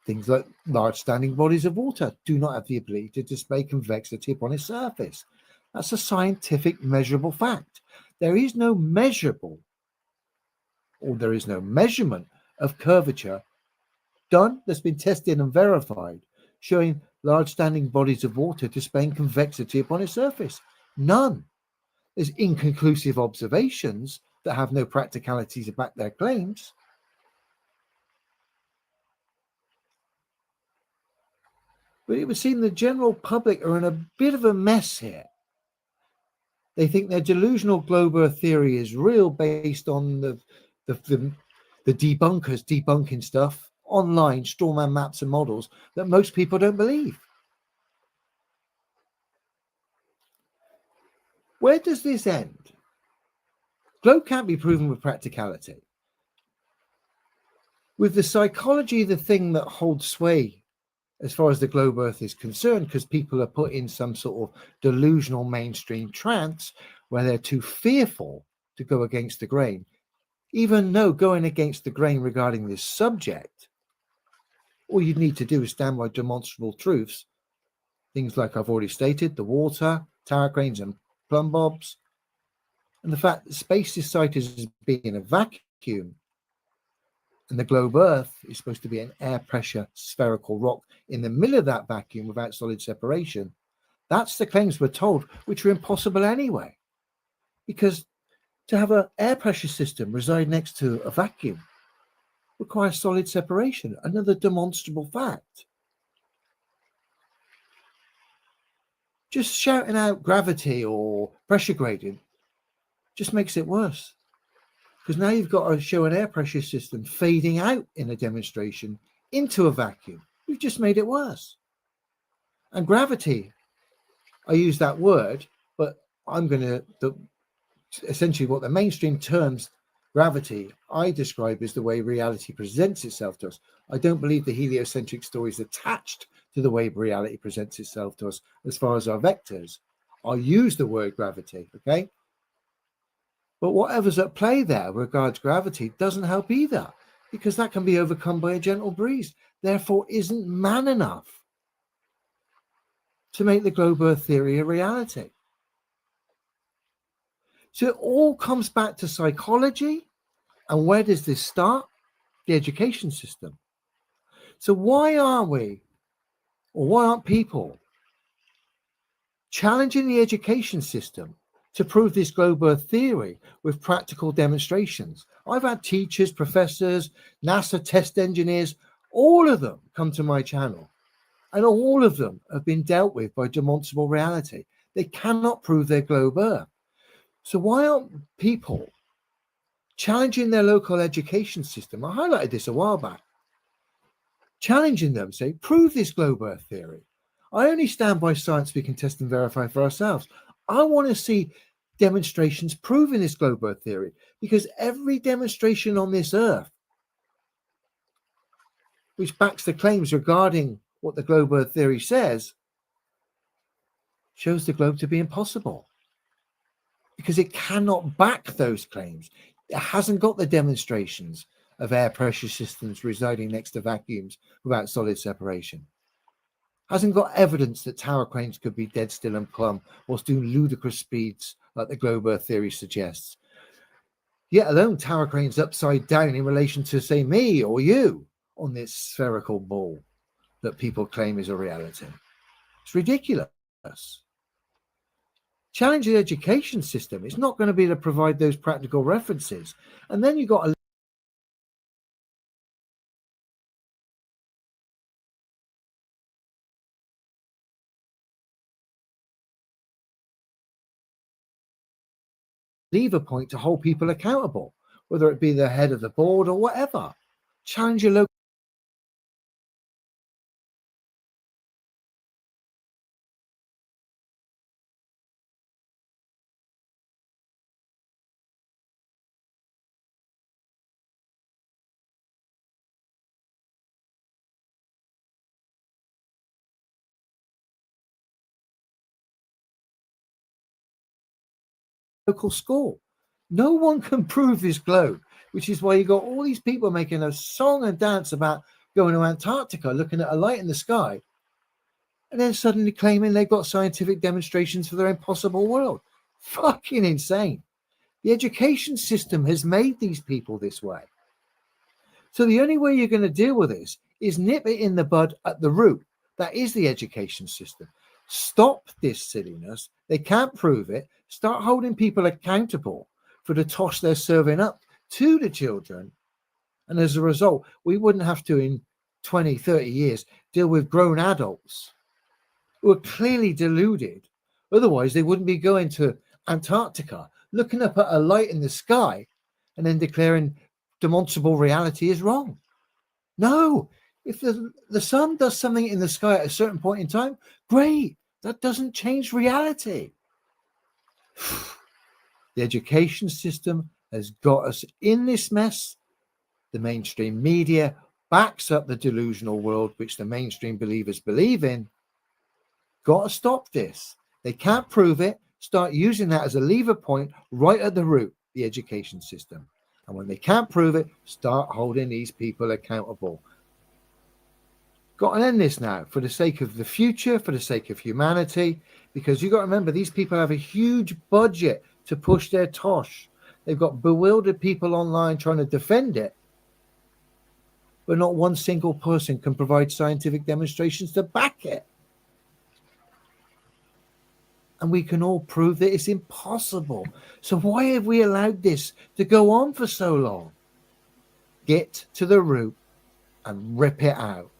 Things like large standing bodies of water do not have the ability to display convexity upon its surface. That's a scientific measurable fact. There is no measurable, or there is no measurement of curvature done that's been tested and verified, showing large standing bodies of water displaying convexity upon its surface. None. There's inconclusive observations that have no practicalities to back their claims. But it would seem the general public are in a bit of a mess here. They think their delusional globe Earth theory is real based on the debunkers debunking stuff online, strawman maps and models that most people don't believe. Where does this end? Globe can't be proven with practicality. With the psychology the thing that holds sway as far as the globe Earth is concerned, because people are put in some sort of delusional mainstream trance where they're too fearful to go against the grain. Even though going against the grain regarding this subject, all you need to do is stand by demonstrable truths, things like I've already stated, the water, tower cranes and plumb bobs, and the fact that space is cited as being a vacuum, and the globe Earth is supposed to be an air pressure spherical rock in the middle of that vacuum without solid separation. That's the claims we're told, which are impossible anyway. Because to have an air pressure system reside next to a vacuum requires solid separation, another demonstrable fact. Just shouting out gravity or pressure gradient just makes it worse. Because now you've got to show an air pressure system fading out in a demonstration into a vacuum. You've just made it worse. And gravity, I use that word, but I'm going to, essentially what the mainstream terms gravity, I describe as the way reality presents itself to us. I don't believe the heliocentric story is attached to the way reality presents itself to us as far as our vectors. I use the word gravity, okay? But whatever's at play there regards gravity doesn't help either, because that can be overcome by a gentle breeze. Therefore, isn't man enough to make the globe Earth theory a reality? So it all comes back to psychology. And where does this start? The education system. So why aren't we, or why aren't people challenging the education system to prove this globe Earth theory with practical demonstrations? I've had teachers, professors, NASA test engineers, all of them come to my channel, and all of them have been dealt with by demonstrable reality. They cannot prove their globe Earth. So why aren't people challenging their local education system? I highlighted this a while back. Challenging them, say, prove this globe Earth theory. I only stand by science we can test and verify for ourselves. I want to see demonstrations proving this globe Earth theory, because every demonstration on this Earth which backs the claims regarding what the globe Earth theory says shows the globe to be impossible, because it cannot back those claims. It hasn't got the demonstrations of air pressure systems residing next to vacuums without solid separation. Hasn't got evidence that tower cranes could be dead still and plumb whilst doing ludicrous speeds like the globe Earth theory suggests. Yet alone tower cranes upside down in relation to, say, me or you on this spherical ball that people claim is a reality. It's ridiculous. Challenge the education system. It's not going to be to provide those practical references. And then you've got to lever point to hold people accountable, whether it be the head of the board or whatever. Challenge your local school. No one can prove this globe, which is why you got all these people making a song and dance about going to Antarctica, looking at a light in the sky, and then suddenly claiming they've got scientific demonstrations for their impossible world. Fucking insane. The education system has made these people this way. So the only way you're going to deal with this is nip it in the bud at the root. That is the education system. Stop this silliness. They can't prove it. Start holding people accountable for the toss they're serving up to the children. And as a result, we wouldn't have to, in 20, 30 years, deal with grown adults who are clearly deluded. Otherwise, they wouldn't be going to Antarctica, looking up at a light in the sky and then declaring demonstrable reality is wrong. No, if the sun does something in the sky at a certain point in time, great. That doesn't change reality. The education system has got us in this mess. The mainstream media, backs up the delusional world which the mainstream believers believe in. Got to stop this. They can't prove it. Start using that as a lever point right at the root, the education system. And when they can't prove it, start holding these people accountable. Got to end this now for the sake of the future, for the sake of humanity, because you've got to remember these people have a huge budget to push their tosh. They've got bewildered people online trying to defend it, but not one single person can provide scientific demonstrations to back it. And we can all prove that it's impossible. So why have we allowed this to go on for so long? Get to the root and rip it out.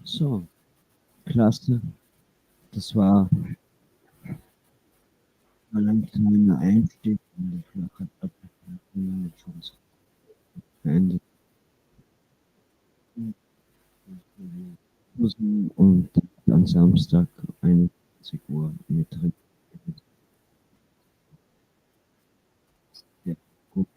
So, klasse. Das war ein kleiner Einstieg in die Flache beendet. Und am Samstag 21 Uhr mit drin. Ja, gut.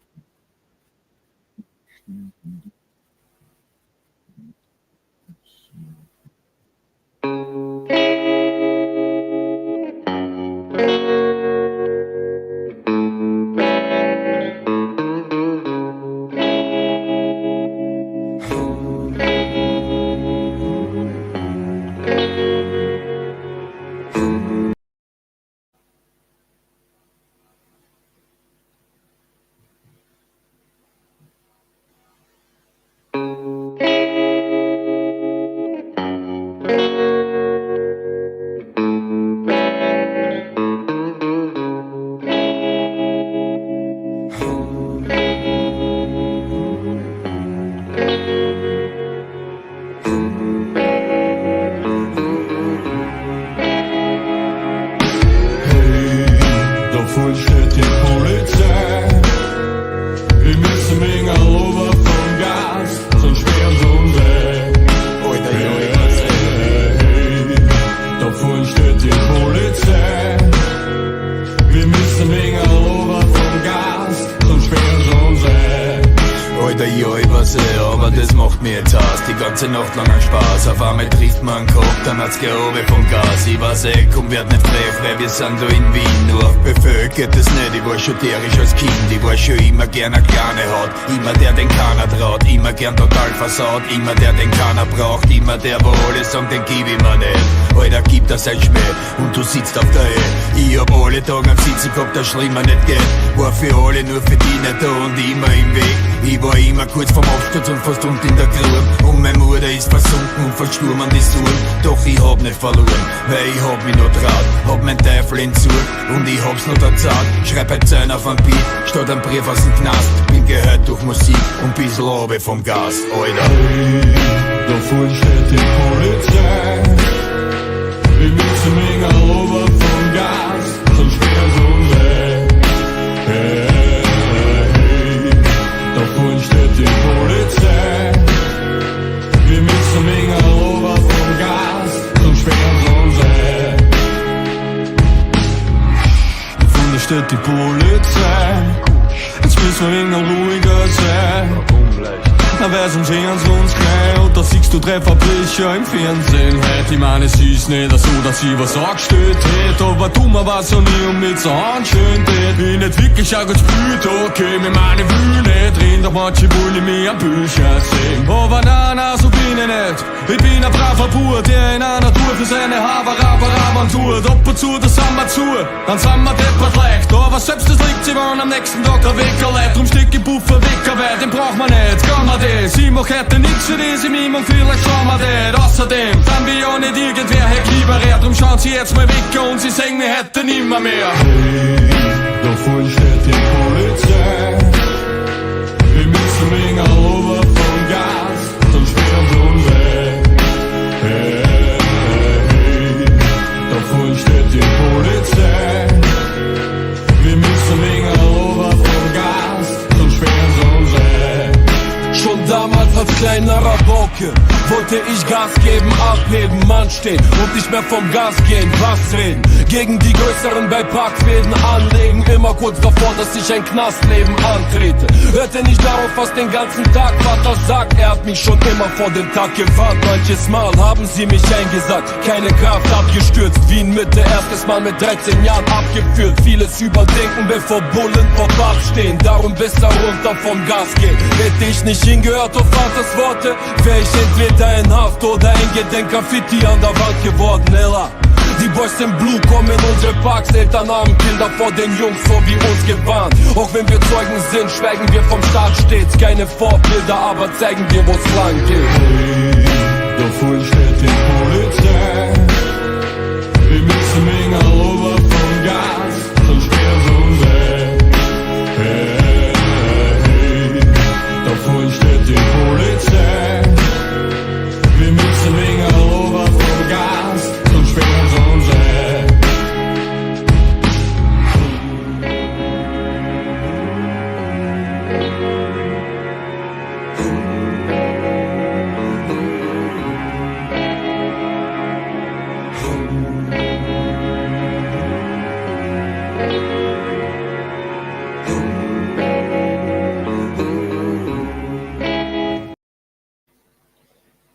Nacht lang ein Spaß, auf einmal trifft man einen Kopf, dann hat's Gehobe vom Gas. Ich weiß komm, werd nicht frech, weil wir sind da in Wien. Nur auf Befehl geht es nicht, ich war schon tierisch als Kind. Ich war schon immer gern eine kleine Haut, immer der, den keiner traut. Immer gern total versaut, immer der, den keiner braucht. Immer der, wo alle sagen, den gib ich mir nicht. Alter, gib das ein Schmäh und du sitzt auf der Ehe. Ich hab alle Tage am Sitzen gehabt, dass schlimmer nicht geht. War für alle, nur für die nicht da und immer im Weg. Ich war immer kurz vorm Absturz und fast unten in der Grube. Und meine Mutter ist versunken und versturm an die Suren. Doch ich hab nicht verloren, weil ich hab mich noch traut. Hab mein Teufel in Zug und ich hab's noch da zahlt. Schreib ein Zehn auf ein Beat, statt ein Brief aus dem Knast. Bin gehört durch Musik und bissl Robe vom Gas, Alter. Hey, da vorne steht die Polizei. Wir müssen mich Robe vom Gas, sonst wär's unweg. Hey, da vorne steht die Polizei. Wir müssen mich Robe vom Gas, sonst wär's unweg. Da vorne steht die Polizei. Jetzt müssen wir noch ruhiger sein. Na wär's um sehen sie uns gleich und da siehst du Trefferblicher im Fernsehen. Heute, ich meine, es ist nicht so, dass ich was angestellt hätte, aber du mir was ja nie und mit so anschön tät. Bin nicht wirklich auch gut spürt, okay, mit meine Wühle nicht drin, doch manche wollen mich am Bücher sehen. Aber na, so bin ich nicht. Ich bin ein braver Bub, der in einer Tour für seine Haber tut. Ab und zu, das sind wir zu, dann sind wir deppert leicht, aber selbst das liegt sie wollen am nächsten Tag ein Weckerle. Drum stick ich Puffer Wecker, weil den braucht man nicht, kann man das. Ich mach heute nix für das im Ihm und vielleicht schauen wir das. Außerdem, dann will ja nicht irgendwer Herr Kieberer. Drum schauen sie jetzt mal Wecker und sie sehen mir heute nimmer mehr. Hey, da vorne steht die Polizei. Wir müssen wegen over vom Gas, dann sperren sie uns weg. Hey, hey, da vorne steht die Polizei. Wir müssen wegen over vom Gas, dann sperren sie uns weg. Schon damals als kleinerer Bocke wollte ich Gas geben, abheben, Mann stehen und nicht mehr vom Gas gehen, was reden. Gegen die Größeren bei Parkfäden anlegen, immer kurz davor, dass ich ein Knastleben antrete. Hörte nicht darauf, was den ganzen Tag Vater sagt, er hat mich schon immer vor den Tag gewarnt. Manches Mal haben sie mich eingesagt, keine Kraft abgestürzt, Wien Mitte, erstes Mal mit 13 Jahren abgeführt. Vieles überdenken, bevor Bullen vor Bar stehen, darum besser runter vom Gas gehen. Hätte ich nicht hingehört auf Vaters Worte, wär ich entweder in Haft oder ein Gedenkgraffiti an der Wand geworden, Ella. Die Boys in Blue kommen in unsere Parks, Eltern haben Kinder vor den Jungs so wie uns gewarnt. Auch wenn wir Zeugen sind, schweigen wir vom Staat stets. Keine Vorbilder, aber zeigen dir, wo's lang geht. Hey, da vorne steht die Polizei. Wir müssen wegen over vom Gas, dann sperren sie uns weg. Hey, hey, da vorne steht die Polizei. Wir müssen wegen over vom Gas, dann sperren sie uns weg.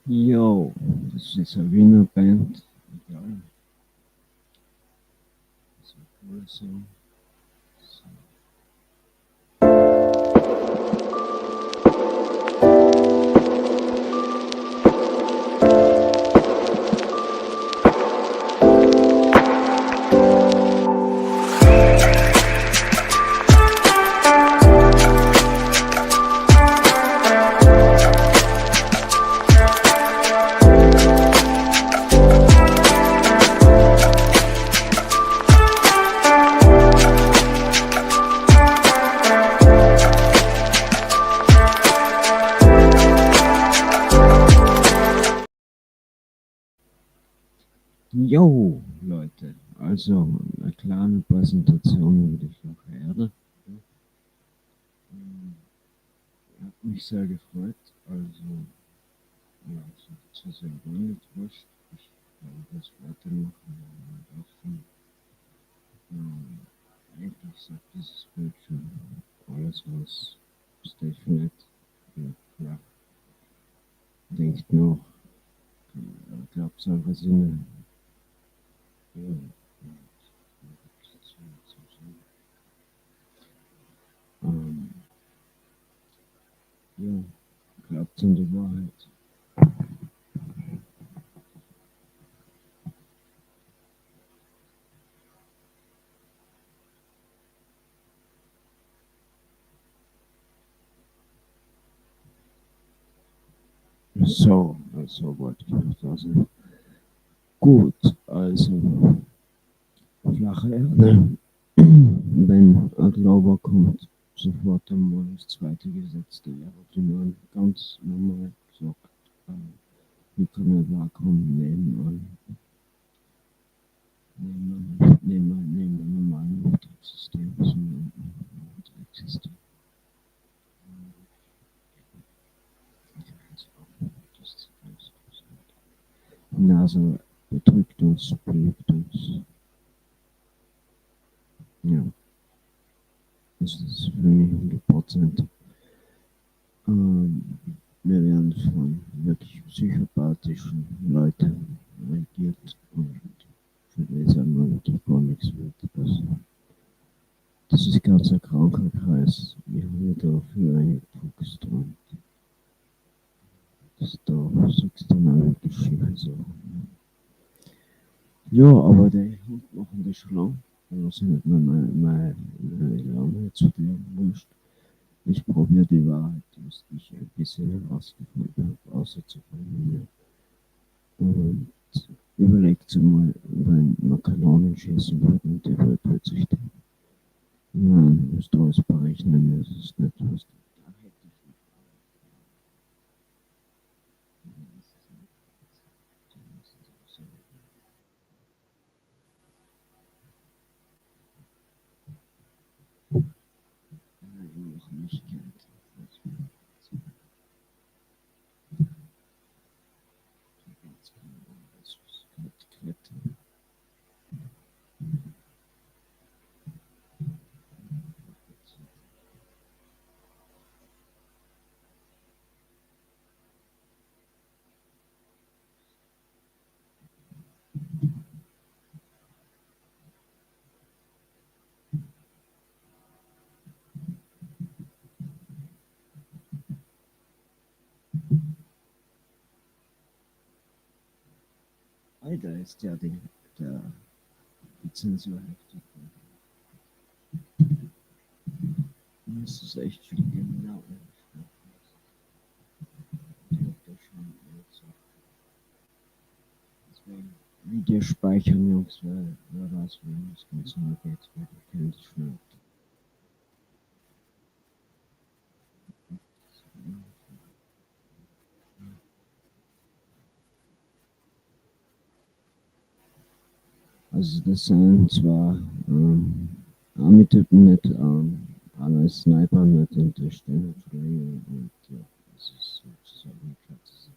Yo, das ist jetzt eine Wiener Band. Ja. Das ist ein cooler Song. Jo, Leute, also eine kleine Präsentation über die Flache Erde. Hat mich sehr gefreut, also ja, so sehr nicht wurscht. Ich werde das weitermachen und eigentlich sagt dieses Bild schon alles, was StationNet ja, denkt noch. Ich glaube, es einfach Sinne. Ja. Ja, glaubt an die Wahrheit. So, also wollte ich noch da sein. Gut, also flache Erde. Wenn ein Glauber kommt, sofort einmal das zweite Gesetz der Aerodynamik ganz normal gesagt, wir können Vakuum nehmen ein normalen Betriebssystem, Betriebssystem. NASA betrügt uns, belügt uns. Ja, das ist für mich 100%. Wir werden von wirklich psychopathischen Leuten regiert und für die sagen wir wirklich gar nichts wird. Das ist ganz ein kranker Kreis. Wir haben hier dafür eingefuchst und da sagst du dann wirklich schiefe Sachen. Ja, aber die machen das schon lang. Also nicht nur meine Laune zu dir, wurscht. Ich probiere die Wahrheit, die ich ein bisschen herausgefunden habe, auszubringen. Und überlegt mal, wenn man Kanonen schießen würde und die Welt wird sich dann. Nein, musst du alles berechnen, das ist nicht was. Noch nicht kennt. Alter, ist ja die Zensur heftig. Das ist echt viel genau. Deswegen Video speichern, Jungs, weil wer weiß, wie es ganz neu geht. Wir kennen es schnell. Also das sind zwar Army-Typen mit alle Sniper mit und die stehen auf Reihe und ja, das ist sozusagen klar zu sehen.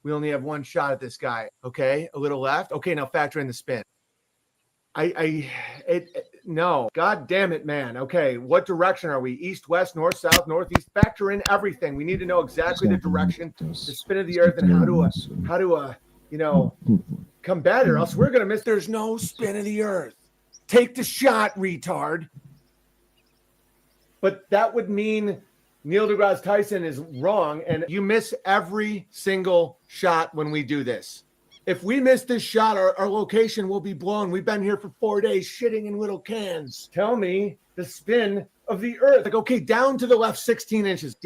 We only have one shot at this guy. Okay, a little left. Okay, now factor in the spin. No. God damn it, man. Okay, what direction are we? East, west, north, south, northeast. Factor in everything. We need to know exactly the direction, the spin of the earth, and how to come better. Else we're gonna miss. There's no spin of the earth. Take the shot, retard. But that would mean Neil deGrasse Tyson is wrong, and you miss every single shot when we do this. If we miss this shot, our location will be blown. We've been here for 4 days shitting in little cans. Tell me the spin of the earth. Like, okay, down to the left 16 inches.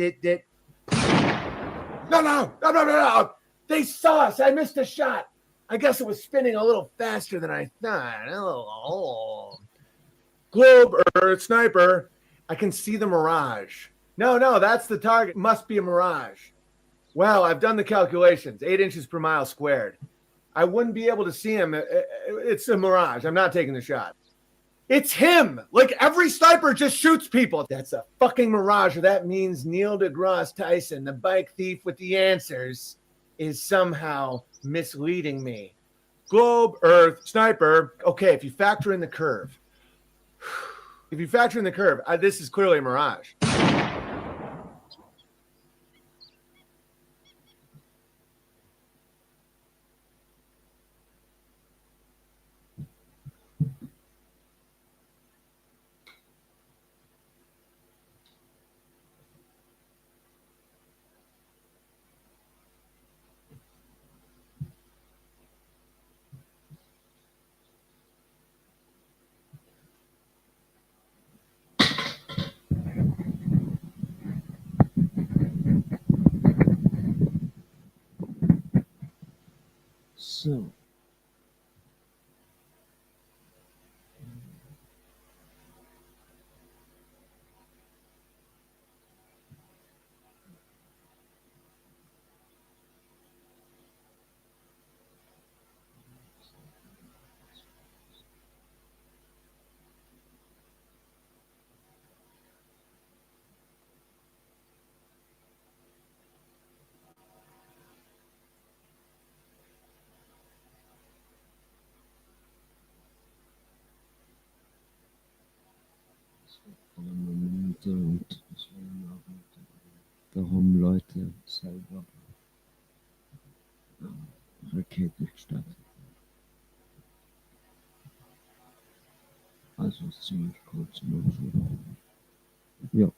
No. They saw us. I missed a shot. I guess it was spinning a little faster than I thought. Globe, Earth, sniper. I can see the mirage. No, that's the target. Must be a mirage. Well, I've done the calculations. 8 inches per mile squared. I wouldn't be able to see him. It's a mirage. I'm not taking the shot. It's him. Like every sniper just shoots people. That's a fucking mirage. That means Neil deGrasse Tyson, the bike thief with the answers, is somehow misleading me. Globe, Earth, sniper. Okay, if you factor in the curve, this is clearly a mirage. So. Momente und warum Leute selber Raketen starten. Also ist ziemlich kurz nur so. Ja.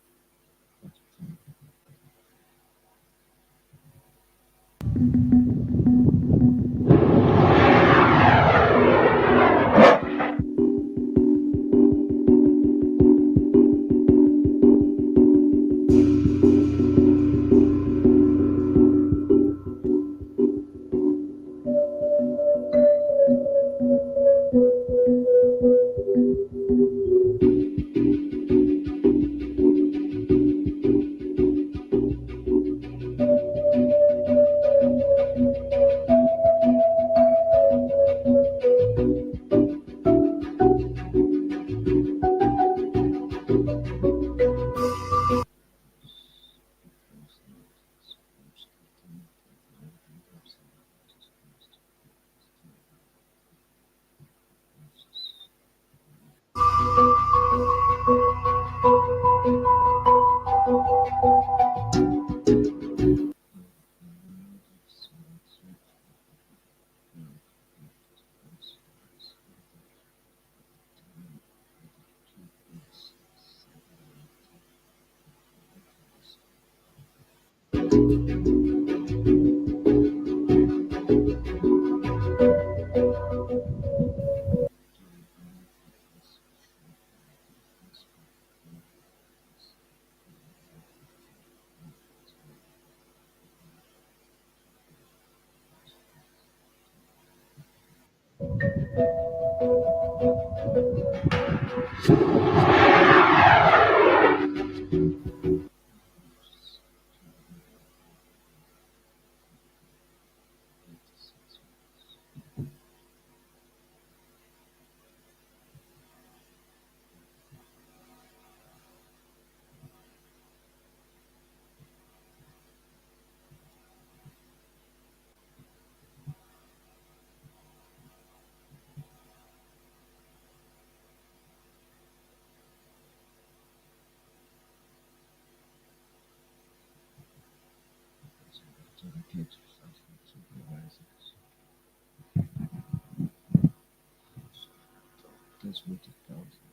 Das wird die 1000.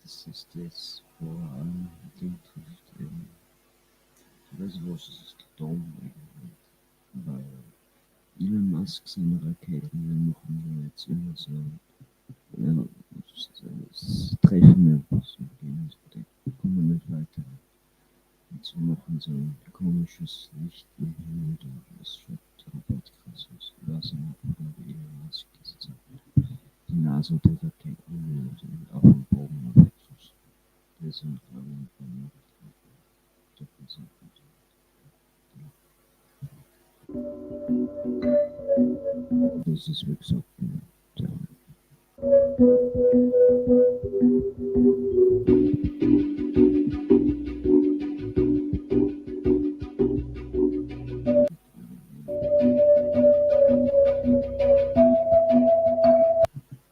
das ist das vor Ding trifft. Ich weiß nicht, was ist das dumm eigentlich. Weil Elon Musk seine Raketen, wir machen ja jetzt immer so, ja, das Treffen einfach so gehen, da kommen wir nicht weiter. Und wir machen so ein komisches Licht im Himmel, das schaut komplett krass aus. Ich weiß nicht, wie Elon Musk das sagt. Die Nase der Raketen auf dem Boden auf etwas. Das sind, glaube ich, ein paar Möglichkeiten. Das ist, wie gesagt, ja.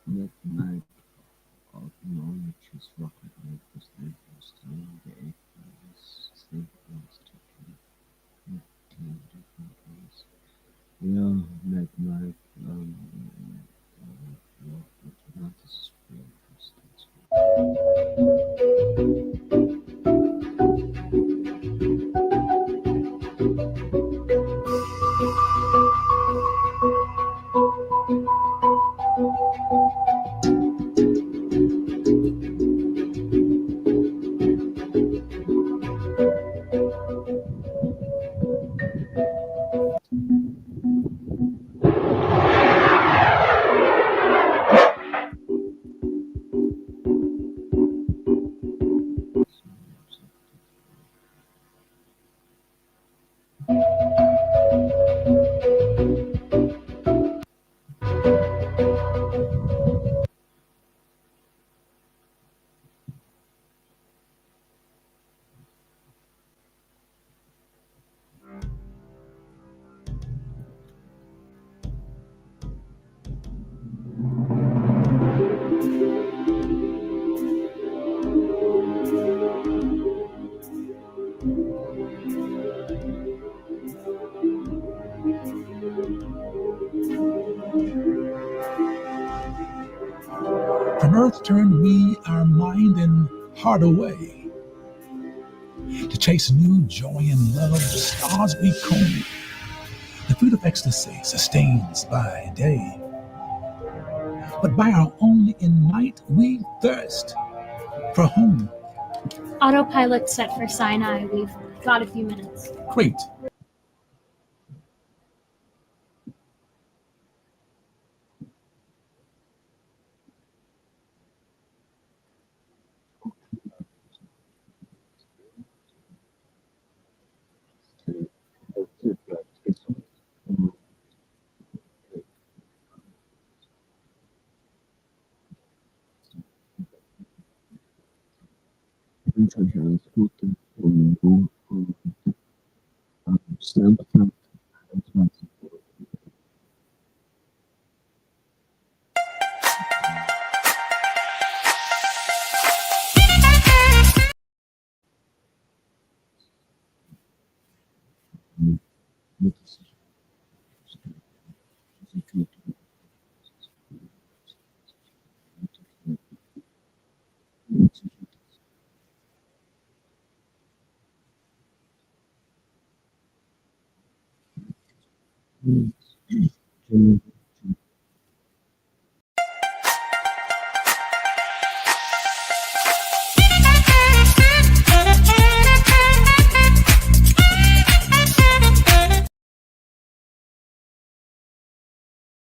Net like knowledge is rocket like the state was telling the eight state was taking different ways. Yeah, net like not this is real From earth turned we our mind and heart away to chase new joy and love. Stars we comb, the fruit of ecstasy sustains by day, but by our own in night we thirst for home. Autopilot set for Sinai. We've got a few minutes. Great. Ich wünsche euch alles Gute und Soundcloud 21.